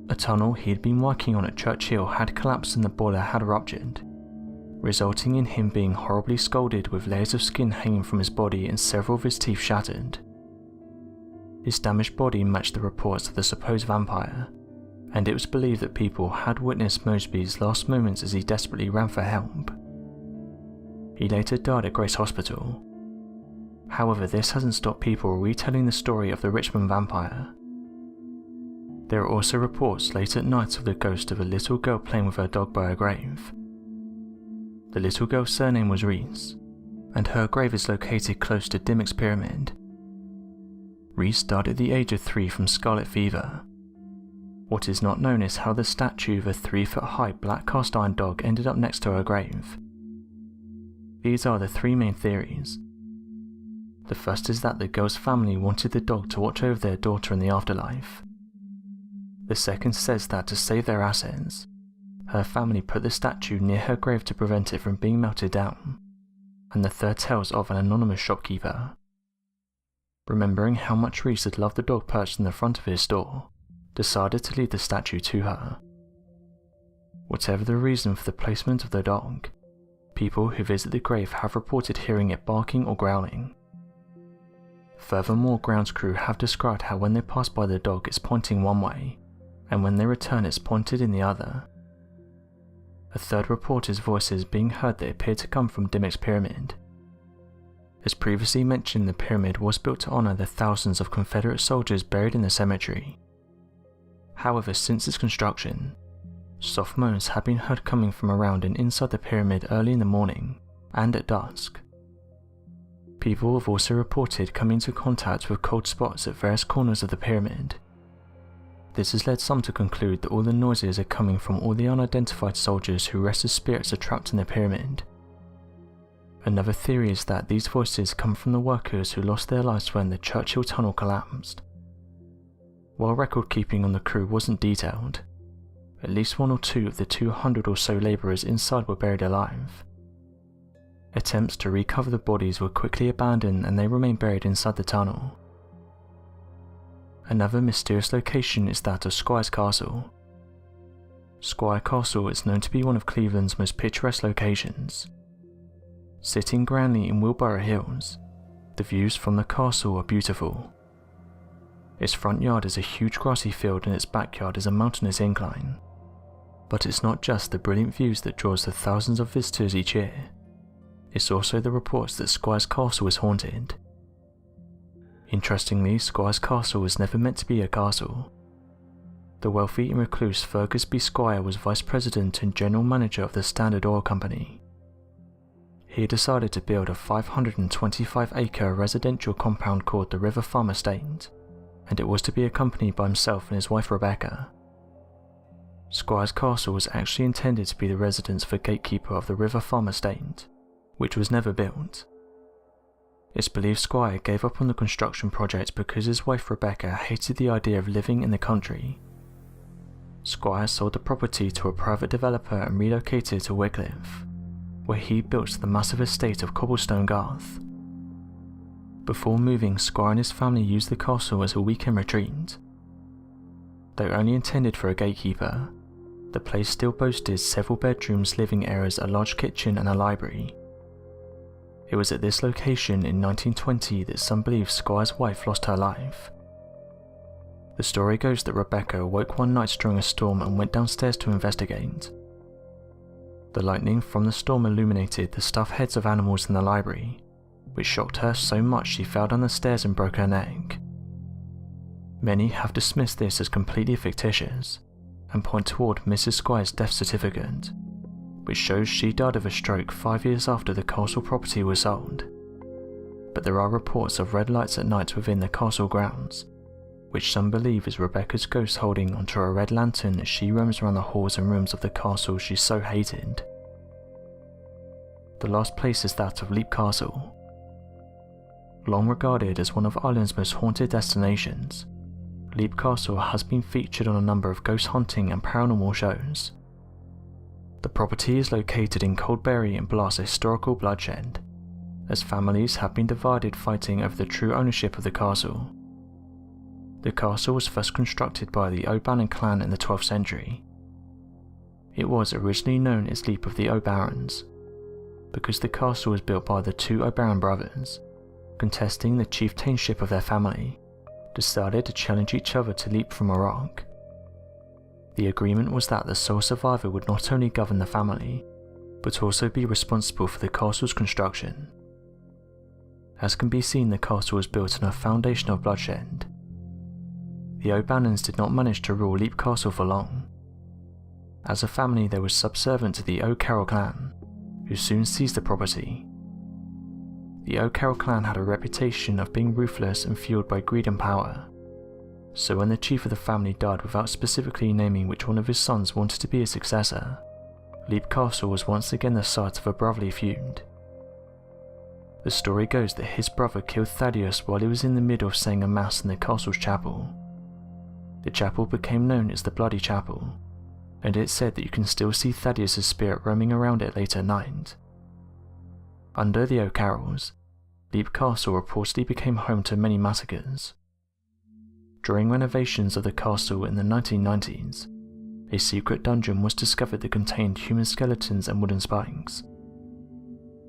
A tunnel he had been working on at Churchill had collapsed and the boiler had ruptured, resulting in him being horribly scalded with layers of skin hanging from his body and several of his teeth shattered. His damaged body matched the reports of the supposed vampire, and it was believed that people had witnessed Mosby's last moments as he desperately ran for help. He later died at Grace Hospital. However, this hasn't stopped people retelling the story of the Richmond vampire. There are also reports late at night of the ghost of a little girl playing with her dog by a grave. The little girl's surname was Reese, and her grave is located close to Dimmock's Pyramid. Reese died at the age of 3 from scarlet fever. What is not known is how the statue of a 3-foot-high black cast iron dog ended up next to her grave. These are the 3 main theories. The first is that the girl's family wanted the dog to watch over their daughter in the afterlife. The second says that to save their assets, her family put the statue near her grave to prevent it from being melted down. And the third tells of an anonymous shopkeeper. Remembering how much Reese had loved the dog perched in the front of his store, decided to leave the statue to her. Whatever the reason for the placement of the dog, people who visit the grave have reported hearing it barking or growling. Furthermore, grounds crew have described how when they pass by the dog it's pointing one way, and when they return it's pointed in the other. A third report is voices being heard that appear to come from Dimmock's Pyramid. As previously mentioned, the pyramid was built to honour the thousands of Confederate soldiers buried in the cemetery. However, since its construction, soft moans have been heard coming from around and inside the pyramid early in the morning and at dusk. People have also reported coming into contact with cold spots at various corners of the pyramid. This has led some to conclude that all the noises are coming from all the unidentified soldiers whose restless spirits are trapped in the pyramid. Another theory is that these voices come from the workers who lost their lives when the Churchill tunnel collapsed. While record keeping on the crew wasn't detailed, at least 1 or 2 of the 200 or so labourers inside were buried alive. Attempts to recover the bodies were quickly abandoned and they remain buried inside the tunnel. Another mysterious location is that of Squire's Castle. Squire Castle is known to be one of Cleveland's most picturesque locations. Sitting grandly in Wheelbarrow Hills, the views from the castle are beautiful. Its front yard is a huge grassy field and its backyard is a mountainous incline. But it's not just the brilliant views that draws the thousands of visitors each year. It's also the reports that Squire's Castle is haunted. Interestingly, Squire's Castle was never meant to be a castle. The wealthy and recluse Fergus B. Squire was vice president and general manager of the Standard Oil Company. He decided to build a 525-acre residential compound called the River Farm Estate, and it was to be accompanied by himself and his wife Rebecca. Squire's Castle was actually intended to be the residence for gatekeeper of the River Farm Estate, which was never built. It's believed Squire gave up on the construction project because his wife Rebecca hated the idea of living in the country. Squire sold the property to a private developer and relocated to Wycliffe, where he built the massive estate of Cobblestone Garth. Before moving, Squire and his family used the castle as a weekend retreat. Though only intended for a gatekeeper, the place still boasted several bedrooms, living areas, a large kitchen and a library. It was at this location in 1920 that some believe Squire's wife lost her life. The story goes that Rebecca awoke one night during a storm and went downstairs to investigate. The lightning from the storm illuminated the stuffed heads of animals in the library, which shocked her so much she fell down the stairs and broke her neck. Many have dismissed this as completely fictitious, and point toward Mrs. Squire's death certificate, which shows she died of a stroke 5 years after the castle property was sold. But there are reports of red lights at night within the castle grounds, which some believe is Rebecca's ghost holding onto a red lantern as she roams around the halls and rooms of the castle she so hated. The last place is that of Leap Castle. Long regarded as one of Ireland's most haunted destinations, Leap Castle has been featured on a number of ghost hunting and paranormal shows. The property is located in Coldberry and blasts historical bloodshed, as families have been divided fighting over the true ownership of the castle. The castle was first constructed by the O'Bannon clan in the 12th century. It was originally known as Leap of the O'Barons, because the castle was built by the two O'Baron brothers, contesting the chieftainship of their family, decided to challenge each other to leap from a rock. The agreement was that the sole survivor would not only govern the family, but also be responsible for the castle's construction. As can be seen, the castle was built on a foundation of bloodshed. The O'Bannons did not manage to rule Leap Castle for long. As a family, they were subservient to the O'Carroll clan, who soon seized the property. The O'Carroll clan had a reputation of being ruthless and fueled by greed and power, so when the chief of the family died without specifically naming which one of his sons wanted to be his successor, Leap Castle was once again the site of a brotherly feud. The story goes that his brother killed Thaddeus while he was in the middle of saying a mass in the castle's chapel. The chapel became known as the Bloody Chapel, and it's said that you can still see Thaddeus' spirit roaming around it late at night. Under the O'Carrolls, Leap Castle reportedly became home to many massacres. During renovations of the castle in the 1990s, a secret dungeon was discovered that contained human skeletons and wooden spikes.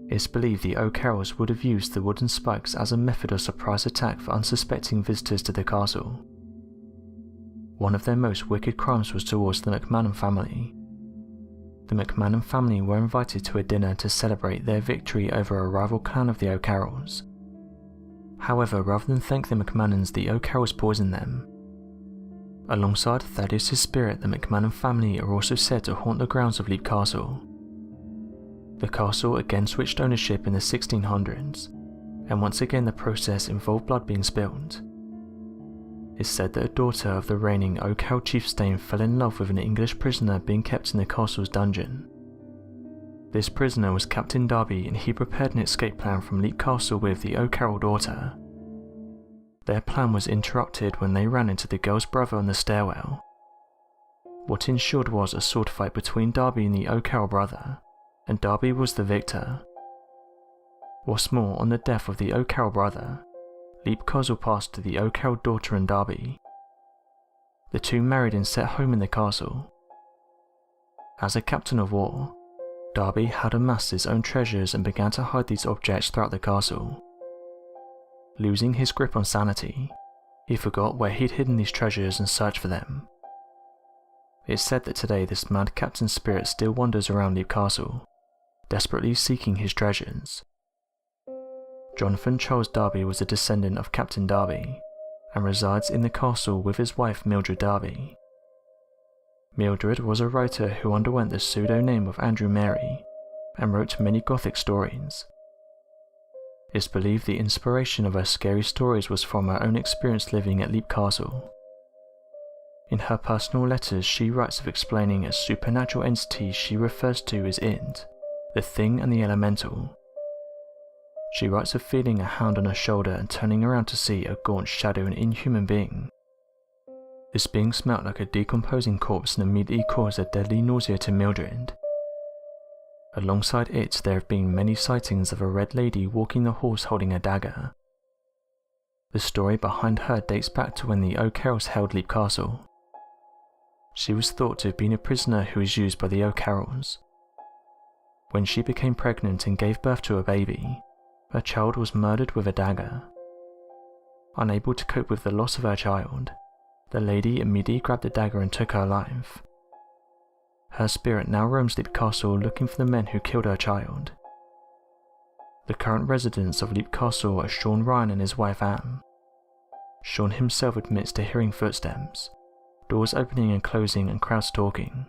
It's believed the O'Carrolls would have used the wooden spikes as a method of surprise attack for unsuspecting visitors to the castle. One of their most wicked crimes was towards the McMahon family. The McMahon family were invited to a dinner to celebrate their victory over a rival clan of the O'Carrolls. However, rather than thank the McMahons, the O'Carrolls poisoned them. Alongside Thaddeus' spirit, the McMahon family are also said to haunt the grounds of Leap Castle. The castle again switched ownership in the 1600s, and once again the process involved blood being spilled. It's said that a daughter of the reigning O'Carroll chieftain fell in love with an English prisoner being kept in the castle's dungeon. This prisoner was Captain Darby, and he prepared an escape plan from Leap Castle with the O'Carroll daughter. Their plan was interrupted when they ran into the girl's brother on the stairwell. What ensued was a sword fight between Darby and the O'Carroll brother, and Darby was the victor. What's more, on the death of the O'Carroll brother, Leap Castle passed to the O'Carroll daughter and Darby. The two married and set home in the castle. As a captain of war, Darby had amassed his own treasures and began to hide these objects throughout the castle. Losing his grip on sanity, he forgot where he'd hidden these treasures and searched for them. It's said that today this mad captain's spirit still wanders around Leap Castle, desperately seeking his treasures. Jonathan Charles Darby was a descendant of Captain Darby, and resides in the castle with his wife Mildred Darby. Mildred was a writer who underwent the pseudonym of Andrew Mary, and wrote many Gothic stories. It's believed the inspiration of her scary stories was from her own experience living at Leap Castle. In her personal letters, she writes of explaining a supernatural entity she refers to as Id, the Thing and the Elemental. She writes of feeling a hand on her shoulder and turning around to see a gaunt shadow and inhuman being. This being smelt like a decomposing corpse and immediately caused a deadly nausea to Mildred. Alongside it, there have been many sightings of a red lady walking the halls holding a dagger. The story behind her dates back to when the O'Carrolls held Leap Castle. She was thought to have been a prisoner who was used by the O'Carrolls. When she became pregnant and gave birth to a baby, her child was murdered with a dagger. Unable to cope with the loss of her child, the lady immediately grabbed the dagger and took her life. Her spirit now roams Leap Castle looking for the men who killed her child. The current residents of Leap Castle are Sean Ryan and his wife Anne. Sean himself admits to hearing footsteps, doors opening and closing and crowds talking.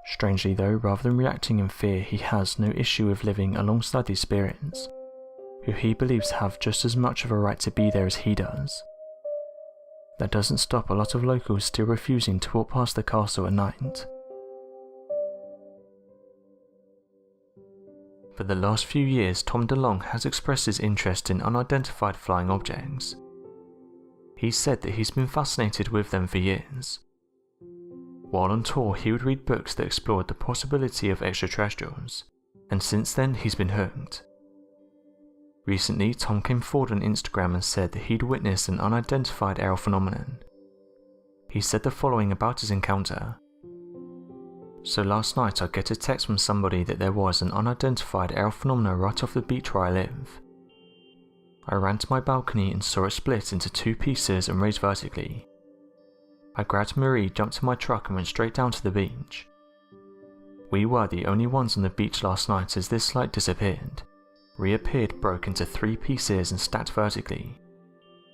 Strangely though, rather than reacting in fear, he has no issue with living alongside these spirits, who he believes have just as much of a right to be there as he does. That doesn't stop a lot of locals still refusing to walk past the castle at night. For the last few years, Tom DeLonge has expressed his interest in unidentified flying objects. He said that he's been fascinated with them for years. While on tour, he would read books that explored the possibility of extraterrestrials, and since then he's been hooked. Recently, Tom came forward on Instagram and said that he'd witnessed an unidentified aerial phenomenon. He said the following about his encounter. So last night I get a text from somebody that there was an unidentified aerial phenomenon right off the beach where I live. I ran to my balcony and saw it split into 2 pieces and raised vertically. I grabbed Marie, jumped in my truck and went straight down to the beach. We were the only ones on the beach last night as this light disappeared, reappeared, broke into 3 pieces and stacked vertically,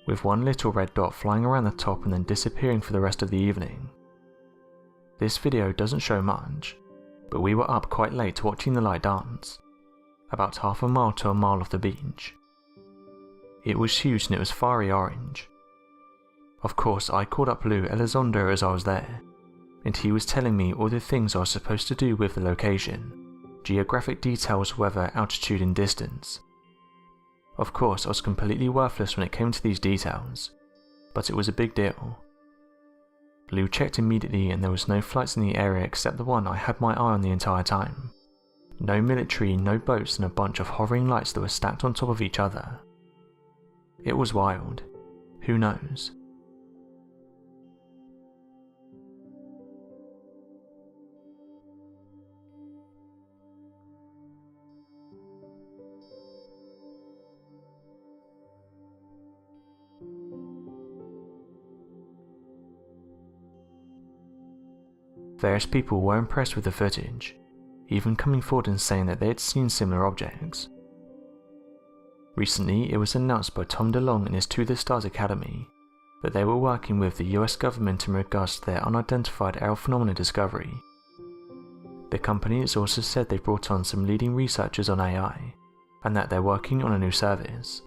with one little red dot flying around the top and then disappearing for the rest of the evening. This video doesn't show much, but we were up quite late watching the light dance, about half a mile to a mile off the beach. It was huge and it was fiery orange. Of course, I called up Lou Elizondo as I was there, and he was telling me all the things I was supposed to do with the location, geographic details, weather, altitude and distance. Of course, I was completely worthless when it came to these details, but it was a big deal. Lou checked immediately and there was no flights in the area except the one I had my eye on the entire time. No military, no boats and a bunch of hovering lights that were stacked on top of each other. It was wild. Who knows? Various people were impressed with the footage, even coming forward and saying that they had seen similar objects. Recently, it was announced by Tom DeLonge and his To the Stars Academy that they were working with the US government in regards to their unidentified aerial phenomena discovery. The company has also said they've brought on some leading researchers on AI, and that they're working on a new service.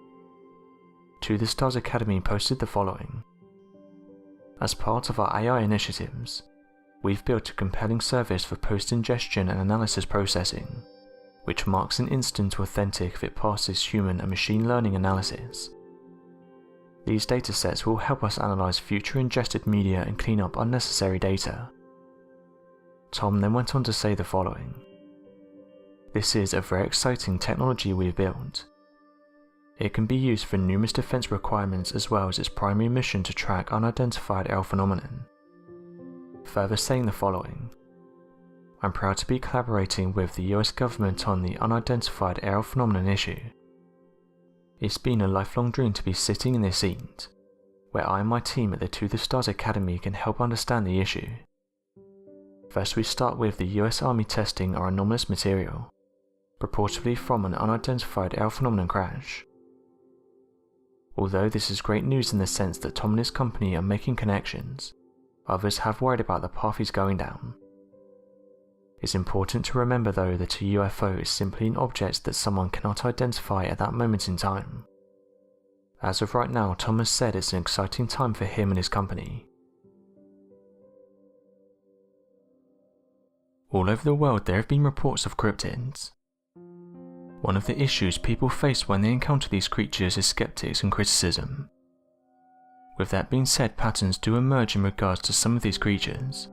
To the Stars Academy posted the following. As part of our AI initiatives, we've built a compelling service for post-ingestion and analysis processing, which marks an instant authentic if it passes human and machine learning analysis. These datasets will help us analyze future ingested media and clean up unnecessary data. Tom then went on to say the following. This is a very exciting technology we've built. It can be used for numerous defense requirements as well as its primary mission to track unidentified aerial phenomenon. Further saying the following. I'm proud to be collaborating with the US government on the unidentified aerial phenomenon issue. It's been a lifelong dream to be sitting in this seat, where I and my team at the To the Stars Academy can help understand the issue. First we start with the US Army testing our anomalous material, purportedly from an unidentified aerial phenomenon crash. Although this is great news in the sense that Tom and his company are making connections, others have worried about the path he's going down. It's important to remember though that a UFO is simply an object that someone cannot identify at that moment in time. As of right now, Tom has said it's an exciting time for him and his company. All over the world there have been reports of cryptids. One of the issues people face when they encounter these creatures is skeptics and criticism. With that being said, patterns do emerge in regards to some of these creatures.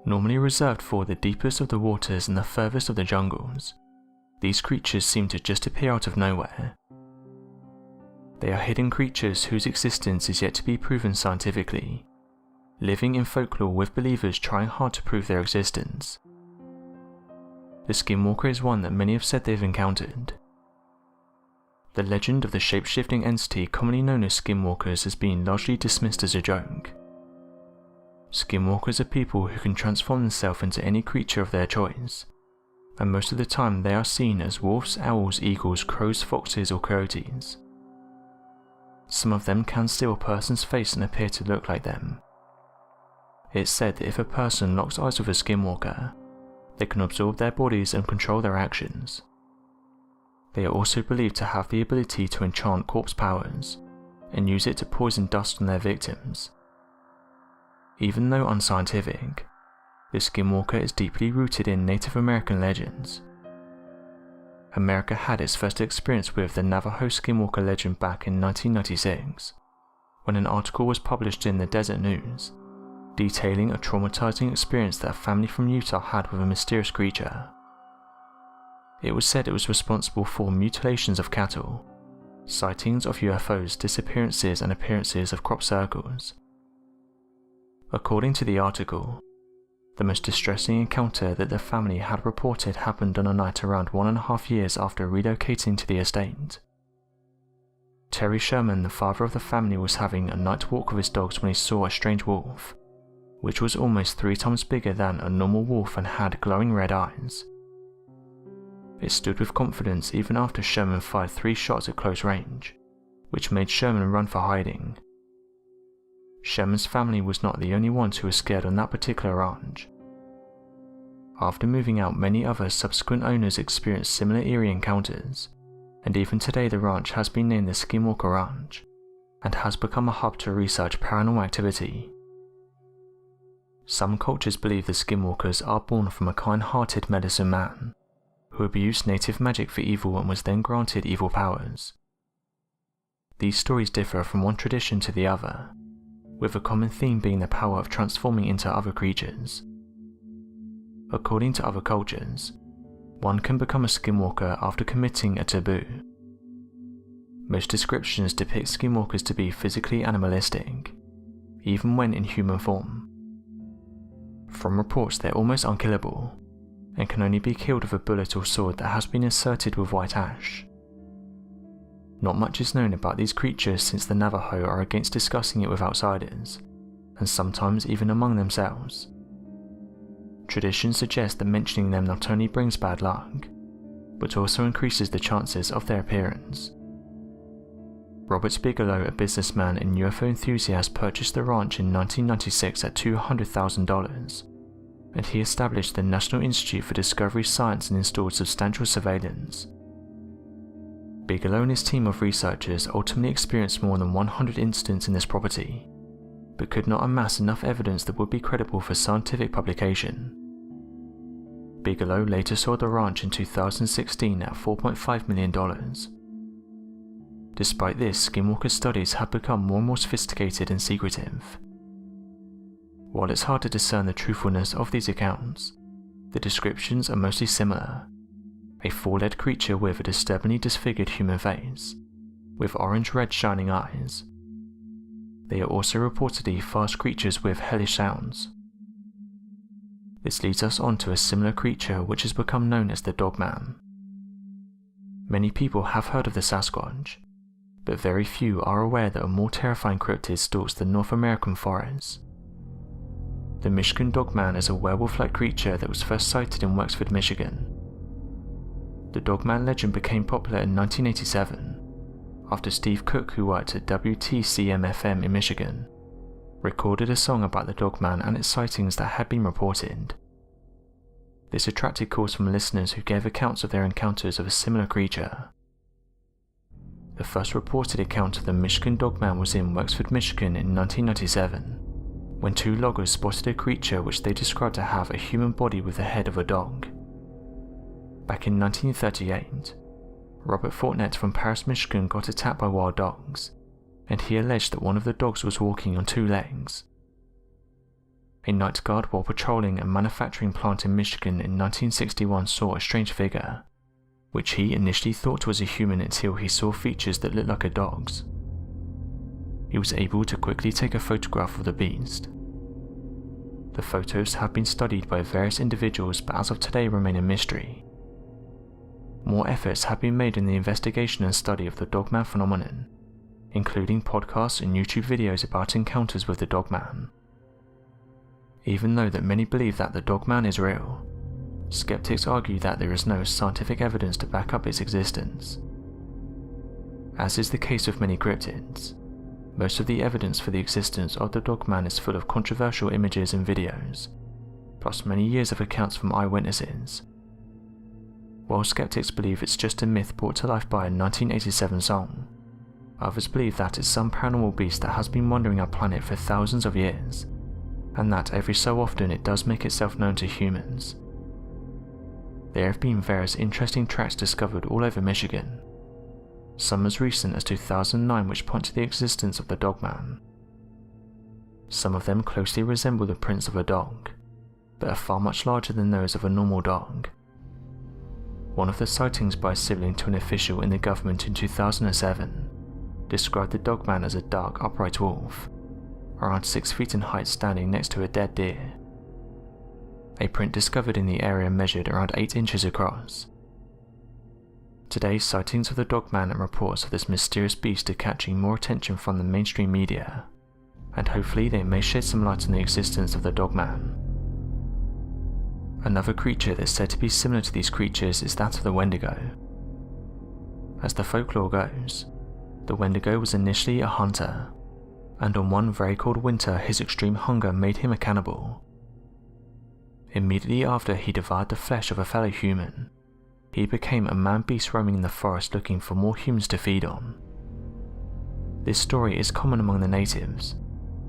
Normally reserved for the deepest of the waters and the furthest of the jungles, these creatures seem to just appear out of nowhere. They are hidden creatures whose existence is yet to be proven scientifically, living in folklore with believers trying hard to prove their existence. The Skinwalker is one that many have said they've encountered. The legend of the shape-shifting entity commonly known as Skinwalkers has been largely dismissed as a joke. Skinwalkers are people who can transform themselves into any creature of their choice, and most of the time they are seen as wolves, owls, eagles, crows, foxes or coyotes. Some of them can steal a person's face and appear to look like them. It's said that if a person locks eyes with a Skinwalker, they can absorb their bodies and control their actions. They are also believed to have the ability to enchant corpse powers, and use it to poison dust on their victims. Even though unscientific, the Skinwalker is deeply rooted in Native American legends. America had its first experience with the Navajo Skinwalker legend back in 1996, when an article was published in the Desert News, detailing a traumatizing experience that a family from Utah had with a mysterious creature. It was said it was responsible for mutilations of cattle, sightings of UFOs, disappearances and appearances of crop circles. According to the article, the most distressing encounter that the family had reported happened on a night around 1.5 years after relocating to the estate. Terry Sherman, the father of the family, was having a night walk with his dogs when he saw a strange wolf, which was almost 3 times bigger than a normal wolf and had glowing red eyes. It stood with confidence even after Sherman fired 3 shots at close range, which made Sherman run for hiding. Sherman's family was not the only ones who were scared on that particular ranch. After moving out, many other subsequent owners experienced similar eerie encounters, and even today the ranch has been named the Skinwalker Ranch, and has become a hub to research paranormal activity. Some cultures believe the Skinwalkers are born from a kind-hearted medicine man, who abused native magic for evil and was then granted evil powers. These stories differ from one tradition to the other, with a common theme being the power of transforming into other creatures. According to other cultures, one can become a skinwalker after committing a taboo. Most descriptions depict skinwalkers to be physically animalistic, even when in human form. From reports, they're almost unkillable, and can only be killed with a bullet or sword that has been inserted with white ash. Not much is known about these creatures since the Navajo are against discussing it with outsiders, and sometimes even among themselves. Tradition suggests that mentioning them not only brings bad luck, but also increases the chances of their appearance. Robert Bigelow, a businessman and UFO enthusiast, purchased the ranch in 1996 at $200,000, and he established the National Institute for Discovery Science and installed substantial surveillance. Bigelow and his team of researchers ultimately experienced more than 100 incidents in this property, but could not amass enough evidence that would be credible for scientific publication. Bigelow later sold the ranch in 2016 at $4.5 million. Despite this, skinwalker studies have become more and more sophisticated and secretive. While it's hard to discern the truthfulness of these accounts, the descriptions are mostly similar: a four-legged creature with a disturbingly disfigured human face, with orange-red shining eyes. They are also reportedly fast creatures with hellish sounds. This leads us on to a similar creature which has become known as the Dogman. Many people have heard of the Sasquatch, but very few are aware that a more terrifying cryptid stalks the North American forests. The Michigan Dogman is a werewolf-like creature that was first sighted in Wexford, Michigan. The Dogman legend became popular in 1987, after Steve Cook, who worked at WTCM-FM in Michigan, recorded a song about the Dogman and its sightings that had been reported. This attracted calls from listeners who gave accounts of their encounters of a similar creature. The first reported account of the Michigan Dogman was in Wexford, Michigan in 1997, when 2 loggers spotted a creature which they described to have a human body with the head of a dog. Back in 1938, Robert Fortnett from Paris, Michigan got attacked by wild dogs, and he alleged that one of the dogs was walking on 2 legs. A night guard while patrolling a manufacturing plant in Michigan in 1961 saw a strange figure, which he initially thought was a human until he saw features that looked like a dog's. He was able to quickly take a photograph of the beast. The photos have been studied by various individuals but as of today remain a mystery. More efforts have been made in the investigation and study of the Dogman phenomenon, including podcasts and YouTube videos about encounters with the Dogman. Even though that many believe that the Dogman is real, skeptics argue that there is no scientific evidence to back up its existence. As is the case with many cryptids, most of the evidence for the existence of the Dogman is full of controversial images and videos, plus many years of accounts from eyewitnesses. While skeptics believe it's just a myth brought to life by a 1987 song, others believe that it's some paranormal beast that has been wandering our planet for thousands of years, and that every so often it does make itself known to humans. There have been various interesting tracks discovered all over Michigan, some as recent as 2009 which point to the existence of the Dogman. Some of them closely resemble the prints of a dog, but are far much larger than those of a normal dog. One of the sightings by a sibling to an official in the government in 2007 described the dogman as a dark, upright wolf, around 6 feet in height, standing next to a dead deer. A print discovered in the area measured around 8 inches across. Today, sightings of the dogman and reports of this mysterious beast are catching more attention from the mainstream media, and hopefully they may shed some light on the existence of the dogman. Another creature that's said to be similar to these creatures is that of the Wendigo. As the folklore goes, the Wendigo was initially a hunter, and on one very cold winter his extreme hunger made him a cannibal. Immediately after he devoured the flesh of a fellow human, he became a man-beast roaming in the forest looking for more humans to feed on. This story is common among the natives,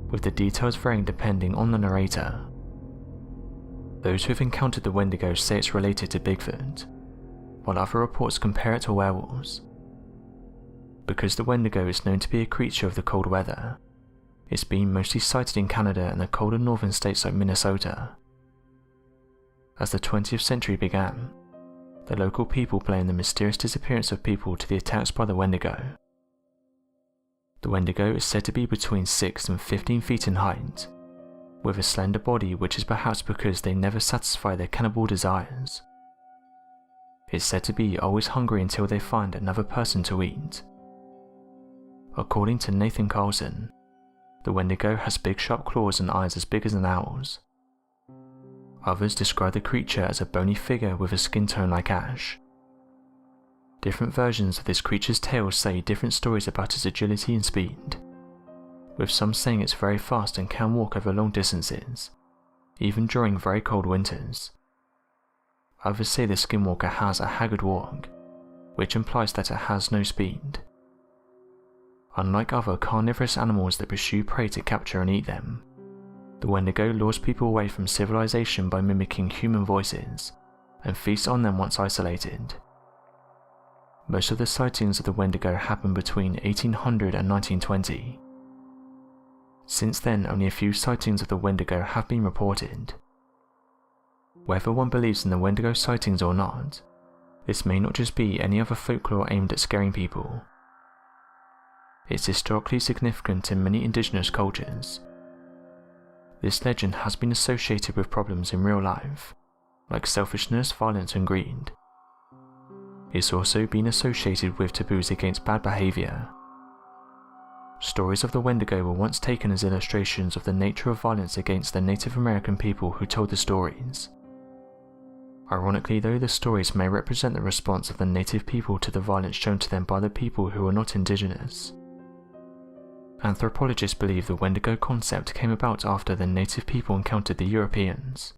with the details varying depending on the narrator. Those who have encountered the Wendigo say it's related to Bigfoot, while other reports compare it to werewolves. Because the Wendigo is known to be a creature of the cold weather, it's been mostly sighted in Canada and the colder northern states like Minnesota. As the 20th century began, the local people blamed the mysterious disappearance of people to the attacks by the Wendigo. The Wendigo is said to be between 6 and 15 feet in height, with a slender body, which is perhaps because they never satisfy their cannibal desires. It's said to be always hungry until they find another person to eat. According to Nathan Carlson, the Wendigo has big sharp claws and eyes as big as an owl's. Others describe the creature as a bony figure with a skin tone like ash. Different versions of this creature's tale say different stories about its agility and speed, with some saying it's very fast and can walk over long distances, even during very cold winters. Others say the skinwalker has a haggard walk, which implies that it has no speed. Unlike other carnivorous animals that pursue prey to capture and eat them, the Wendigo lures people away from civilization by mimicking human voices, and feasts on them once isolated. Most of the sightings of the Wendigo happened between 1800 and 1920. Since then, only a few sightings of the Wendigo have been reported. Whether one believes in the Wendigo sightings or not, this may not just be any other folklore aimed at scaring people. It's historically significant in many indigenous cultures. This legend has been associated with problems in real life, like selfishness, violence and greed. It's also been associated with taboos against bad behaviour. Stories of the Wendigo were once taken as illustrations of the nature of violence against the Native American people who told the stories. Ironically though, the stories may represent the response of the native people to the violence shown to them by the people who are not indigenous. Anthropologists believe the Wendigo concept came about after the native people encountered the Europeans.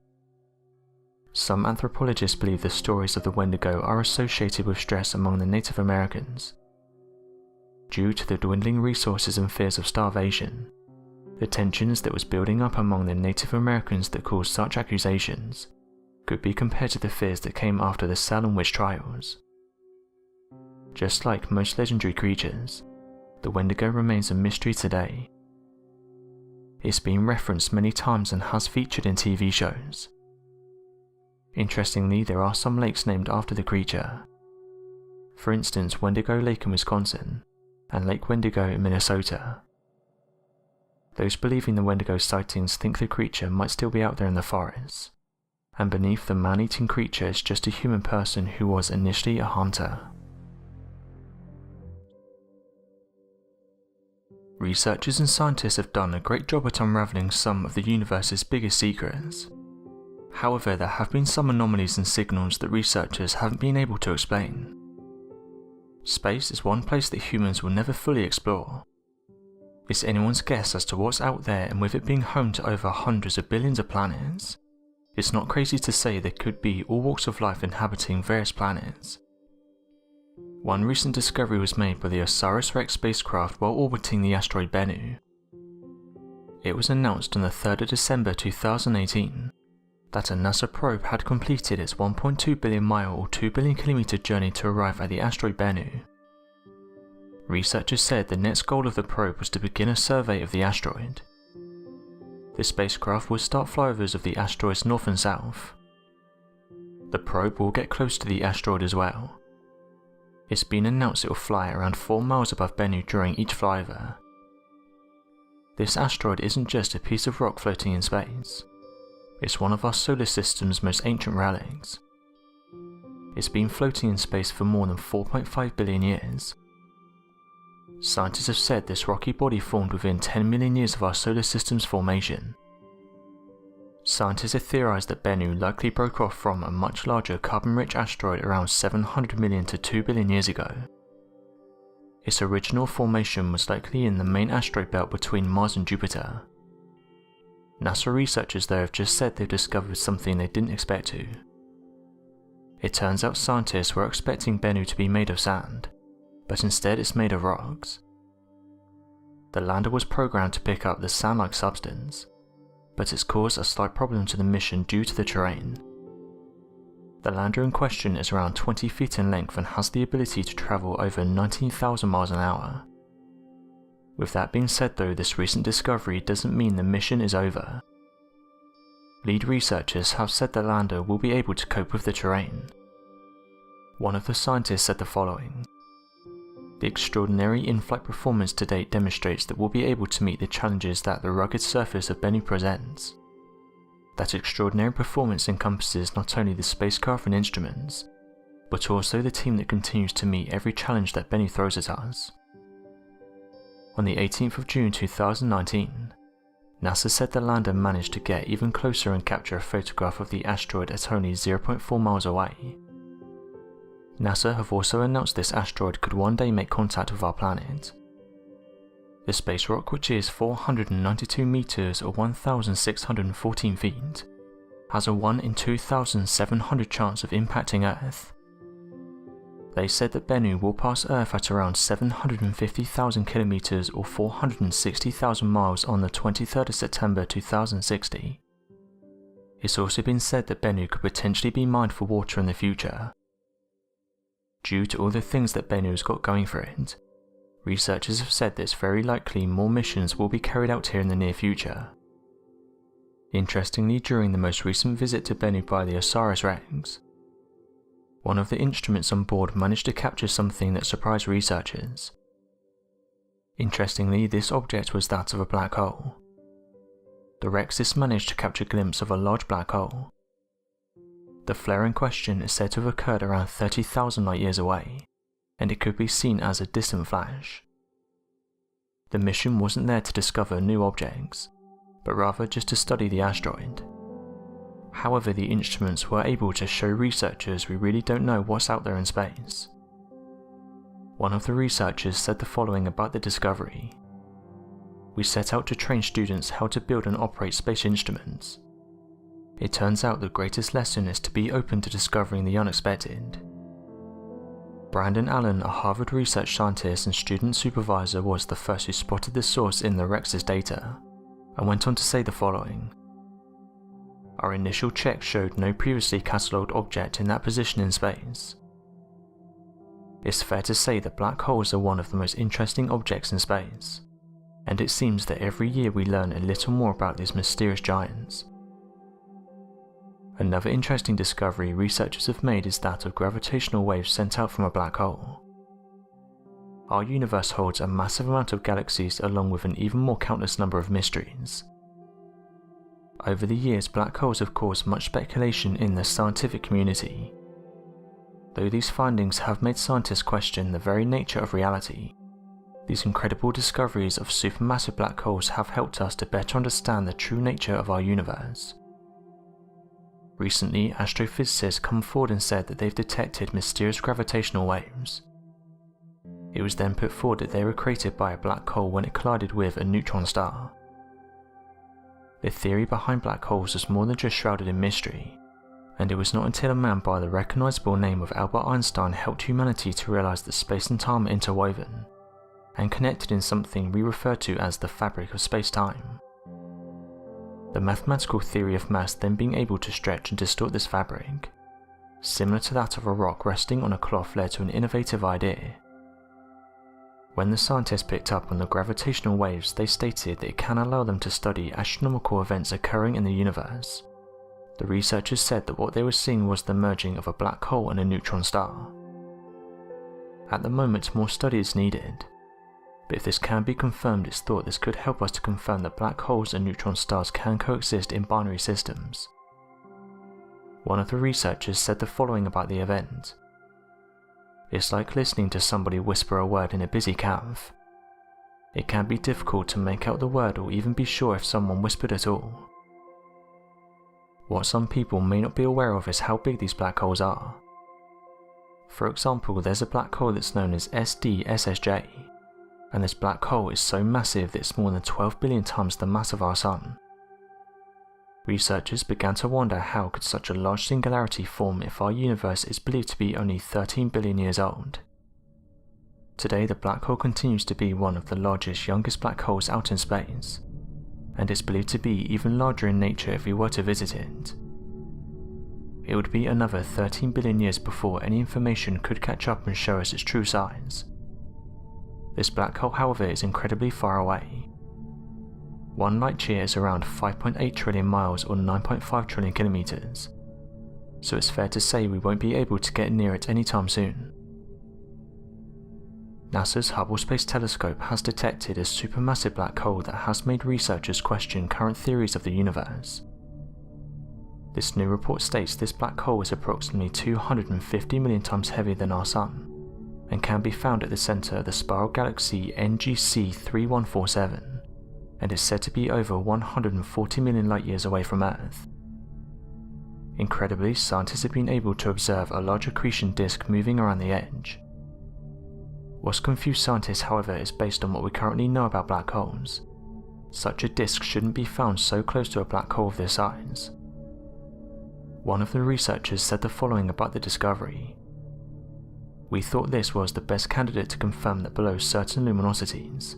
Some anthropologists believe the stories of the Wendigo are associated with stress among the Native Americans. Due to the dwindling resources and fears of starvation, the tensions that was building up among the Native Americans that caused such accusations could be compared to the fears that came after the Salem witch trials. Just like most legendary creatures, the Wendigo remains a mystery today. It's been referenced many times and has featured in TV shows. Interestingly, there are some lakes named after the creature. For instance, Wendigo Lake in Wisconsin, and Lake Wendigo in Minnesota. Those believing the Wendigo sightings think the creature might still be out there in the forests, and beneath the man-eating creature is just a human person who was initially a hunter. Researchers and scientists have done a great job at unraveling some of the universe's biggest secrets. However, there have been some anomalies and signals that researchers haven't been able to explain. Space is one place that humans will never fully explore. It's anyone's guess as to what's out there, and with it being home to over hundreds of billions of planets, it's not crazy to say there could be all walks of life inhabiting various planets. One recent discovery was made by the OSIRIS-REx spacecraft while orbiting the asteroid Bennu. It was announced on the 3rd of December 2018 that a NASA probe had completed its 1.2 billion mile or 2 billion kilometer journey to arrive at the asteroid Bennu. Researchers said the next goal of the probe was to begin a survey of the asteroid. The spacecraft would start flyovers of the asteroid's north and south. The probe will get close to the asteroid as well. It's been announced it will fly around 4 miles above Bennu during each flyover. This asteroid isn't just a piece of rock floating in space. It's one of our solar system's most ancient relics. It's been floating in space for more than 4.5 billion years. Scientists have said this rocky body formed within 10 million years of our solar system's formation. Scientists have theorized that Bennu likely broke off from a much larger carbon-rich asteroid around 700 million to 2 billion years ago. Its original formation was likely in the main asteroid belt between Mars and Jupiter. NASA researchers though have just said they've discovered something they didn't expect to. It turns out scientists were expecting Bennu to be made of sand, but instead it's made of rocks. The lander was programmed to pick up the sand-like substance, but it's caused a slight problem to the mission due to the terrain. The lander in question is around 20 feet in length and has the ability to travel over 19,000 miles an hour. With that being said though, this recent discovery doesn't mean the mission is over. Lead researchers have said the lander will be able to cope with the terrain. One of the scientists said the following: "The extraordinary in-flight performance to date demonstrates that we'll be able to meet the challenges that the rugged surface of Bennu presents. That extraordinary performance encompasses not only the spacecraft and instruments, but also the team that continues to meet every challenge that Bennu throws at us." On the 18th of June 2019, NASA said the lander managed to get even closer and capture a photograph of the asteroid at only 0.4 miles away. NASA have also announced this asteroid could one day make contact with our planet. The space rock, which is 492 meters or 1,614 feet, has a 1 in 2,700 chance of impacting Earth. They said that Bennu will pass Earth at around 750,000 kilometers or 460,000 miles on the 23rd of September 2060. It's also been said that Bennu could potentially be mined for water in the future. Due to all the things that Bennu's got going for it, researchers have said that it's very likely more missions will be carried out here in the near future. Interestingly, during the most recent visit to Bennu by the OSIRIS-REx, one of the instruments on board managed to capture something that surprised researchers. Interestingly, this object was that of a black hole. The RExis managed to capture a glimpse of a large black hole. The flare in question is said to have occurred around 30,000 light years away, and it could be seen as a distant flash. The mission wasn't there to discover new objects, but rather just to study the asteroid. However, the instruments were able to show researchers we really don't know what's out there in space. One of the researchers said the following about the discovery: "We set out to train students how to build and operate space instruments. It turns out the greatest lesson is to be open to discovering the unexpected." Brandon Allen, a Harvard research scientist and student supervisor, was the first who spotted the source in the RExis data, and went on to say the following: "Our initial check showed no previously catalogued object in that position in space. It's fair to say that black holes are one of the most interesting objects in space, and it seems that every year we learn a little more about these mysterious giants." Another interesting discovery researchers have made is that of gravitational waves sent out from a black hole. Our universe holds a massive amount of galaxies along with an even more countless number of mysteries. Over the years, black holes have caused much speculation in the scientific community. Though these findings have made scientists question the very nature of reality, these incredible discoveries of supermassive black holes have helped us to better understand the true nature of our universe. Recently, astrophysicists come forward and said that they've detected mysterious gravitational waves. It was then put forward that they were created by a black hole when it collided with a neutron star. The theory behind black holes was more than just shrouded in mystery, and it was not until a man by the recognizable name of Albert Einstein helped humanity to realize that space and time are interwoven, and connected in something we refer to as the fabric of space-time. The mathematical theory of mass then being able to stretch and distort this fabric, similar to that of a rock resting on a cloth, led to an innovative idea. When the scientists picked up on the gravitational waves, they stated that it can allow them to study astronomical events occurring in the universe, The researchers said that what they were seeing was the merging of a black hole and a neutron star. At the moment, more study is needed, but if this can be confirmed, it's thought this could help us to confirm that black holes and neutron stars can coexist in binary systems. One of the researchers said the following about the event. It's like listening to somebody whisper a word in a busy cave. It can be difficult to make out the word or even be sure if someone whispered at all. What some people may not be aware of is how big these black holes are. For example, there's a black hole that's known as SD-SSJ, and this black hole is so massive that it's more than 12 billion times the mass of our Sun. Researchers began to wonder how could such a large singularity form if our universe is believed to be only 13 billion years old. Today the black hole continues to be one of the largest, youngest black holes out in space, and it's believed to be even larger in nature if we were to visit it. It would be another 13 billion years before any information could catch up and show us its true size. This black hole, however, is incredibly far away. One light year is around 5.8 trillion miles or 9.5 trillion kilometers, so it's fair to say we won't be able to get near it anytime soon. NASA's Hubble Space Telescope has detected a supermassive black hole that has made researchers question current theories of the universe. This new report states this black hole is approximately 250 million times heavier than our Sun, and can be found at the centre of the spiral galaxy NGC 3147, and is said to be over 140 million light-years away from Earth. Incredibly, scientists have been able to observe a large accretion disk moving around the edge. What's confused scientists, however, is based on what we currently know about black holes. Such a disk shouldn't be found so close to a black hole of this size. One of the researchers said the following about the discovery. We thought this was the best candidate to confirm that below certain luminosities,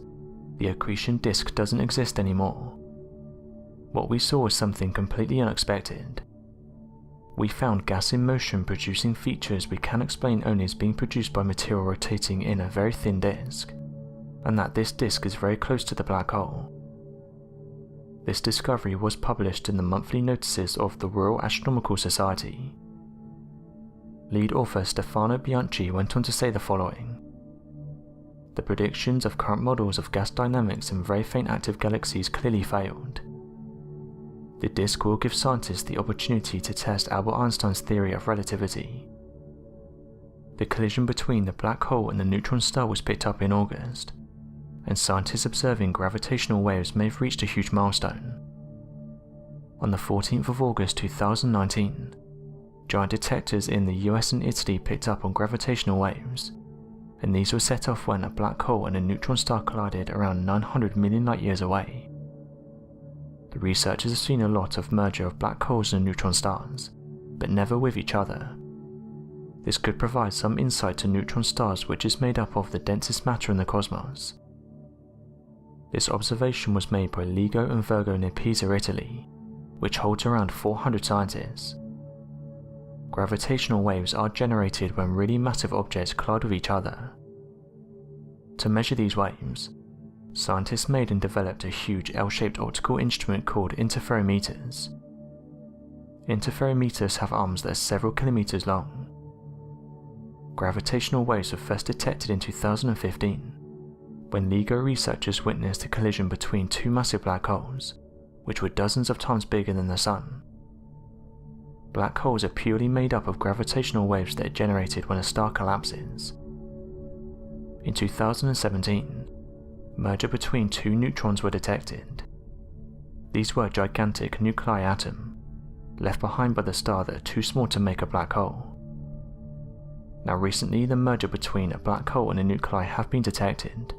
the accretion disk doesn't exist anymore. What we saw was something completely unexpected. We found gas in motion producing features we can explain only as being produced by material rotating in a very thin disk, and that this disk is very close to the black hole. This discovery was published in the monthly notices of the Royal Astronomical Society. Lead author Stefano Bianchi went on to say the following. The predictions of current models of gas dynamics in very faint active galaxies clearly failed. The disk will give scientists the opportunity to test Albert Einstein's theory of relativity. The collision between the black hole and the neutron star was picked up in August, and scientists observing gravitational waves may have reached a huge milestone. On the 14th of August 2019, giant detectors in the US and Italy picked up on gravitational waves, and these were set off when a black hole and a neutron star collided around 900 million light-years away. The researchers have seen a lot of merger of black holes and neutron stars, but never with each other. This could provide some insight to neutron stars, which is made up of the densest matter in the cosmos. This observation was made by LIGO and Virgo near Pisa, Italy, which holds around 400 scientists. Gravitational waves are generated when really massive objects collide with each other. To measure these waves, scientists made and developed a huge L-shaped optical instrument called interferometers. Interferometers have arms that are several kilometers long. Gravitational waves were first detected in 2015, when LIGO researchers witnessed a collision between two massive black holes, which were dozens of times bigger than the Sun. Black holes are purely made up of gravitational waves that are generated when a star collapses. In 2017, merger between two neutrons were detected. These were gigantic nuclei atom, left behind by the star that are too small to make a black hole. Now recently, the merger between a black hole and a nuclei have been detected.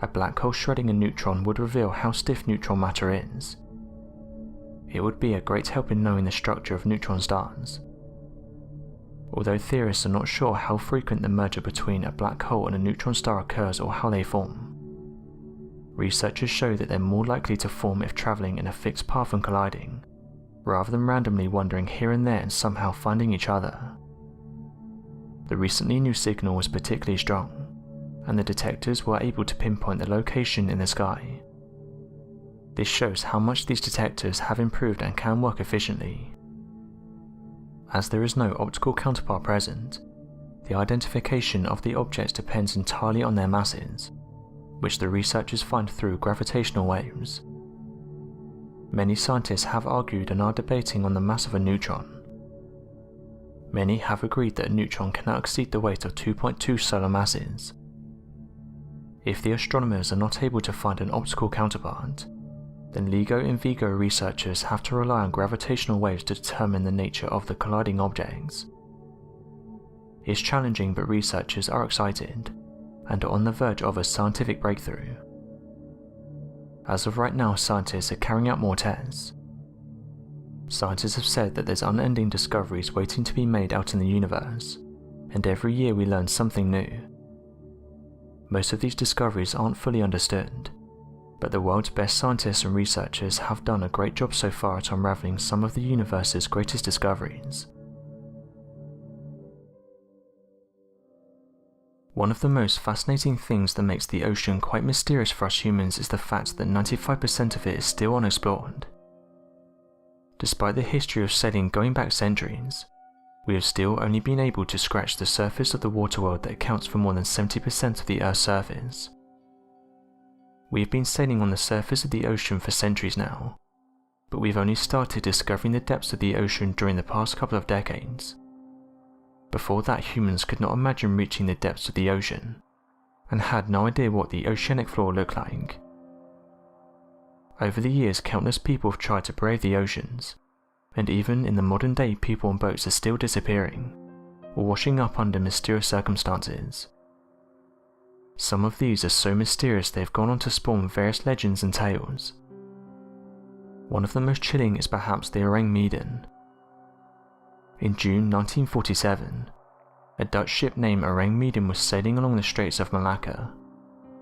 A black hole shredding a neutron would reveal how stiff neutron matter is. It would be a great help in knowing the structure of neutron stars. Although theorists are not sure how frequent the merger between a black hole and a neutron star occurs or how they form, researchers show that they're more likely to form if travelling in a fixed path and colliding, rather than randomly wandering here and there and somehow finding each other. The recently new signal was particularly strong, and the detectors were able to pinpoint the location in the sky. This shows how much these detectors have improved and can work efficiently. As there is no optical counterpart present, the identification of the objects depends entirely on their masses, which the researchers find through gravitational waves. Many scientists have argued and are debating on the mass of a neutron. Many have agreed that a neutron cannot exceed the weight of 2.2 solar masses. If the astronomers are not able to find an optical counterpart, then LIGO and VIGO researchers have to rely on gravitational waves to determine the nature of the colliding objects. It's challenging, but researchers are excited and are on the verge of a scientific breakthrough. As of right now, scientists are carrying out more tests. Scientists have said that there's unending discoveries waiting to be made out in the universe, and every year we learn something new. Most of these discoveries aren't fully understood, but the world's best scientists and researchers have done a great job so far at unraveling some of the universe's greatest discoveries. One of the most fascinating things that makes the ocean quite mysterious for us humans is the fact that 95% of it is still unexplored. Despite the history of sailing going back centuries, we have still only been able to scratch the surface of the water world that accounts for more than 70% of the Earth's surface. We have been sailing on the surface of the ocean for centuries now, but we've only started discovering the depths of the ocean during the past couple of decades. Before that, humans could not imagine reaching the depths of the ocean, and had no idea what the oceanic floor looked like. Over the years, countless people have tried to brave the oceans, and even in the modern day, people on boats are still disappearing, or washing up under mysterious circumstances. Some of these are so mysterious they have gone on to spawn various legends and tales. One of the most chilling is perhaps the Orang Medan. In June 1947, a Dutch ship named Orang Medan was sailing along the Straits of Malacca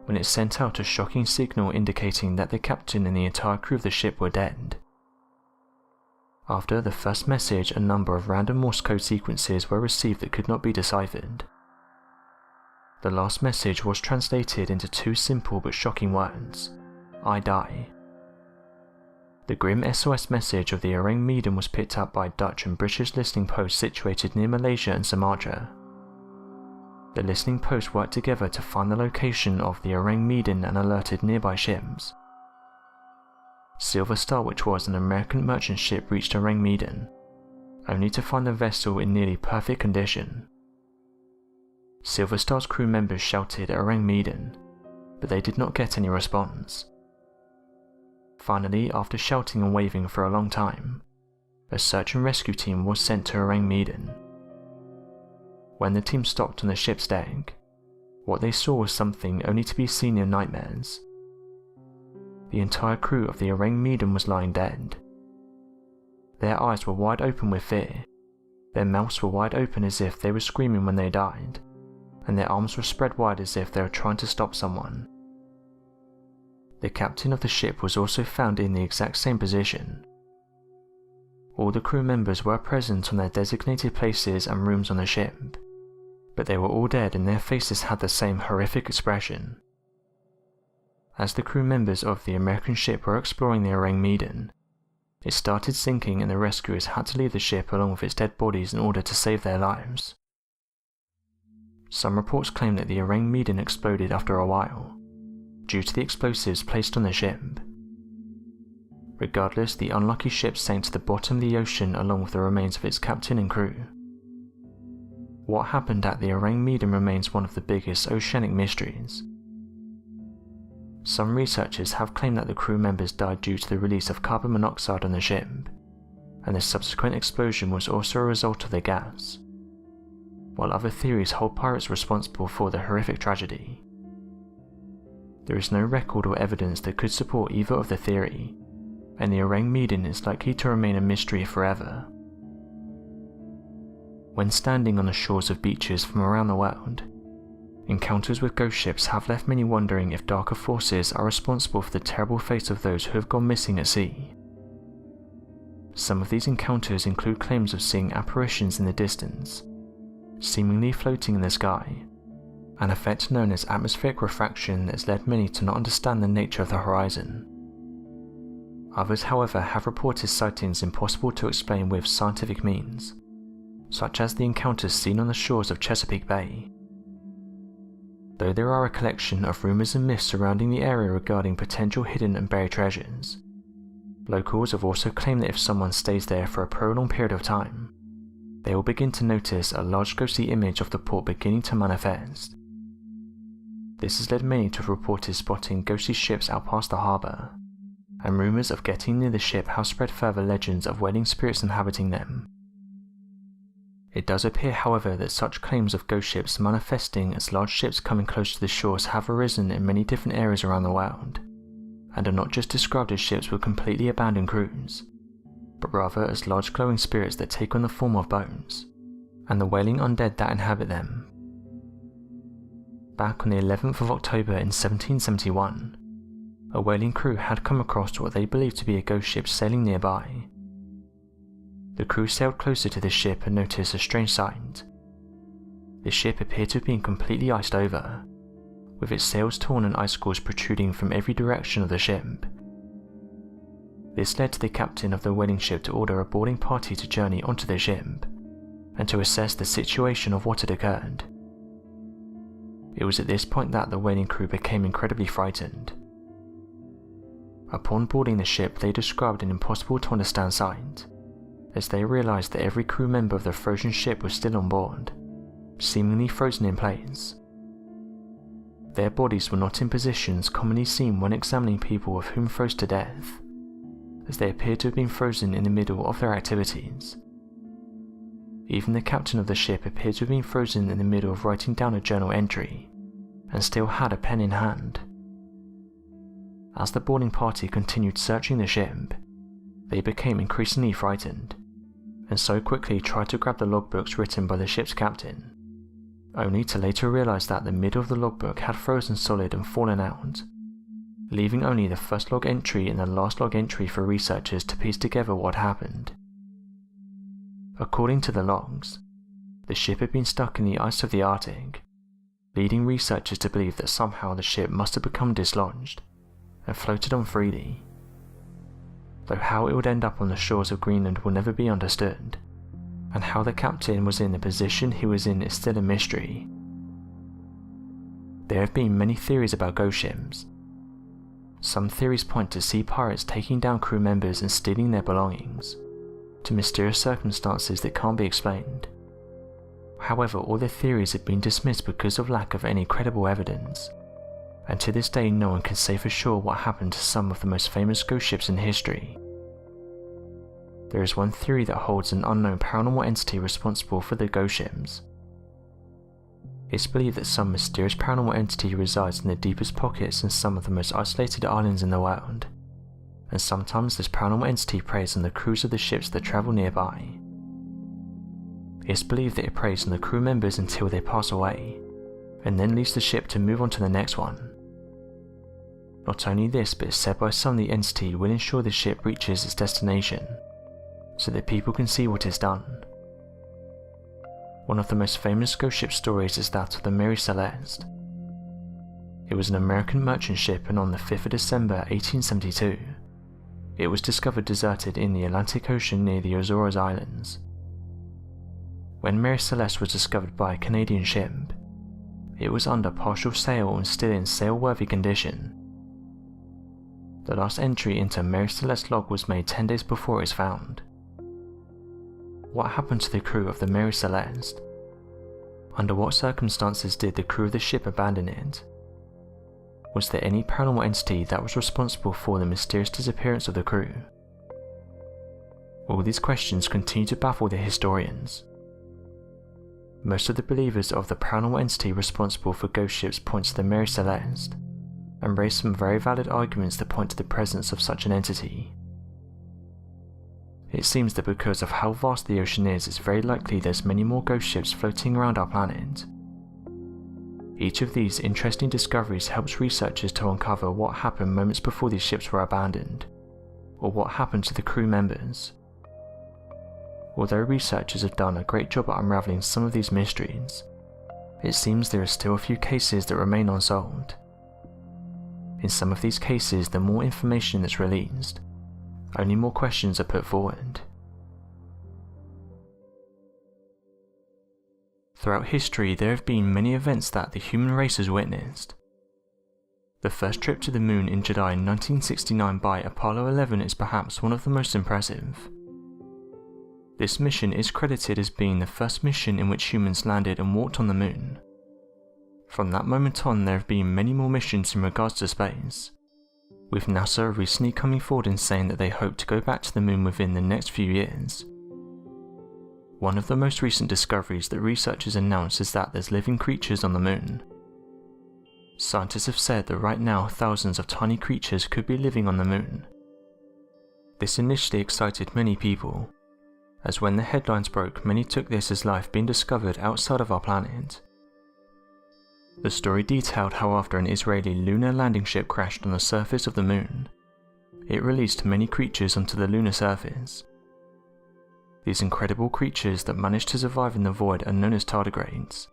when it sent out a shocking signal indicating that the captain and the entire crew of the ship were dead. After the first message, a number of random Morse code sequences were received that could not be deciphered. The last message was translated into two simple but shocking words: "I die." The grim SOS message of the Orang Medan was picked up by Dutch and British listening posts situated near Malaysia and Sumatra. The listening posts worked together to find the location of the Orang Medan and alerted nearby ships. Silver Star, which was an American merchant ship, reached Orang Medan, only to find the vessel in nearly perfect condition. Silver Star's crew members shouted at Orang Medan, but they did not get any response. Finally, after shouting and waving for a long time, a search and rescue team was sent to Orang Medan. When the team stopped on the ship's deck, what they saw was something only to be seen in nightmares. The entire crew of the Orang Medan was lying dead. Their eyes were wide open with fear, their mouths were wide open as if they were screaming when they died, and their arms were spread wide as if they were trying to stop someone. The captain of the ship was also found in the exact same position. All the crew members were present on their designated places and rooms on the ship, but they were all dead and their faces had the same horrific expression. As the crew members of the American ship were exploring the Orang Medan, it started sinking and the rescuers had to leave the ship along with its dead bodies in order to save their lives. Some reports claim that the Orang Medan exploded after a while, due to the explosives placed on the ship. Regardless, the unlucky ship sank to the bottom of the ocean along with the remains of its captain and crew. What happened at the Orang Medan remains one of the biggest oceanic mysteries. Some researchers have claimed that the crew members died due to the release of carbon monoxide on the ship, and the subsequent explosion was also a result of the gas, while other theories hold pirates responsible for the horrific tragedy. There is no record or evidence that could support either of the theory, and the Orang Medan is likely to remain a mystery forever. When standing on the shores of beaches from around the world, encounters with ghost ships have left many wondering if darker forces are responsible for the terrible fate of those who have gone missing at sea. Some of these encounters include claims of seeing apparitions in the distance, seemingly floating in the sky, an effect known as atmospheric refraction that has led many to not understand the nature of the horizon. Others, however, have reported sightings impossible to explain with scientific means, such as the encounters seen on the shores of Chesapeake Bay. Though there are a collection of rumours and myths surrounding the area regarding potential hidden and buried treasures, locals have also claimed that if someone stays there for a prolonged period of time, they will begin to notice a large ghostly image of the port beginning to manifest. This has led many to have reported spotting ghostly ships out past the harbour, and rumours of getting near the ship have spread further legends of wailing spirits inhabiting them. It does appear, however, that such claims of ghost ships manifesting as large ships coming close to the shores have arisen in many different areas around the world, and are not just described as ships with completely abandoned crews, but rather as large glowing spirits that take on the form of bones, and the wailing undead that inhabit them. Back on the 11th of October in 1771, a whaling crew had come across what they believed to be a ghost ship sailing nearby. The crew sailed closer to the ship and noticed a strange sight. The ship appeared to have been completely iced over, with its sails torn and icicles protruding from every direction of the ship. This led to the captain of the whaling ship to order a boarding party to journey onto the ship, and to assess the situation of what had occurred. It was at this point that the whaling crew became incredibly frightened. Upon boarding the ship, they described an impossible to understand sight, as they realised that every crew member of the frozen ship was still on board, seemingly frozen in place. Their bodies were not in positions commonly seen when examining people of whom froze to death, as they appeared to have been frozen in the middle of their activities. Even the captain of the ship appeared to have been frozen in the middle of writing down a journal entry, and still had a pen in hand. As the boarding party continued searching the ship, they became increasingly frightened, and so quickly tried to grab the logbooks written by the ship's captain, only to later realise that the middle of the logbook had frozen solid and fallen out, leaving only the first log entry and the last log entry for researchers to piece together what happened. According to the logs, the ship had been stuck in the ice of the Arctic, leading researchers to believe that somehow the ship must have become dislodged and floated on freely. Though how it would end up on the shores of Greenland will never be understood, and how the captain was in the position he was in is still a mystery. There have been many theories about ghost ships. Some theories point to sea pirates taking down crew members and stealing their belongings, to mysterious circumstances that can't be explained. However, all the theories have been dismissed because of lack of any credible evidence, and to this day no one can say for sure what happened to some of the most famous ghost ships in history. There is one theory that holds an unknown paranormal entity responsible for the ghost ships. It's believed that some mysterious paranormal entity resides in the deepest pockets in some of the most isolated islands in the world, and sometimes this paranormal entity preys on the crews of the ships that travel nearby. It's believed that it preys on the crew members until they pass away, and then leaves the ship to move on to the next one. Not only this, but it's said by some the entity will ensure the ship reaches its destination, so that people can see what it's done. One of the most famous ghost ship stories is that of the Mary Celeste. It was an American merchant ship, and on the 5th of December 1872, it was discovered deserted in the Atlantic Ocean near the Azores Islands. When Mary Celeste was discovered by a Canadian ship, it was under partial sail and still in sail-worthy condition. The last entry into Mary Celeste's log was made 10 days before it was found. What happened to the crew of the Mary Celeste? Under what circumstances did the crew of the ship abandon it? Was there any paranormal entity that was responsible for the mysterious disappearance of the crew? All these questions continue to baffle the historians. Most of the believers of the paranormal entity responsible for ghost ships point to the Mary Celeste, and raise some very valid arguments that point to the presence of such an entity. It seems that because of how vast the ocean is, it's very likely there's many more ghost ships floating around our planet. Each of these interesting discoveries helps researchers to uncover what happened moments before these ships were abandoned, or what happened to the crew members. Although researchers have done a great job at unravelling some of these mysteries, it seems there are still a few cases that remain unsolved. In some of these cases, the more information that's released, only more questions are put forward. Throughout history, there have been many events that the human race has witnessed. The first trip to the moon in July 1969 by Apollo 11 is perhaps one of the most impressive. This mission is credited as being the first mission in which humans landed and walked on the moon. From that moment on, there have been many more missions in regards to space, with NASA recently coming forward and saying that they hope to go back to the moon within the next few years. One of the most recent discoveries that researchers announced is that there's living creatures on the moon. Scientists have said that right now thousands of tiny creatures could be living on the moon. This initially excited many people, as when the headlines broke, many took this as life being discovered outside of our planet. The story detailed how after an Israeli lunar landing ship crashed on the surface of the moon, it released many creatures onto the lunar surface. These incredible creatures that managed to survive in the void are known as tardigrades.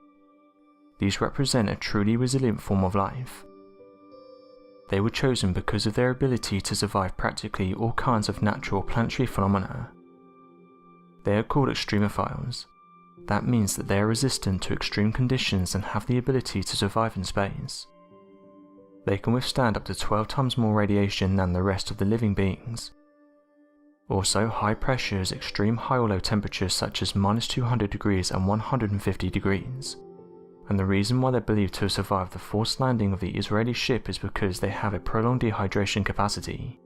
These represent a truly resilient form of life. They were chosen because of their ability to survive practically all kinds of natural planetary phenomena. They are called extremophiles. That means that they are resistant to extreme conditions and have the ability to survive in space. They can withstand up to 12 times more radiation than the rest of the living beings. Also, high pressures, extreme high or low temperatures such as -200 degrees and 150 degrees. And the reason why they're believed to have survived the forced landing of the Israeli ship is because they have a prolonged dehydration capacity,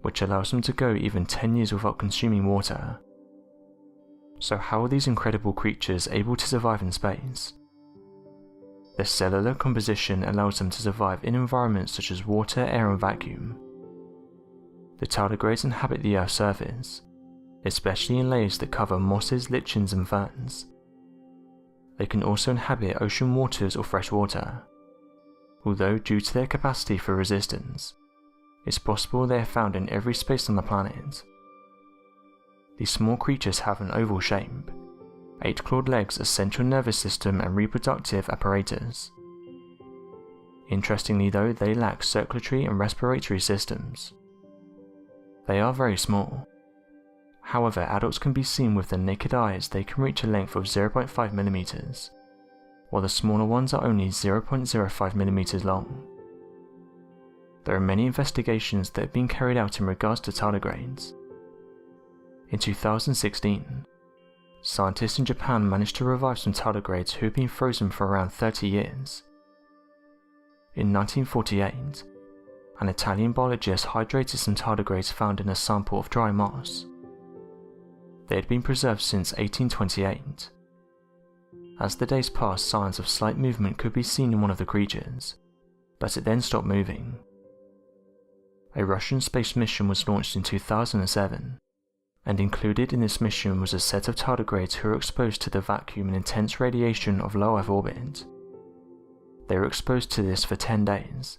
which allows them to go even 10 years without consuming water. So how are these incredible creatures able to survive in space? Their cellular composition allows them to survive in environments such as water, air and vacuum. The tardigrades inhabit the Earth's surface, especially in layers that cover mosses, lichens and ferns. They can also inhabit ocean waters or fresh water, although due to their capacity for resistance, it's possible they are found in every space on the planet. These small creatures have an oval shape, 8 clawed legs, a central nervous system and reproductive apparatus. Interestingly though, they lack circulatory and respiratory systems. They are very small. However, adults can be seen with the naked eye as they can reach a length of 0.5 mm, while the smaller ones are only 0.05 mm long. There are many investigations that have been carried out in regards to tardigrades. In 2016, scientists in Japan managed to revive some tardigrades who had been frozen for around 30 years. In 1948, an Italian biologist hydrated some tardigrades found in a sample of dry moss. They had been preserved since 1828. As the days passed, signs of slight movement could be seen in one of the creatures, but it then stopped moving. A Russian space mission was launched in 2007, and included in this mission was a set of tardigrades who were exposed to the vacuum and intense radiation of low Earth orbit. They were exposed to this for 10 days.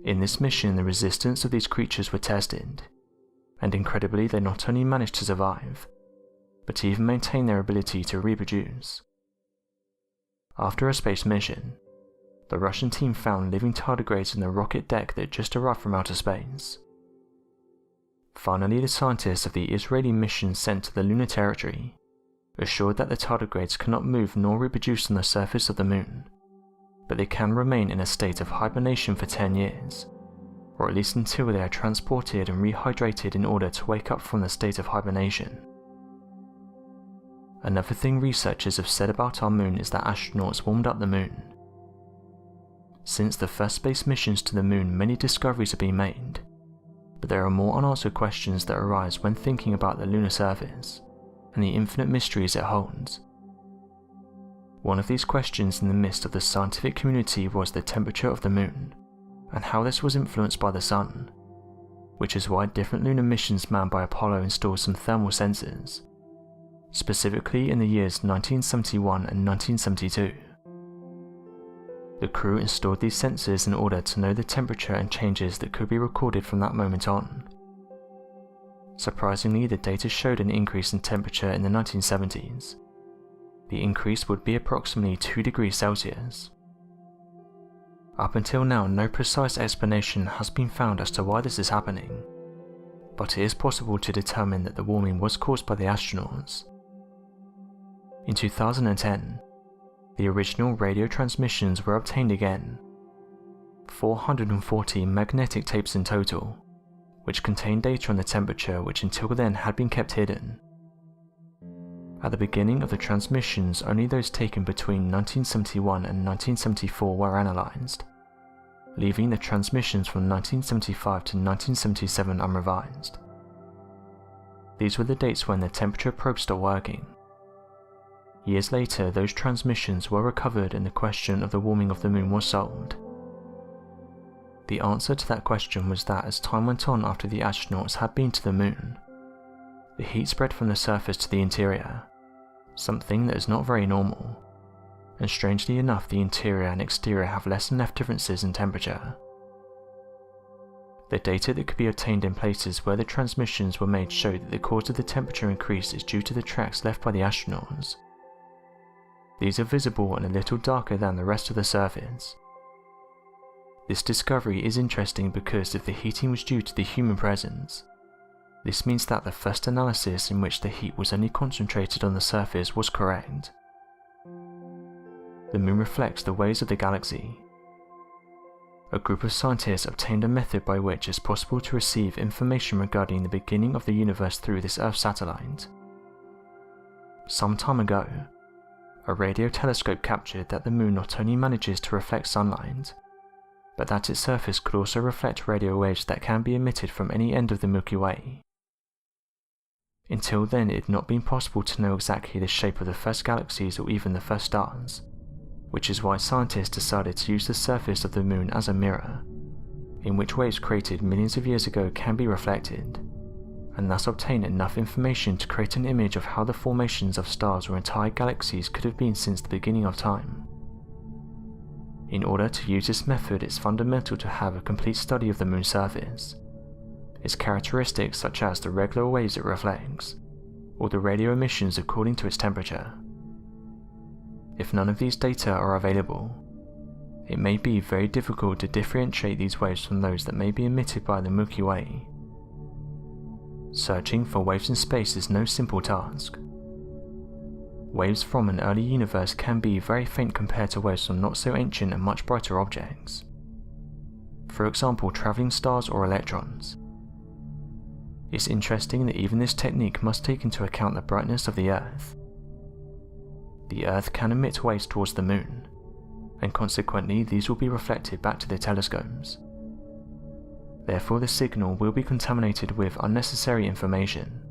In this mission, the resistance of these creatures were tested, and incredibly they not only managed to survive, but even maintain their ability to reproduce. After a space mission, the Russian team found living tardigrades in the rocket deck that just arrived from outer space. Finally, the scientists of the Israeli mission sent to the lunar territory assured that the tardigrades cannot move nor reproduce on the surface of the moon, but they can remain in a state of hibernation for 10 years, or at least until they are transported and rehydrated in order to wake up from the state of hibernation. Another thing researchers have said about our moon is that astronauts warmed up the moon. Since the first space missions to the moon, many discoveries have been made, but there are more unanswered questions that arise when thinking about the lunar surface and the infinite mysteries it holds. One of these questions in the midst of the scientific community was the temperature of the moon, and how this was influenced by the sun, which is why different lunar missions manned by Apollo installed some thermal sensors, specifically in the years 1971 and 1972. The crew installed these sensors in order to know the temperature and changes that could be recorded from that moment on. Surprisingly, the data showed an increase in temperature in the 1970s. The increase would be approximately 2 degrees Celsius. Up until now, no precise explanation has been found as to why this is happening, but it is possible to determine that the warming was caused by the astronauts. In 2010, the original radio transmissions were obtained again, 440 magnetic tapes in total, which contained data on the temperature which until then had been kept hidden. At the beginning of the transmissions, only those taken between 1971 and 1974 were analysed, leaving the transmissions from 1975 to 1977 unrevised. These were the dates when the temperature probe stopped working. Years later, those transmissions were recovered and the question of the warming of the moon was solved. The answer to that question was that as time went on after the astronauts had been to the moon, the heat spread from the surface to the interior, something that is not very normal, and strangely enough the interior and exterior have less than enough differences in temperature. The data that could be obtained in places where the transmissions were made showed that the cause of the temperature increase is due to the tracks left by the astronauts. These are visible and a little darker than the rest of the surface. This discovery is interesting because if the heating was due to the human presence, this means that the first analysis in which the heat was only concentrated on the surface was correct. The moon reflects the waves of the galaxy. A group of scientists obtained a method by which it is possible to receive information regarding the beginning of the universe through this Earth satellite. Some time ago, a radio telescope captured that the moon not only manages to reflect sunlight, but that its surface could also reflect radio waves that can be emitted from any end of the Milky Way. Until then, it had not been possible to know exactly the shape of the first galaxies or even the first stars, which is why scientists decided to use the surface of the moon as a mirror, in which waves created millions of years ago can be reflected, and thus obtain enough information to create an image of how the formations of stars or entire galaxies could have been since the beginning of time. In order to use this method, it's fundamental to have a complete study of the moon's surface, its characteristics such as the regular waves it reflects, or the radio emissions according to its temperature. If none of these data are available, it may be very difficult to differentiate these waves from those that may be emitted by the Milky Way. Searching for waves in space is no simple task. Waves from an early universe can be very faint compared to waves from not so ancient and much brighter objects. For example, travelling stars or electrons. It's interesting that even this technique must take into account the brightness of the Earth. The Earth can emit waves towards the moon, and consequently these will be reflected back to the telescopes. Therefore the signal will be contaminated with unnecessary information,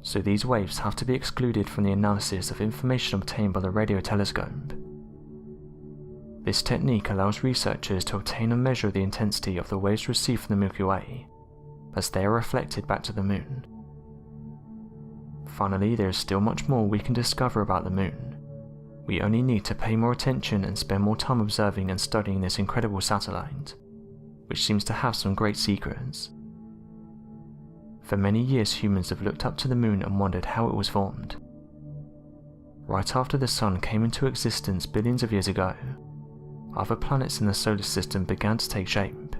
so these waves have to be excluded from the analysis of information obtained by the radio telescope. This technique allows researchers to obtain a measure of the intensity of the waves received from the Milky Way, as they are reflected back to the moon. Finally, there is still much more we can discover about the moon. We only need to pay more attention and spend more time observing and studying this incredible satellite, which seems to have some great secrets. For many years humans have looked up to the moon and wondered how it was formed. Right after the Sun came into existence billions of years ago, other planets in the solar system began to take shape.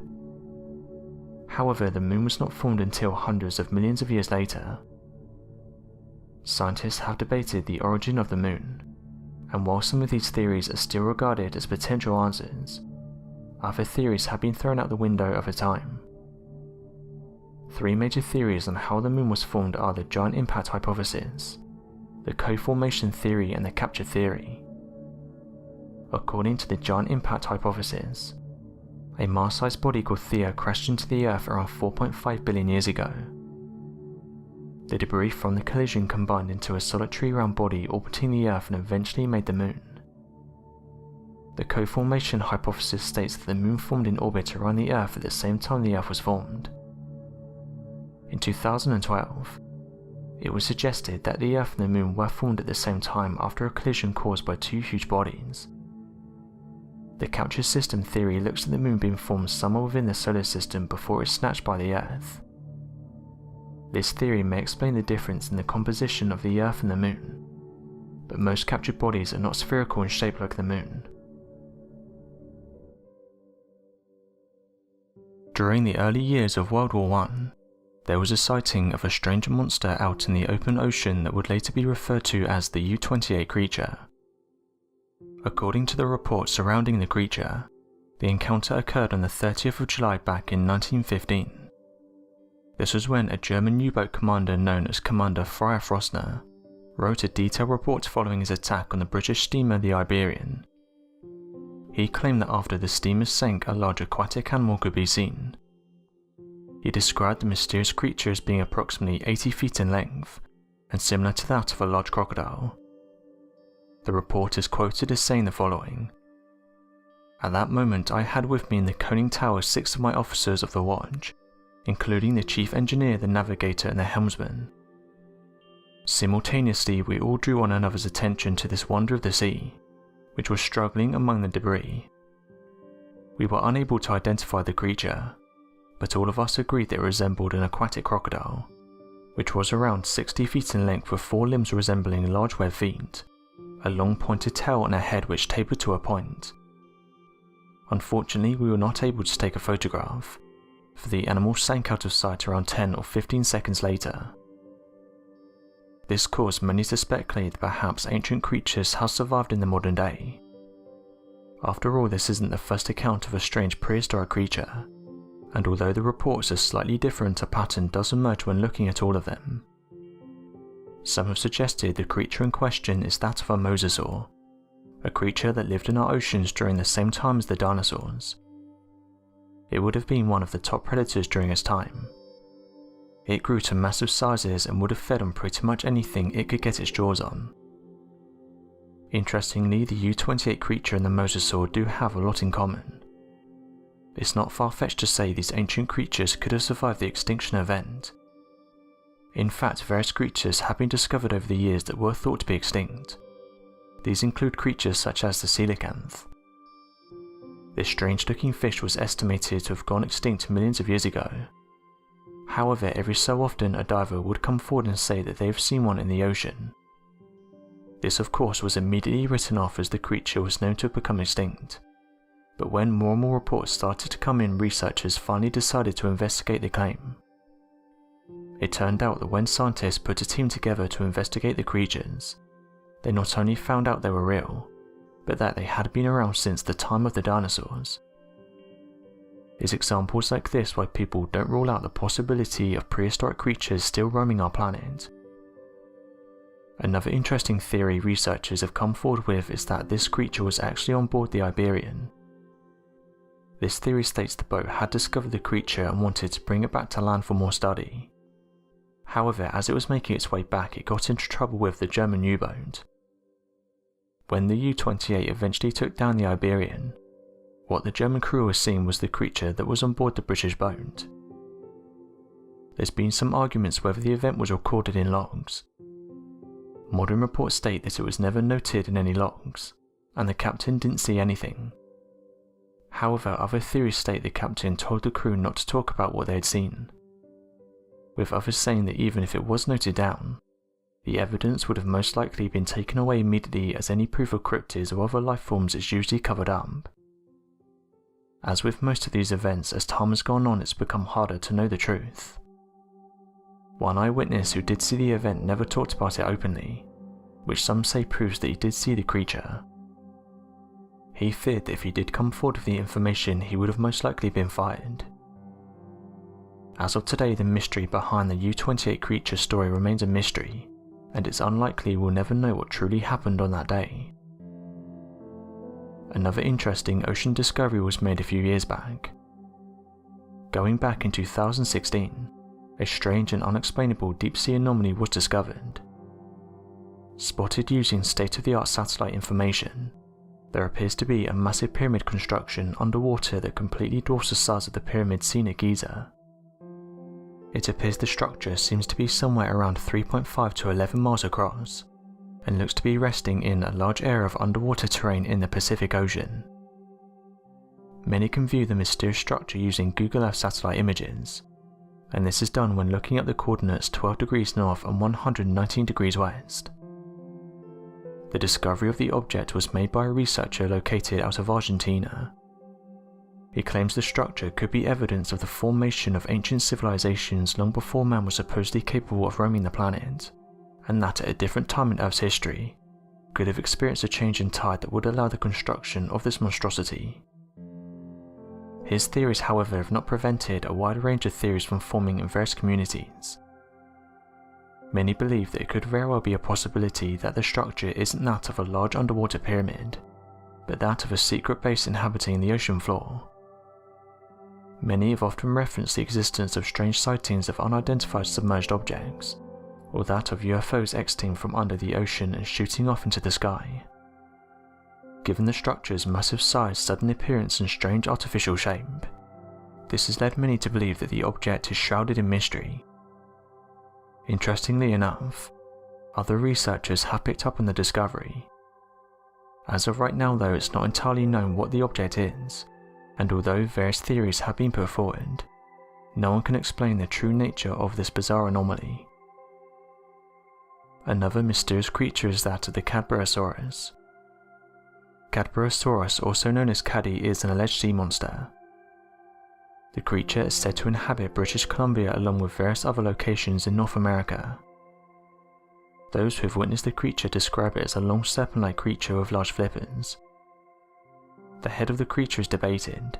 However, the moon was not formed until hundreds of millions of years later. Scientists have debated the origin of the moon, and while some of these theories are still regarded as potential answers, other theories have been thrown out the window over time. Three major theories on how the moon was formed are the giant impact hypothesis, the co-formation theory and the capture theory. According to the giant impact hypothesis, a Mars-sized body called Theia crashed into the Earth around 4.5 billion years ago. The debris from the collision combined into a solitary round body orbiting the Earth and eventually made the moon. The co-formation hypothesis states that the moon formed in orbit around the Earth at the same time the Earth was formed. In 2012, it was suggested that the Earth and the moon were formed at the same time after a collision caused by two huge bodies. The capture system theory looks at the moon being formed somewhere within the solar system before it is snatched by the Earth. This theory may explain the difference in the composition of the Earth and the moon, but most captured bodies are not spherical in shape like the moon. During the early years of World War I, There was a sighting of a strange monster out in the open ocean that would later be referred to as the U-28 creature. According to the reports surrounding the creature, the encounter occurred on the 30th of July back in 1915. This was when a German U-boat commander known as Commander Fryer Frostner wrote a detailed report following his attack on the British steamer the Iberian. He claimed that after the steamer sank, a large aquatic animal could be seen. He described the mysterious creature as being approximately 80 feet in length and similar to that of a large crocodile. The report is quoted as saying the following: "At that moment I had with me in the conning tower 6 of my officers of the watch, including the chief engineer, the navigator and the helmsman. Simultaneously we all drew one another's attention to this wonder of the sea, which was struggling among the debris. We were unable to identify the creature, but all of us agreed that it resembled an aquatic crocodile, which was around 60 feet in length with 4 limbs resembling large webbed feet, a long pointed tail and a head which tapered to a point. Unfortunately we were not able to take a photograph, for the animal sank out of sight around 10 or 15 seconds later. This caused many to speculate that perhaps ancient creatures have survived in the modern day. After all, this isn't the first account of a strange prehistoric creature, and although the reports are slightly different, a pattern does emerge when looking at all of them. Some have suggested the creature in question is that of a mosasaur, a creature that lived in our oceans during the same time as the dinosaurs. It would have been one of the top predators during its time. It grew to massive sizes and would have fed on pretty much anything it could get its jaws on. Interestingly, the U-28 creature and the mosasaur do have a lot in common. It's not far-fetched to say these ancient creatures could have survived the extinction event. In fact, various creatures have been discovered over the years that were thought to be extinct. These include creatures such as the coelacanth. This strange-looking fish was estimated to have gone extinct millions of years ago. However, every so often a diver would come forward and say that they have seen one in the ocean. This of course was immediately written off as the creature was known to have become extinct. But when more and more reports started to come in, researchers finally decided to investigate the claim. It turned out that when scientists put a team together to investigate the creatures, they not only found out they were real, but that they had been around since the time of the dinosaurs. It's examples like this why people don't rule out the possibility of prehistoric creatures still roaming our planet. Another interesting theory researchers have come forward with is that this creature was actually on board the Iberian. This theory states the boat had discovered the creature and wanted to bring it back to land for more study. However, as it was making its way back, it got into trouble with the German U-boat. When the U-28 eventually took down the Iberian, what the German crew was seeing was the creature that was on board the British boat. There's been some arguments whether the event was recorded in logs. Modern reports state that it was never noted in any logs, and the captain didn't see anything. However, other theories state the captain told the crew not to talk about what they had seen, with others saying that even if it was noted down, the evidence would have most likely been taken away immediately, as any proof of cryptids or other life forms is usually covered up. As with most of these events, as time has gone on, it's become harder to know the truth. One eyewitness who did see the event never talked about it openly, which some say proves that he did see the creature. He feared that if he did come forward with the information, he would have most likely been fired. As of today, the mystery behind the U-28 creature story remains a mystery, and it's unlikely we'll never know what truly happened on that day. Another interesting ocean discovery was made a few years back. Going back in 2016, a strange and unexplainable deep sea anomaly was discovered. Spotted using state-of-the-art satellite information, there appears to be a massive pyramid construction underwater that completely dwarfs the size of the pyramid seen at Giza. It appears the structure seems to be somewhere around 3.5 to 11 miles across, and looks to be resting in a large area of underwater terrain in the Pacific Ocean. Many can view the mysterious structure using Google Earth satellite images, and this is done when looking at the coordinates 12 degrees north and 119 degrees west. The discovery of the object was made by a researcher located out of Argentina. He claims the structure could be evidence of the formation of ancient civilizations long before man was supposedly capable of roaming the planet, and that at a different time in Earth's history could have experienced a change in tide that would allow the construction of this monstrosity. His theories, however, have not prevented a wide range of theories from forming in various communities. Many believe that it could very well be a possibility that the structure isn't that of a large underwater pyramid, but that of a secret base inhabiting the ocean floor. Many have often referenced the existence of strange sightings of unidentified submerged objects, or that of UFOs exiting from under the ocean and shooting off into the sky. Given the structure's massive size, sudden appearance and strange artificial shape, this has led many to believe that the object is shrouded in mystery. Interestingly enough, other researchers have picked up on the discovery. As of right now though, it's not entirely known what the object is, and although various theories have been put forward, no one can explain the true nature of this bizarre anomaly. Another mysterious creature is that of the Cadborosaurus. Cadborosaurus, also known as Caddy, is an alleged sea monster. The creature is said to inhabit British Columbia along with various other locations in North America. Those who have witnessed the creature describe it as a long serpent-like creature with large flippers. The head of the creature is debated,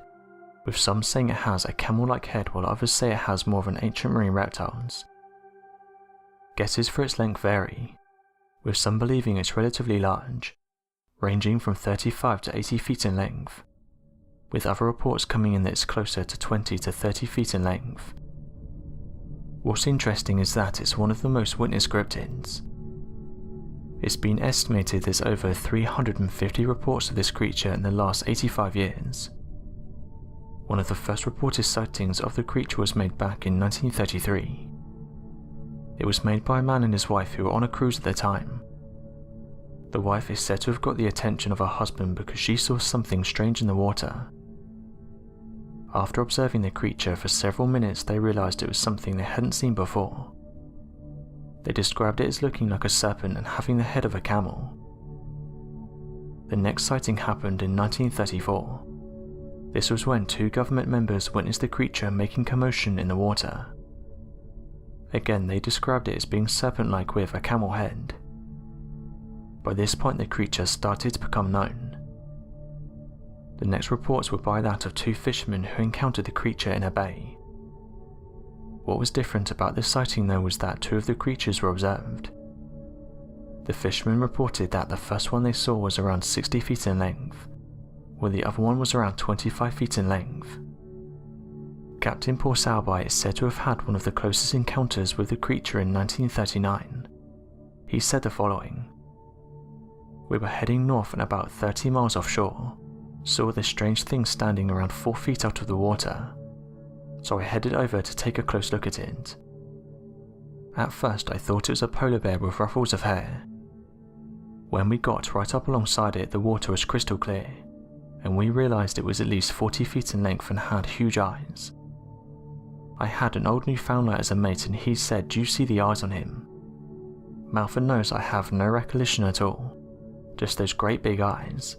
with some saying it has a camel-like head while others say it has more of an ancient marine reptiles. Guesses for its length vary, with some believing it's relatively large, ranging from 35 to 80 feet in length, with other reports coming in that it's closer to 20 to 30 feet in length. What's interesting is that it's one of the most witnessed cryptids. It's been estimated there's over 350 reports of this creature in the last 85 years. One of the first reported sightings of the creature was made back in 1933. It was made by a man and his wife who were on a cruise at the time. The wife is said to have got the attention of her husband because she saw something strange in the water. After observing the creature for several minutes, they realised it was something they hadn't seen before. They described it as looking like a serpent and having the head of a camel. The next sighting happened in 1934. This was when two government members witnessed the creature making commotion in the water. Again, they described it as being serpent-like with a camel head. By this point, the creature started to become known. The next reports were by that of two fishermen who encountered the creature in a bay. What was different about this sighting though was that two of the creatures were observed. The fishermen reported that the first one they saw was around 60 feet in length, while the other one was around 25 feet in length. Captain Paul Salby is said to have had one of the closest encounters with the creature in 1939. He said the following: "We were heading north and about 30 miles offshore, saw this strange thing standing around 4 feet out of the water, so I headed over to take a close look at it. At first I thought it was a polar bear with ruffles of hair. When we got right up alongside it, the water was crystal clear, and we realised it was at least 40 feet in length and had huge eyes. I had an old Newfoundland as a mate and he said, 'Do you see the eyes on him?' Mouth and nose I have no recollection at all, just those great big eyes,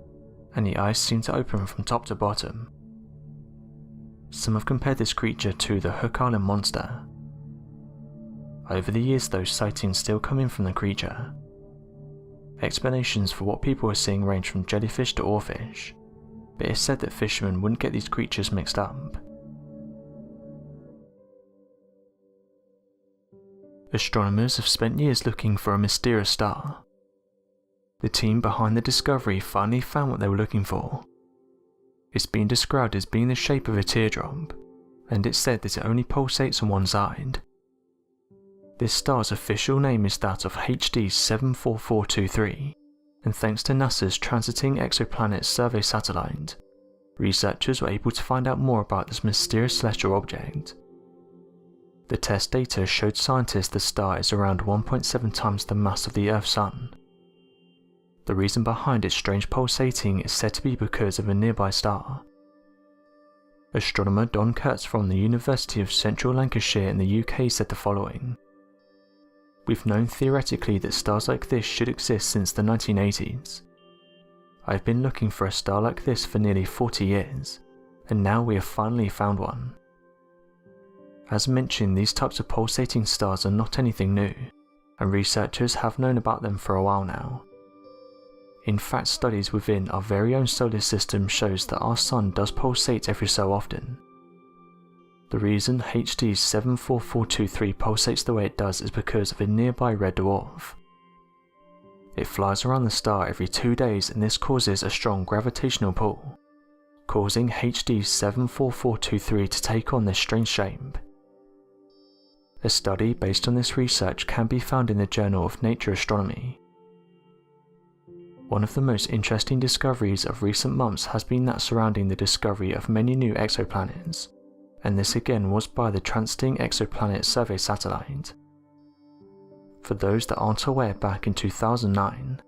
and the eyes seemed to open from top to bottom. Some have compared this creature to the Hook Island monster. Over the years those sightings still come in from the creature. Explanations for what people are seeing range from jellyfish to oarfish, but it's said that fishermen wouldn't get these creatures mixed up. Astronomers have spent years looking for a mysterious star. The team behind the discovery finally found what they were looking for. It's been described as being the shape of a teardrop, and it's said that it only pulsates on one side. This star's official name is that of HD 74423, and thanks to NASA's Transiting Exoplanets Survey satellite, researchers were able to find out more about this mysterious celestial object. The test data showed scientists the star is around 1.7 times the mass of the Earth's Sun. The reason behind its strange pulsating is said to be because of a nearby star. Astronomer Don Kurtz from the University of Central Lancashire in the UK said the following: "We've known theoretically that stars like this should exist since the 1980s. I've been looking for a star like this for nearly 40 years, and now we have finally found one. As mentioned, these types of pulsating stars are not anything new, and researchers have known about them for a while now. In fact, studies within our very own solar system shows that our Sun does pulsate every so often. The reason HD 74423 pulsates the way it does is because of a nearby red dwarf. It flies around the star every 2 days, and this causes a strong gravitational pull, causing HD 74423 to take on this strange shape. A study based on this research can be found in the Journal of Nature Astronomy. One of the most interesting discoveries of recent months has been that surrounding the discovery of many new exoplanets, and this again was by the Transiting Exoplanet Survey Satellite. For those that aren't aware, back in 2009,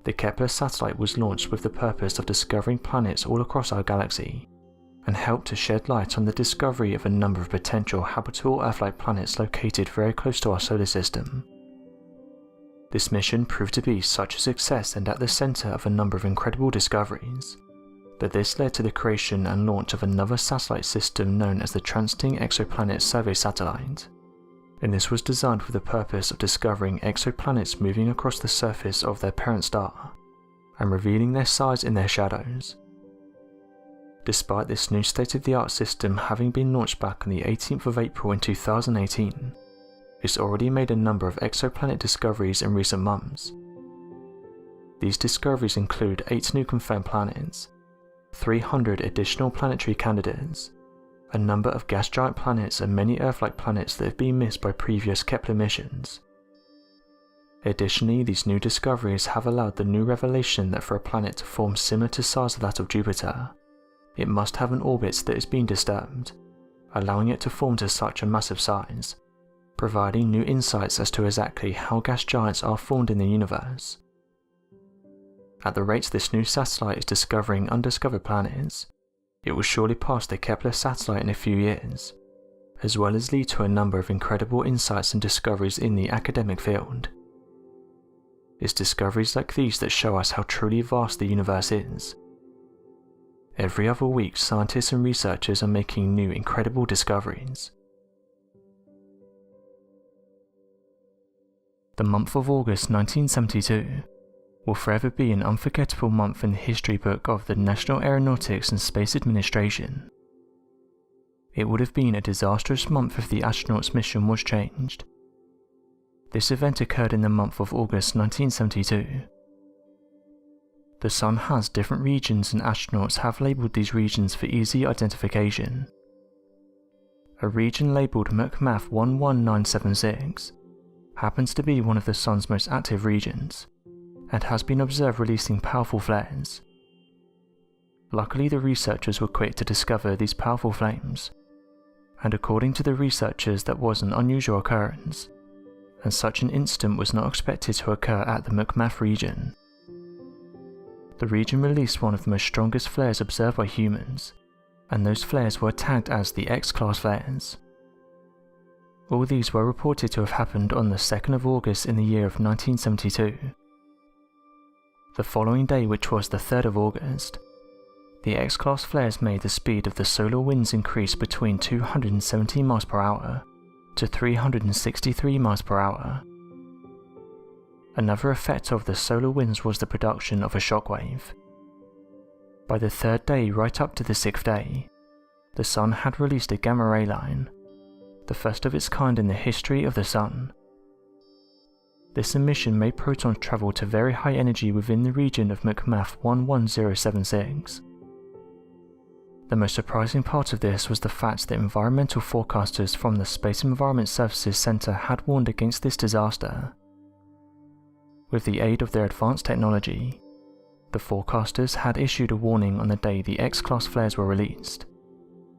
the Kepler satellite was launched with the purpose of discovering planets all across our galaxy, and helped to shed light on the discovery of a number of potential habitable Earth-like planets located very close to our solar system. This mission proved to be such a success and at the centre of a number of incredible discoveries, that this led to the creation and launch of another satellite system known as the Transiting Exoplanet Survey Satellite, and this was designed with the purpose of discovering exoplanets moving across the surface of their parent star, and revealing their size in their shadows. Despite this new state-of-the-art system having been launched back on the 18th of April in 2018, it's already made a number of exoplanet discoveries in recent months. These discoveries include 8 new confirmed planets, 300 additional planetary candidates, a number of gas giant planets and many Earth-like planets that have been missed by previous Kepler missions. Additionally, these new discoveries have allowed the new revelation that for a planet to form similar to size of that of Jupiter, it must have an orbit that has been disturbed, allowing it to form to such a massive size, providing new insights as to exactly how gas giants are formed in the universe. At the rate this new satellite is discovering undiscovered planets, it will surely pass the Kepler satellite in a few years, as well as lead to a number of incredible insights and discoveries in the academic field. It's discoveries like these that show us how truly vast the universe is. Every other week, scientists and researchers are making new incredible discoveries. The month of August 1972 will forever be an unforgettable month in the history book of the National Aeronautics and Space Administration. It would have been a disastrous month if the astronauts' mission was changed. This event occurred in the month of August 1972. The Sun has different regions, and astronauts have labelled these regions for easy identification. A region labelled McMath 11976 happens to be one of the Sun's most active regions, and has been observed releasing powerful flares. Luckily, the researchers were quick to discover these powerful flames, and according to the researchers that was an unusual occurrence, and such an incident was not expected to occur at the McMath region. The region released one of the most strongest flares observed by humans, and those flares were tagged as the X-class flares. All these were reported to have happened on the 2nd of August in the year of 1972. The following day, which was the 3rd of August, the X-class flares made the speed of the solar winds increase between 270 miles per hour to 363 miles per hour. Another effect of the solar winds was the production of a shockwave. By the 3rd day, right up to the 6th day, the Sun had released a gamma ray line, the first of its kind in the history of the Sun. This emission made protons travel to very high energy within the region of McMath 11076. The most surprising part of this was the fact that environmental forecasters from the Space Environment Services Center had warned against this disaster. With the aid of their advanced technology, the forecasters had issued a warning on the day the X-class flares were released,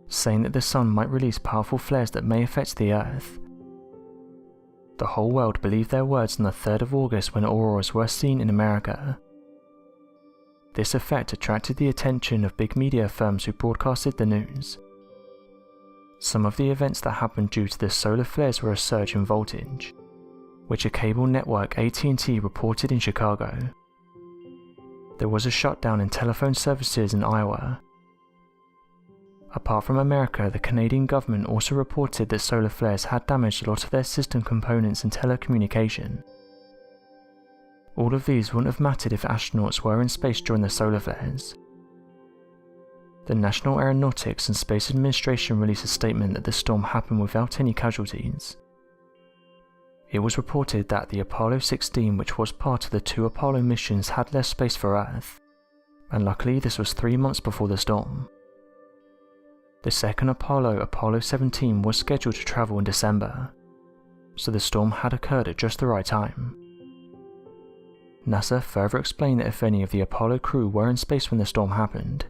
saying that the Sun might release powerful flares that may affect the Earth. The whole world believed their words on the 3rd of August when auroras were seen in America. This effect attracted the attention of big media firms who broadcasted the news. Some of the events that happened due to the solar flares were a surge in voltage, which a cable network AT&T reported in Chicago. There was a shutdown in telephone services in Iowa. Apart from America, the Canadian government also reported that solar flares had damaged a lot of their system components and telecommunication. All of these wouldn't have mattered if astronauts were in space during the solar flares. The National Aeronautics and Space Administration released a statement that the storm happened without any casualties. It was reported that the Apollo 16, which was part of the 2 Apollo missions, had left space for Earth, and luckily this was 3 months before the storm. The second Apollo, Apollo 17, was scheduled to travel in December, so the storm had occurred at just the right time. NASA further explained that if any of the Apollo crew were in space when the storm happened,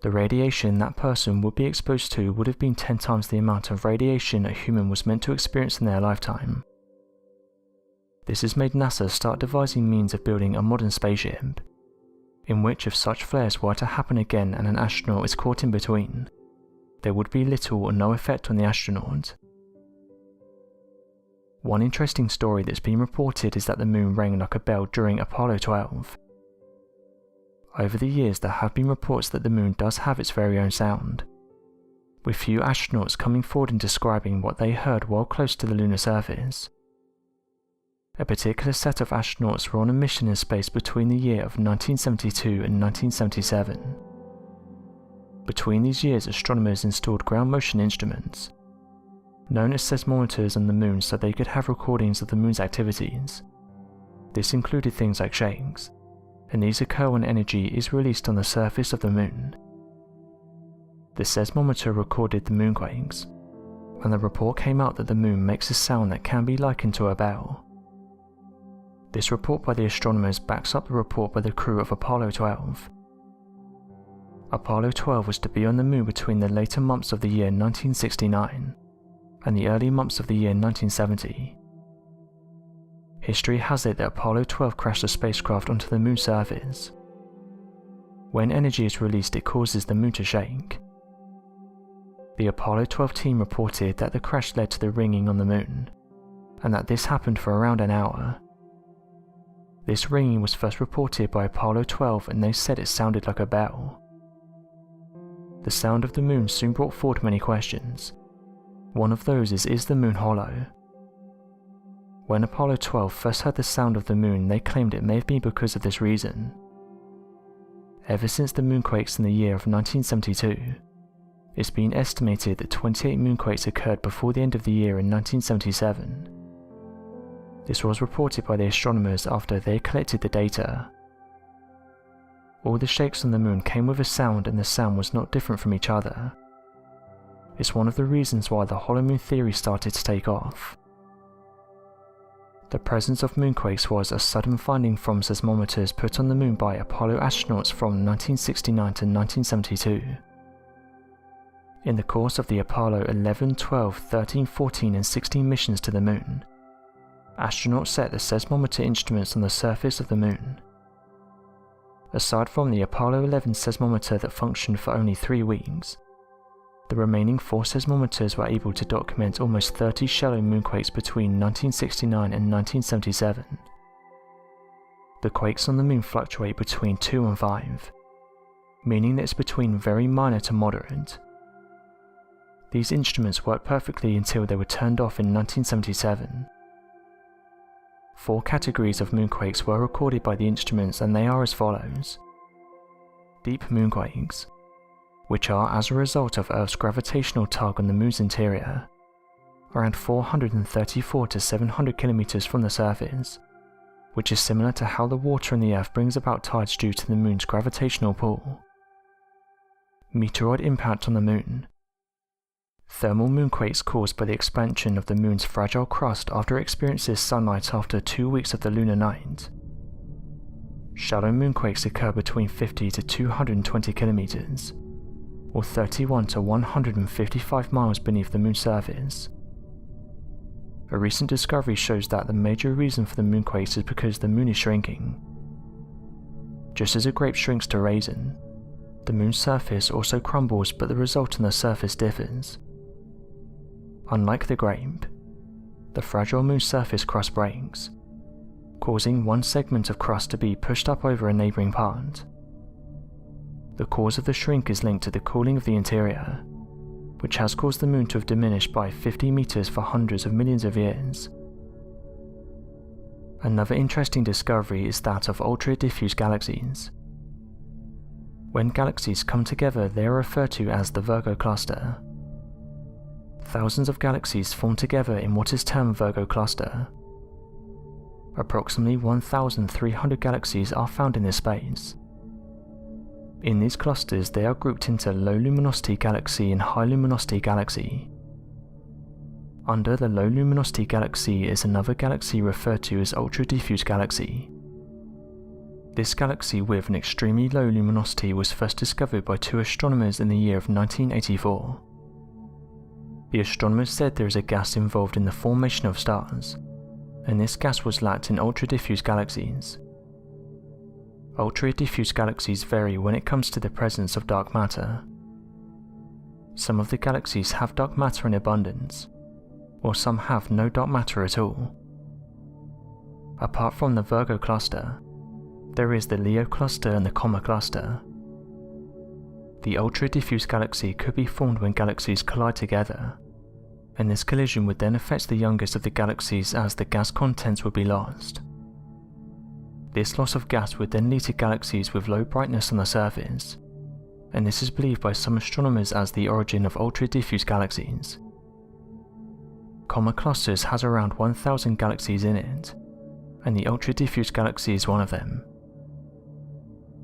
the radiation that person would be exposed to would have been 10 times the amount of radiation a human was meant to experience in their lifetime. This has made NASA start devising means of building a modern spaceship, in which if such flares were to happen again and an astronaut is caught in between, there would be little or no effect on the astronaut. One interesting story that's been reported is that the moon rang like a bell during Apollo 12. Over the years there have been reports that the moon does have its very own sound, with few astronauts coming forward and describing what they heard while close to the lunar surface. A particular set of astronauts were on a mission in space between the year of 1972 and 1977. Between these years, astronomers installed ground motion instruments, known as seismometers, on the moon so they could have recordings of the moon's activities. This included things like shakes, and these occur when energy is released on the surface of the moon. The seismometer recorded the moonquakes, and the report came out that the moon makes a sound that can be likened to a bell. This report by the astronomers backs up the report by the crew of Apollo 12. Apollo 12 was to be on the moon between the later months of the year 1969 and the early months of the year 1970. History has it that Apollo 12 crashed the spacecraft onto the moon's surface. When energy is released, it causes the moon to shake. The Apollo 12 team reported that the crash led to the ringing on the moon, and that this happened for around an hour. This ringing was first reported by Apollo 12 and they said it sounded like a bell. The sound of the moon soon brought forward many questions. One of those is the moon hollow? When Apollo 12 first heard the sound of the moon, they claimed it may have been because of this reason. Ever since the moonquakes in the year of 1972, it's been estimated that 28 moonquakes occurred before the end of the year in 1977. This was reported by the astronomers after they collected the data. All the shakes on the moon came with a sound, and the sound was not different from each other. It's one of the reasons why the hollow moon theory started to take off. The presence of moonquakes was a sudden finding from seismometers put on the moon by Apollo astronauts from 1969 to 1972. In the course of the Apollo 11, 12, 13, 14 and 16 missions to the moon, astronauts set the seismometer instruments on the surface of the moon. Aside from the Apollo 11 seismometer that functioned for only 3 weeks, the remaining 4 seismometers were able to document almost 30 shallow moonquakes between 1969 and 1977. The quakes on the moon fluctuate between 2 and 5, meaning that it's between very minor to moderate. These instruments worked perfectly until they were turned off in 1977. 4 categories of moonquakes were recorded by the instruments, and they are as follows. Deep moonquakes, which are as a result of Earth's gravitational tug on the moon's interior, around 434 to 700 kilometers from the surface, which is similar to how the water in the Earth brings about tides due to the moon's gravitational pull. Meteoroid impact on the moon. Thermal moonquakes caused by the expansion of the moon's fragile crust after it experiences sunlight after 2 weeks of the lunar night. Shallow moonquakes occur between 50 to 220 kilometers, or 31 to 155 miles beneath the moon's surface. A recent discovery shows that the major reason for the moonquakes is because the moon is shrinking. Just as a grape shrinks to raisin, the moon's surface also crumbles, but the result on the surface differs. Unlike the grape, the fragile moon's surface crust breaks, causing one segment of crust to be pushed up over a neighbouring part. The cause of the shrink is linked to the cooling of the interior, which has caused the moon to have diminished by 50 meters for hundreds of millions of years. Another interesting discovery is that of ultra-diffuse galaxies. When galaxies come together, they are referred to as the Virgo cluster. Thousands of galaxies form together in what is termed Virgo cluster. Approximately 1,300 galaxies are found in this space. In these clusters, they are grouped into low luminosity galaxy and high luminosity galaxy. Under the low luminosity galaxy is another galaxy referred to as ultra-diffuse galaxy. This galaxy with an extremely low luminosity was first discovered by two astronomers in the year of 1984. The astronomers said there is a gas involved in the formation of stars, and this gas was lacked in ultra-diffuse galaxies. Ultra-diffuse galaxies vary when it comes to the presence of dark matter. Some of the galaxies have dark matter in abundance, or some have no dark matter at all. Apart from the Virgo cluster, there is the Leo cluster and the Comma cluster. The ultra-diffuse galaxy could be formed when galaxies collide together, and this collision would then affect the youngest of the galaxies as the gas contents would be lost. This loss of gas would then lead to galaxies with low brightness on the surface, and this is believed by some astronomers as the origin of ultra-diffuse galaxies. Comma clusters has around 1,000 galaxies in it, and the ultra-diffuse galaxy is one of them.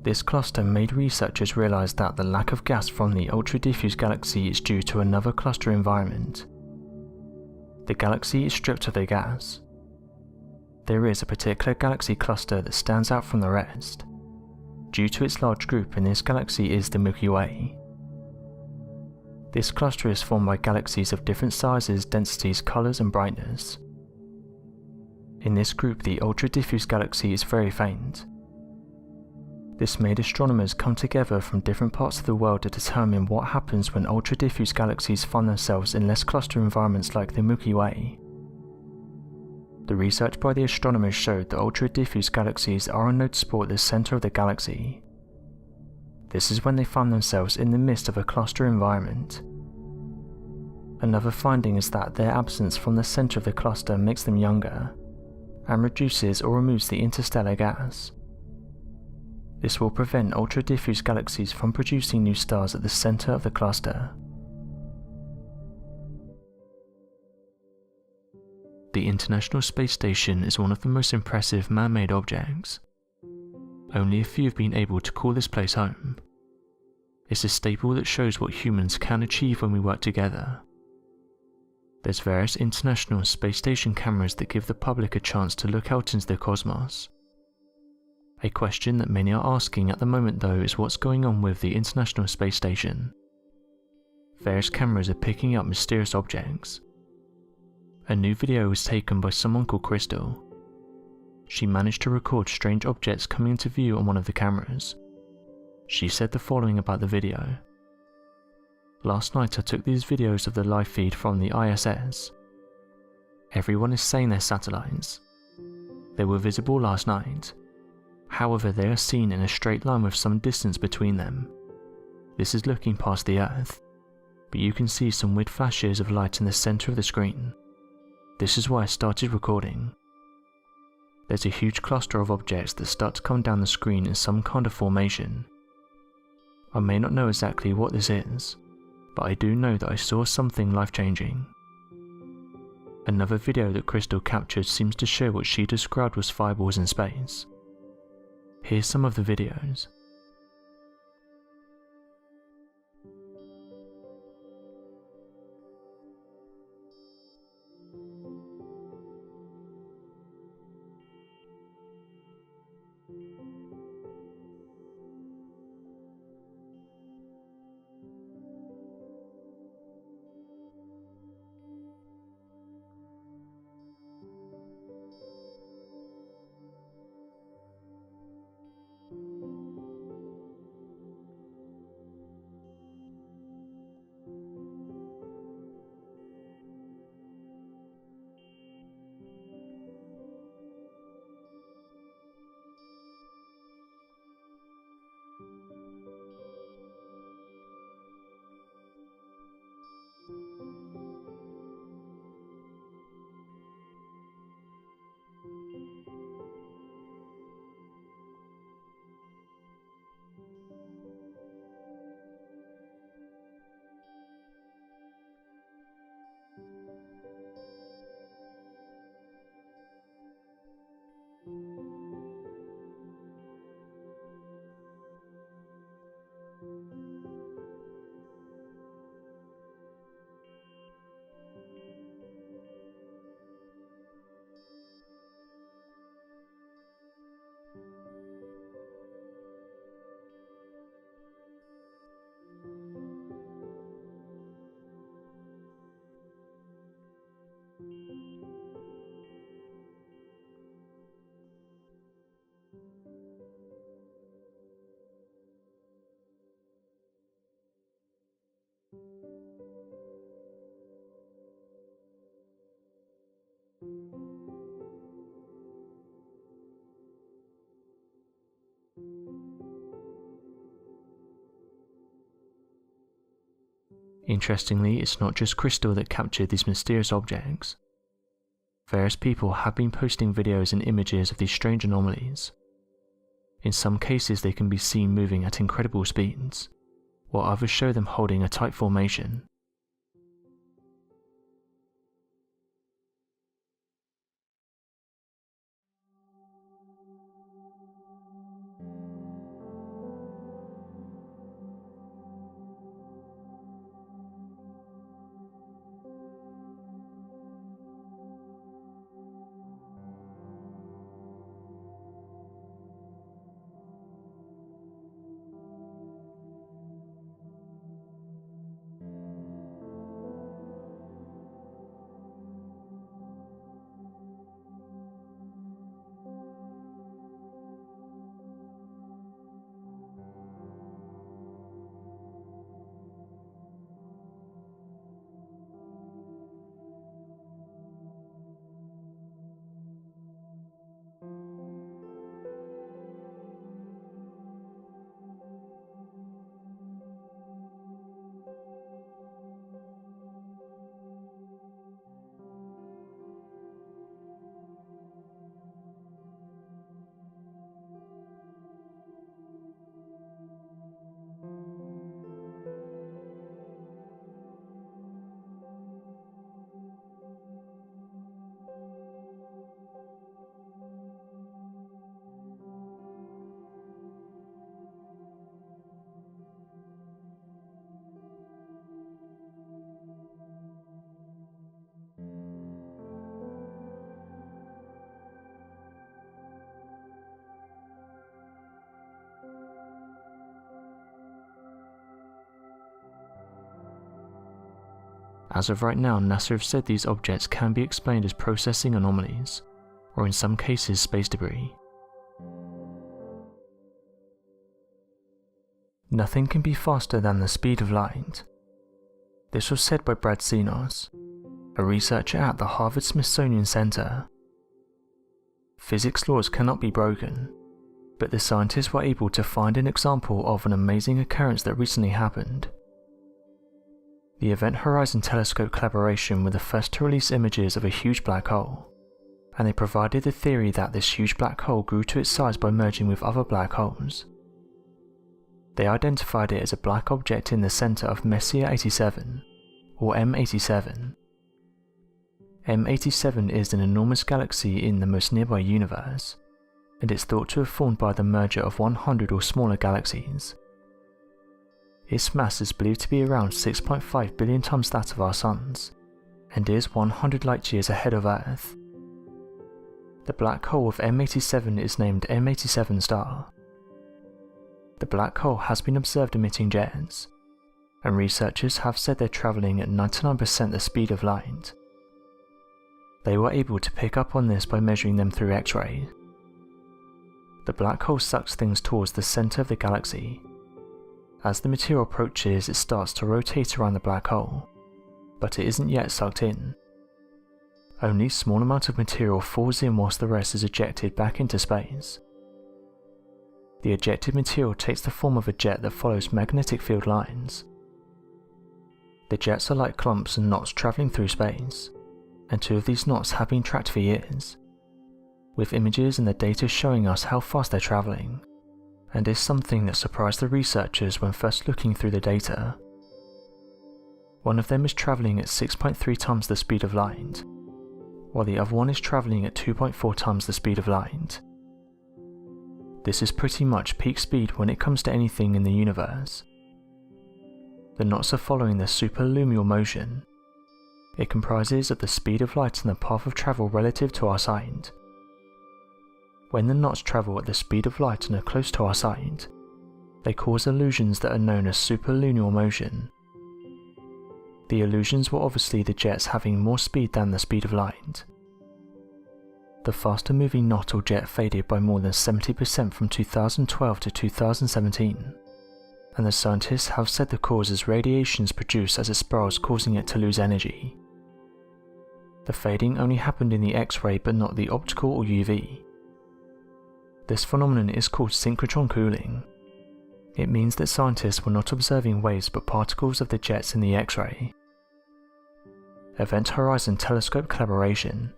This cluster made researchers realize that the lack of gas from the ultra-diffuse galaxy is due to another cluster environment. The galaxy is stripped of the gas. There is a particular galaxy cluster that stands out from the rest. Due to its large group in this galaxy is the Milky Way. This cluster is formed by galaxies of different sizes, densities, colours and brightness. In this group, the ultra-diffuse galaxy is very faint. This made astronomers come together from different parts of the world to determine what happens when ultra-diffuse galaxies find themselves in less cluster environments like the Milky Way. The research by the astronomers showed that ultra-diffuse galaxies are unnoticeable at the centre of the galaxy. This is when they find themselves in the midst of a cluster environment. Another finding is that their absence from the centre of the cluster makes them younger, and reduces or removes the interstellar gas. This will prevent ultra-diffuse galaxies from producing new stars at the centre of the cluster. The International Space Station is one of the most impressive man-made objects. Only a few have been able to call this place home. It's a staple that shows what humans can achieve when we work together. There's various International Space Station cameras that give the public a chance to look out into the cosmos. A question that many are asking at the moment though is what's going on with the International Space Station. Various cameras are picking up mysterious objects. A new video was taken by someone called Crystal. She managed to record strange objects coming into view on one of the cameras. She said the following about the video. Last night I took these videos of the live feed from the ISS. Everyone is saying they're satellites. They were visible last night. However, they are seen in a straight line with some distance between them. This is looking past the Earth, but you can see some weird flashes of light in the centre of the screen. This is why I started recording. There's a huge cluster of objects that start to come down the screen in some kind of formation. I may not know exactly what this is, but I do know that I saw something life-changing. Another video that Crystal captured seems to show what she described was fireballs in space. Here's some of the videos. Interestingly, it's not just Crystal that captured these mysterious objects. Various people have been posting videos and images of these strange anomalies. In some cases they can be seen moving at incredible speeds, while others show them holding a tight formation. As of right now, NASA have said these objects can be explained as processing anomalies, or in some cases space debris. Nothing can be faster than the speed of light. This was said by Brad Senos, a researcher at the Harvard-Smithsonian Center. Physics laws cannot be broken, but the scientists were able to find an example of an amazing occurrence that recently happened. The Event Horizon Telescope collaboration were the first to release images of a huge black hole, and they provided the theory that this huge black hole grew to its size by merging with other black holes. They identified it as a black object in the center of Messier 87, or M87. M87 is an enormous galaxy in the most nearby universe, and it's thought to have formed by the merger of 100 or smaller galaxies. Its mass is believed to be around 6.5 billion times that of our Sun's, and is 100 light years ahead of Earth. The black hole of M87 is named M87 star. The black hole has been observed emitting jets, and researchers have said they're travelling at 99% the speed of light. They were able to pick up on this by measuring them through X-ray. The black hole sucks things towards the centre of the galaxy. As the material approaches, it starts to rotate around the black hole, but it isn't yet sucked in. Only a small amount of material falls in whilst the rest is ejected back into space. The ejected material takes the form of a jet that follows magnetic field lines. The jets are like clumps and knots travelling through space, and 2 of these knots have been tracked for years, with images and the data showing us how fast they're travelling, and is something that surprised the researchers when first looking through the data. One of them is travelling at 6.3 times the speed of light, while the other one is travelling at 2.4 times the speed of light. This is pretty much peak speed when it comes to anything in the universe. The knots are following the superluminal motion. It comprises of the speed of light and the path of travel relative to our sight. When the knots travel at the speed of light and are close to our sight, they cause illusions that are known as superluminal motion. The illusions were obviously the jets having more speed than the speed of light. The faster moving knot or jet faded by more than 70% from 2012 to 2017, and the scientists have said the cause is radiations produced as it spirals, causing it to lose energy. The fading only happened in the X-ray but not the optical or UV. This phenomenon is called synchrotron cooling. It means that scientists were not observing waves but particles of the jets in the X-ray. Event Horizon Telescope collaboration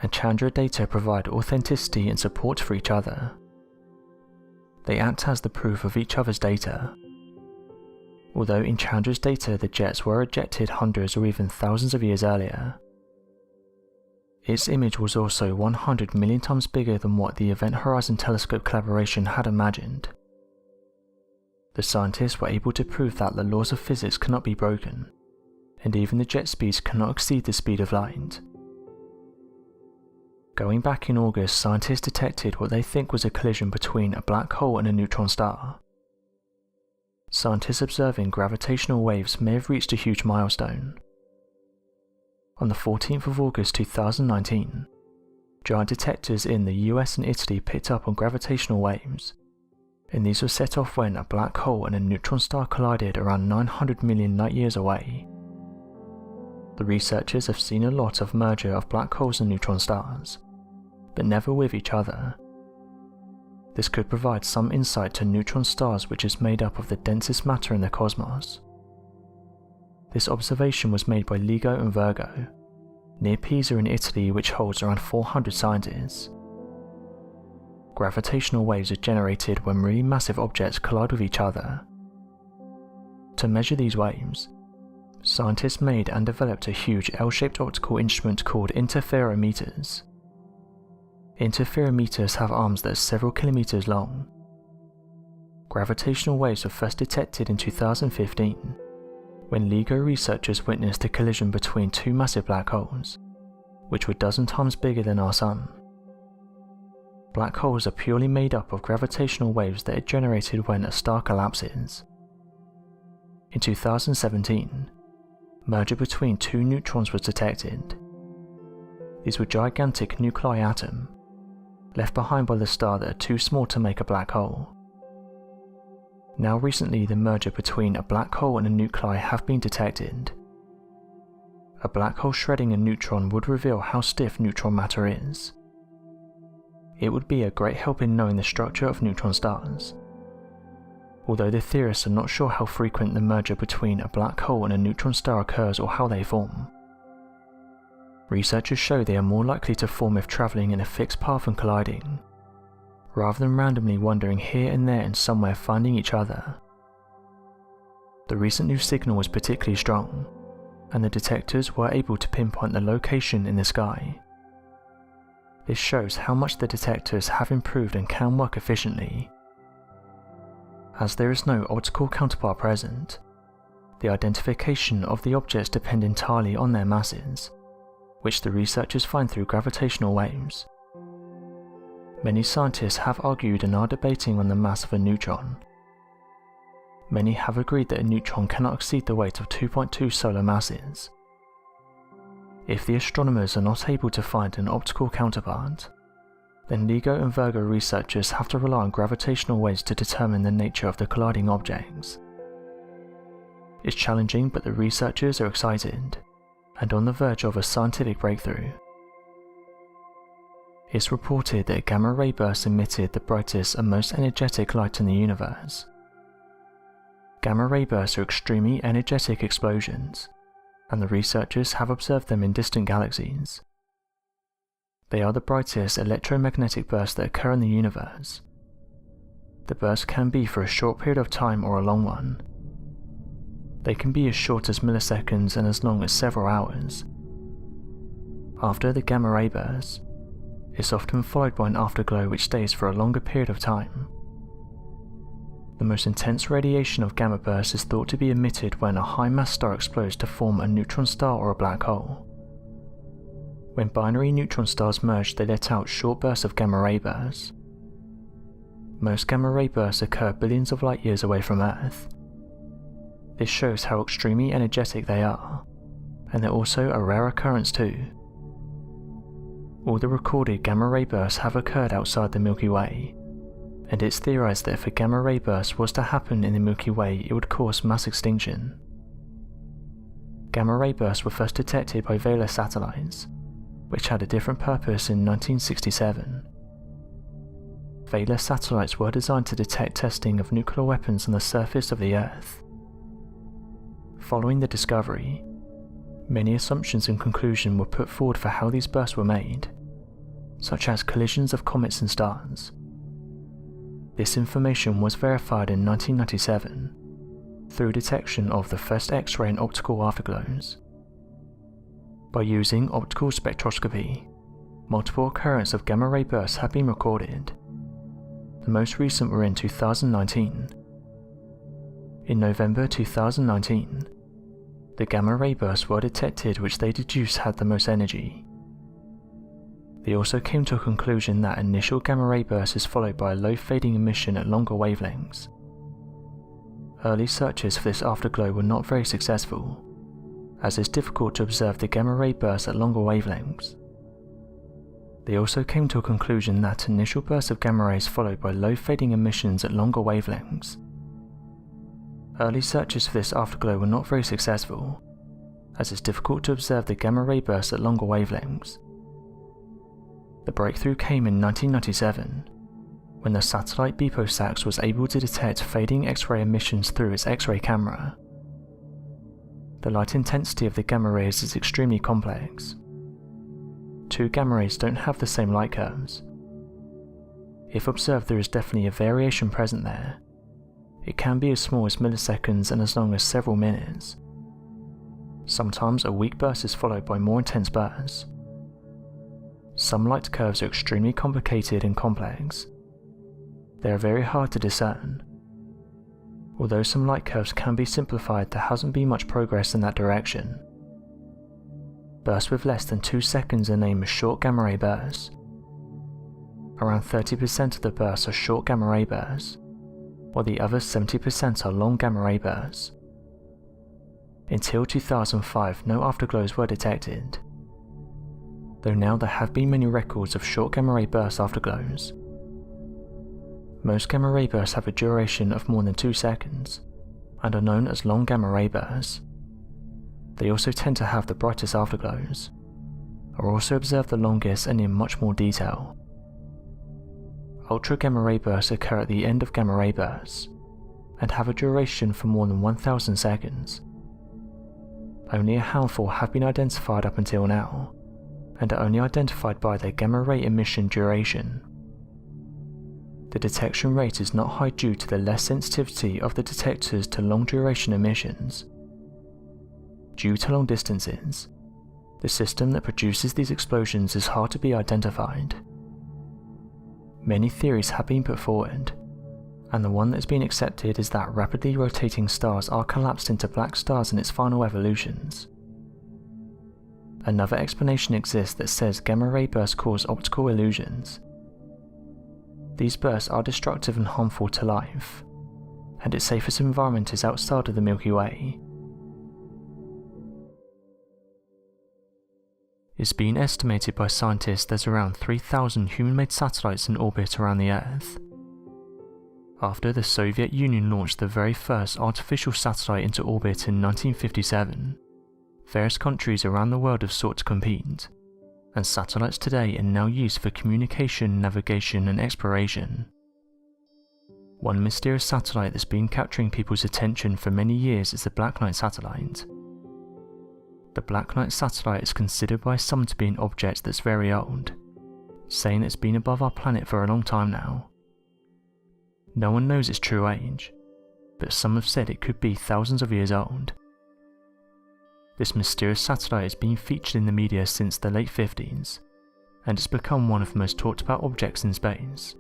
and Chandra data provide authenticity and support for each other. They act as the proof of each other's data. Although in Chandra's data the jets were ejected hundreds or even thousands of years earlier, its image was also 100 million times bigger than what the Event Horizon Telescope collaboration had imagined. The scientists were able to prove that the laws of physics cannot be broken, and even the jet speeds cannot exceed the speed of light. Going back in August, scientists detected what they think was a collision between a black hole and a neutron star. Scientists observing gravitational waves may have reached a huge milestone. On the 14th of August 2019, giant detectors in the US and Italy picked up on gravitational waves, and these were set off when a black hole and a neutron star collided around 900 million light-years away. The researchers have seen a lot of merger of black holes and neutron stars, but never with each other. This could provide some insight to neutron stars, which is made up of the densest matter in the cosmos. This observation was made by LIGO and Virgo, near Pisa in Italy, which holds around 400 scientists. Gravitational waves are generated when really massive objects collide with each other. To measure these waves, scientists made and developed a huge L-shaped optical instrument called interferometers. Interferometers have arms that are several kilometers long. Gravitational waves were first detected in 2015, when LIGO researchers witnessed a collision between two massive black holes, which were a dozen times bigger than our Sun. Black holes are purely made up of gravitational waves that are generated when a star collapses. In 2017, merger between two neutrons was detected. These were gigantic nuclei atom, left behind by the star that are too small to make a black hole. Now recently the merger between a black hole and a nuclei have been detected. A black hole shredding a neutron would reveal how stiff neutron matter is. It would be a great help in knowing the structure of neutron stars, although the theorists are not sure how frequent the merger between a black hole and a neutron star occurs or how they form. Researchers show they are more likely to form if travelling in a fixed path and colliding, rather than randomly wandering here and there and somewhere finding each other. The recent new signal was particularly strong, and the detectors were able to pinpoint the location in the sky. This shows how much the detectors have improved and can work efficiently. As there is no optical counterpart present, the identification of the objects depend entirely on their masses, which the researchers find through gravitational waves. Many scientists have argued and are debating on the mass of a neutron. Many have agreed that a neutron cannot exceed the weight of 2.2 solar masses. If the astronomers are not able to find an optical counterpart, then LIGO and Virgo researchers have to rely on gravitational waves to determine the nature of the colliding objects. It's challenging, but the researchers are excited, and on the verge of a scientific breakthrough. It's reported that gamma-ray bursts emitted the brightest and most energetic light in the universe. Gamma-ray bursts are extremely energetic explosions, and the researchers have observed them in distant galaxies. They are the brightest electromagnetic bursts that occur in the universe. The bursts can be for a short period of time or a long one. They can be as short as milliseconds and as long as several hours. After the gamma-ray burst, it's often followed by an afterglow which stays for a longer period of time. The most intense radiation of gamma bursts is thought to be emitted when a high-mass star explodes to form a neutron star or a black hole. When binary neutron stars merge, they let out short bursts of gamma-ray bursts. Most gamma-ray bursts occur billions of light years away from Earth. This shows how extremely energetic they are, and they're also a rare occurrence too. all the recorded gamma-ray bursts have occurred outside the Milky Way, and it's theorized that if a gamma-ray burst was to happen in the Milky Way, it would cause mass extinction. Gamma-ray bursts were first detected by Vela satellites, which had a different purpose in 1967. Vela satellites were designed to detect testing of nuclear weapons on the surface of the Earth. Following the discovery, many assumptions and conclusions were put forward for how these bursts were made, such as collisions of comets and stars. This information was verified in 1997 through detection of the first X-ray and optical afterglows. By using optical spectroscopy, multiple occurrences of gamma-ray bursts have been recorded. The most recent were in 2019. In November 2019, the gamma-ray bursts were detected which they deduced had the most energy. They also came to a conclusion that initial gamma-ray burst is followed by a low fading emission at longer wavelengths. Early searches for this afterglow were not very successful, as it's difficult to observe the gamma-ray bursts at longer wavelengths. They also came to a conclusion that initial bursts of gamma rays followed by low fading emissions at longer wavelengths. Early searches for this afterglow were not very successful, as it's difficult to observe the gamma-ray bursts at longer wavelengths. The breakthrough came in 1997, when the satellite BepoSAX was able to detect fading X-ray emissions through its X-ray camera. The light intensity of the gamma rays is extremely complex. Two gamma rays don't have the same light curves. If observed, there is definitely a variation present there. It can be as small as milliseconds and as long as several minutes. Sometimes a weak burst is followed by more intense bursts. Some light curves are extremely complicated and complex. They are very hard to discern. Although some light curves can be simplified, there hasn't been much progress in that direction. Bursts with less than 2 seconds are named as short gamma-ray bursts. Around 30% of the bursts are short gamma-ray bursts, while the other 70% are long gamma-ray bursts. Until 2005, no afterglows were detected, though now there have been many records of short gamma-ray burst afterglows. Most gamma-ray bursts have a duration of more than 2 seconds, and are known as long gamma-ray bursts. They also tend to have the brightest afterglows, are also observed the longest and in much more detail. Ultra gamma-ray bursts occur at the end of gamma-ray bursts, and have a duration for more than 1000 seconds. Only a handful have been identified up until now, and are only identified by their gamma-ray emission duration. The detection rate is not high due to the less sensitivity of the detectors to long-duration emissions. Due to long distances, the system that produces these explosions is hard to be identified. Many theories have been put forward, and the one that has been accepted is that rapidly rotating stars are collapsed into black stars in its final evolutions. Another explanation exists that says gamma-ray bursts cause optical illusions. These bursts are destructive and harmful to life, and its safest environment is outside of the Milky Way. It's been estimated by scientists there's around 3,000 human-made satellites in orbit around the Earth. After the Soviet Union launched the very first artificial satellite into orbit in 1957, various countries around the world have sought to compete, and satellites today are now used for communication, navigation and exploration. One mysterious satellite that's been capturing people's attention for many years is the Black Knight satellite. The Black Knight satellite is considered by some to be an object that's very old, saying it's been above our planet for a long time now. No one knows its true age, but some have said it could be thousands of years old. This mysterious satellite has been featured in the media since the late 50s, and it's become one of the most talked about objects in space.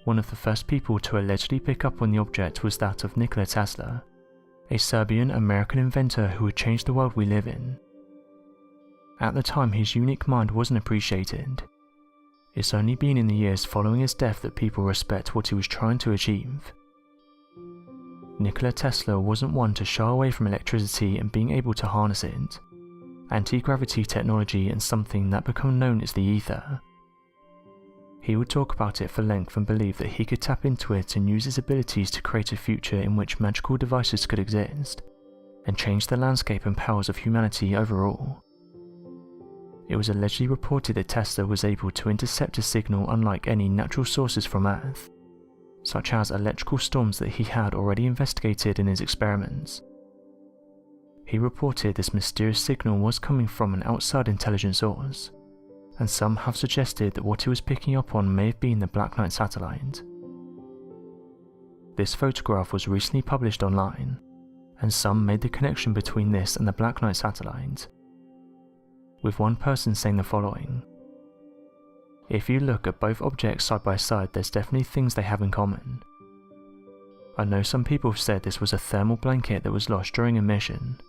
One of the first people to allegedly pick up on the object was that of Nikola Tesla, a Serbian-American inventor who would change the world we live in. At the time, his unique mind wasn't appreciated. It's only been in the years following his death that people respect what he was trying to achieve. Nikola Tesla wasn't one to shy away from electricity and being able to harness it, anti-gravity technology and something that became known as the ether. He would talk about it for length and believe that he could tap into it and use his abilities to create a future in which magical devices could exist, and change the landscape and powers of humanity overall. It was allegedly reported that Tesla was able to intercept a signal unlike any natural sources from Earth, such as electrical storms that he had already investigated in his experiments. He reported this mysterious signal was coming from an outside intelligent source, and some have suggested that what he was picking up on may have been the Black Knight satellite. This photograph was recently published online, and some made the connection between this and the Black Knight satellite, with one person saying the following: "If you look at both objects side by side, there's definitely things they have in common. I know some people have said this was a thermal blanket that was lost during a mission,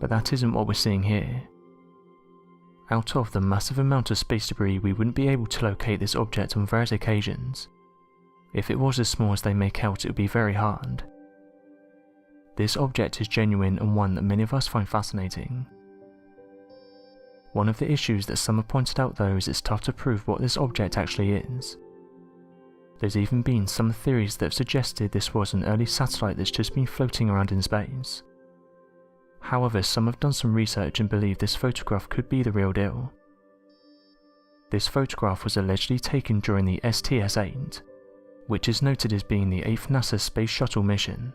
but that isn't what we're seeing here. Out of the massive amount of space debris, we wouldn't be able to locate this object on various occasions. If it was as small as they make out, it would be very hard. This object is genuine and one that many of us find fascinating. One of the issues that some have pointed out though is it's tough to prove what this object actually is. There's even been some theories that have suggested this was an early satellite that's just been floating around in space. However, some have done some research and believe this photograph could be the real deal. This photograph was allegedly taken during the STS-8, which is noted as being the 8th NASA Space Shuttle mission,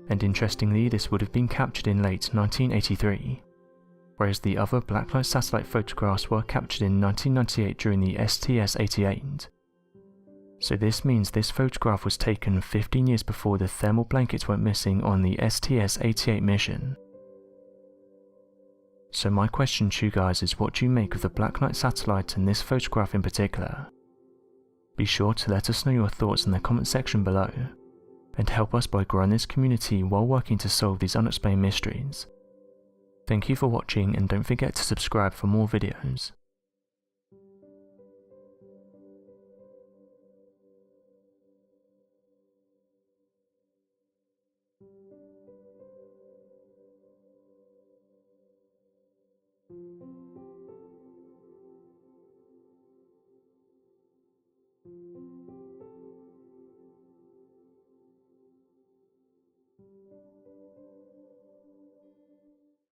and interestingly this would have been captured in late 1983, whereas the other Black Knight satellite photographs were captured in 1998 during the STS-88. So this means this photograph was taken 15 years before the thermal blankets went missing on the STS-88 mission. So my question to you guys is, what do you make of the Black Knight satellite and this photograph in particular? Be sure to let us know your thoughts in the comment section below, and help us by growing this community while working to solve these unexplained mysteries. Thank you for watching, and don't forget to subscribe for more videos.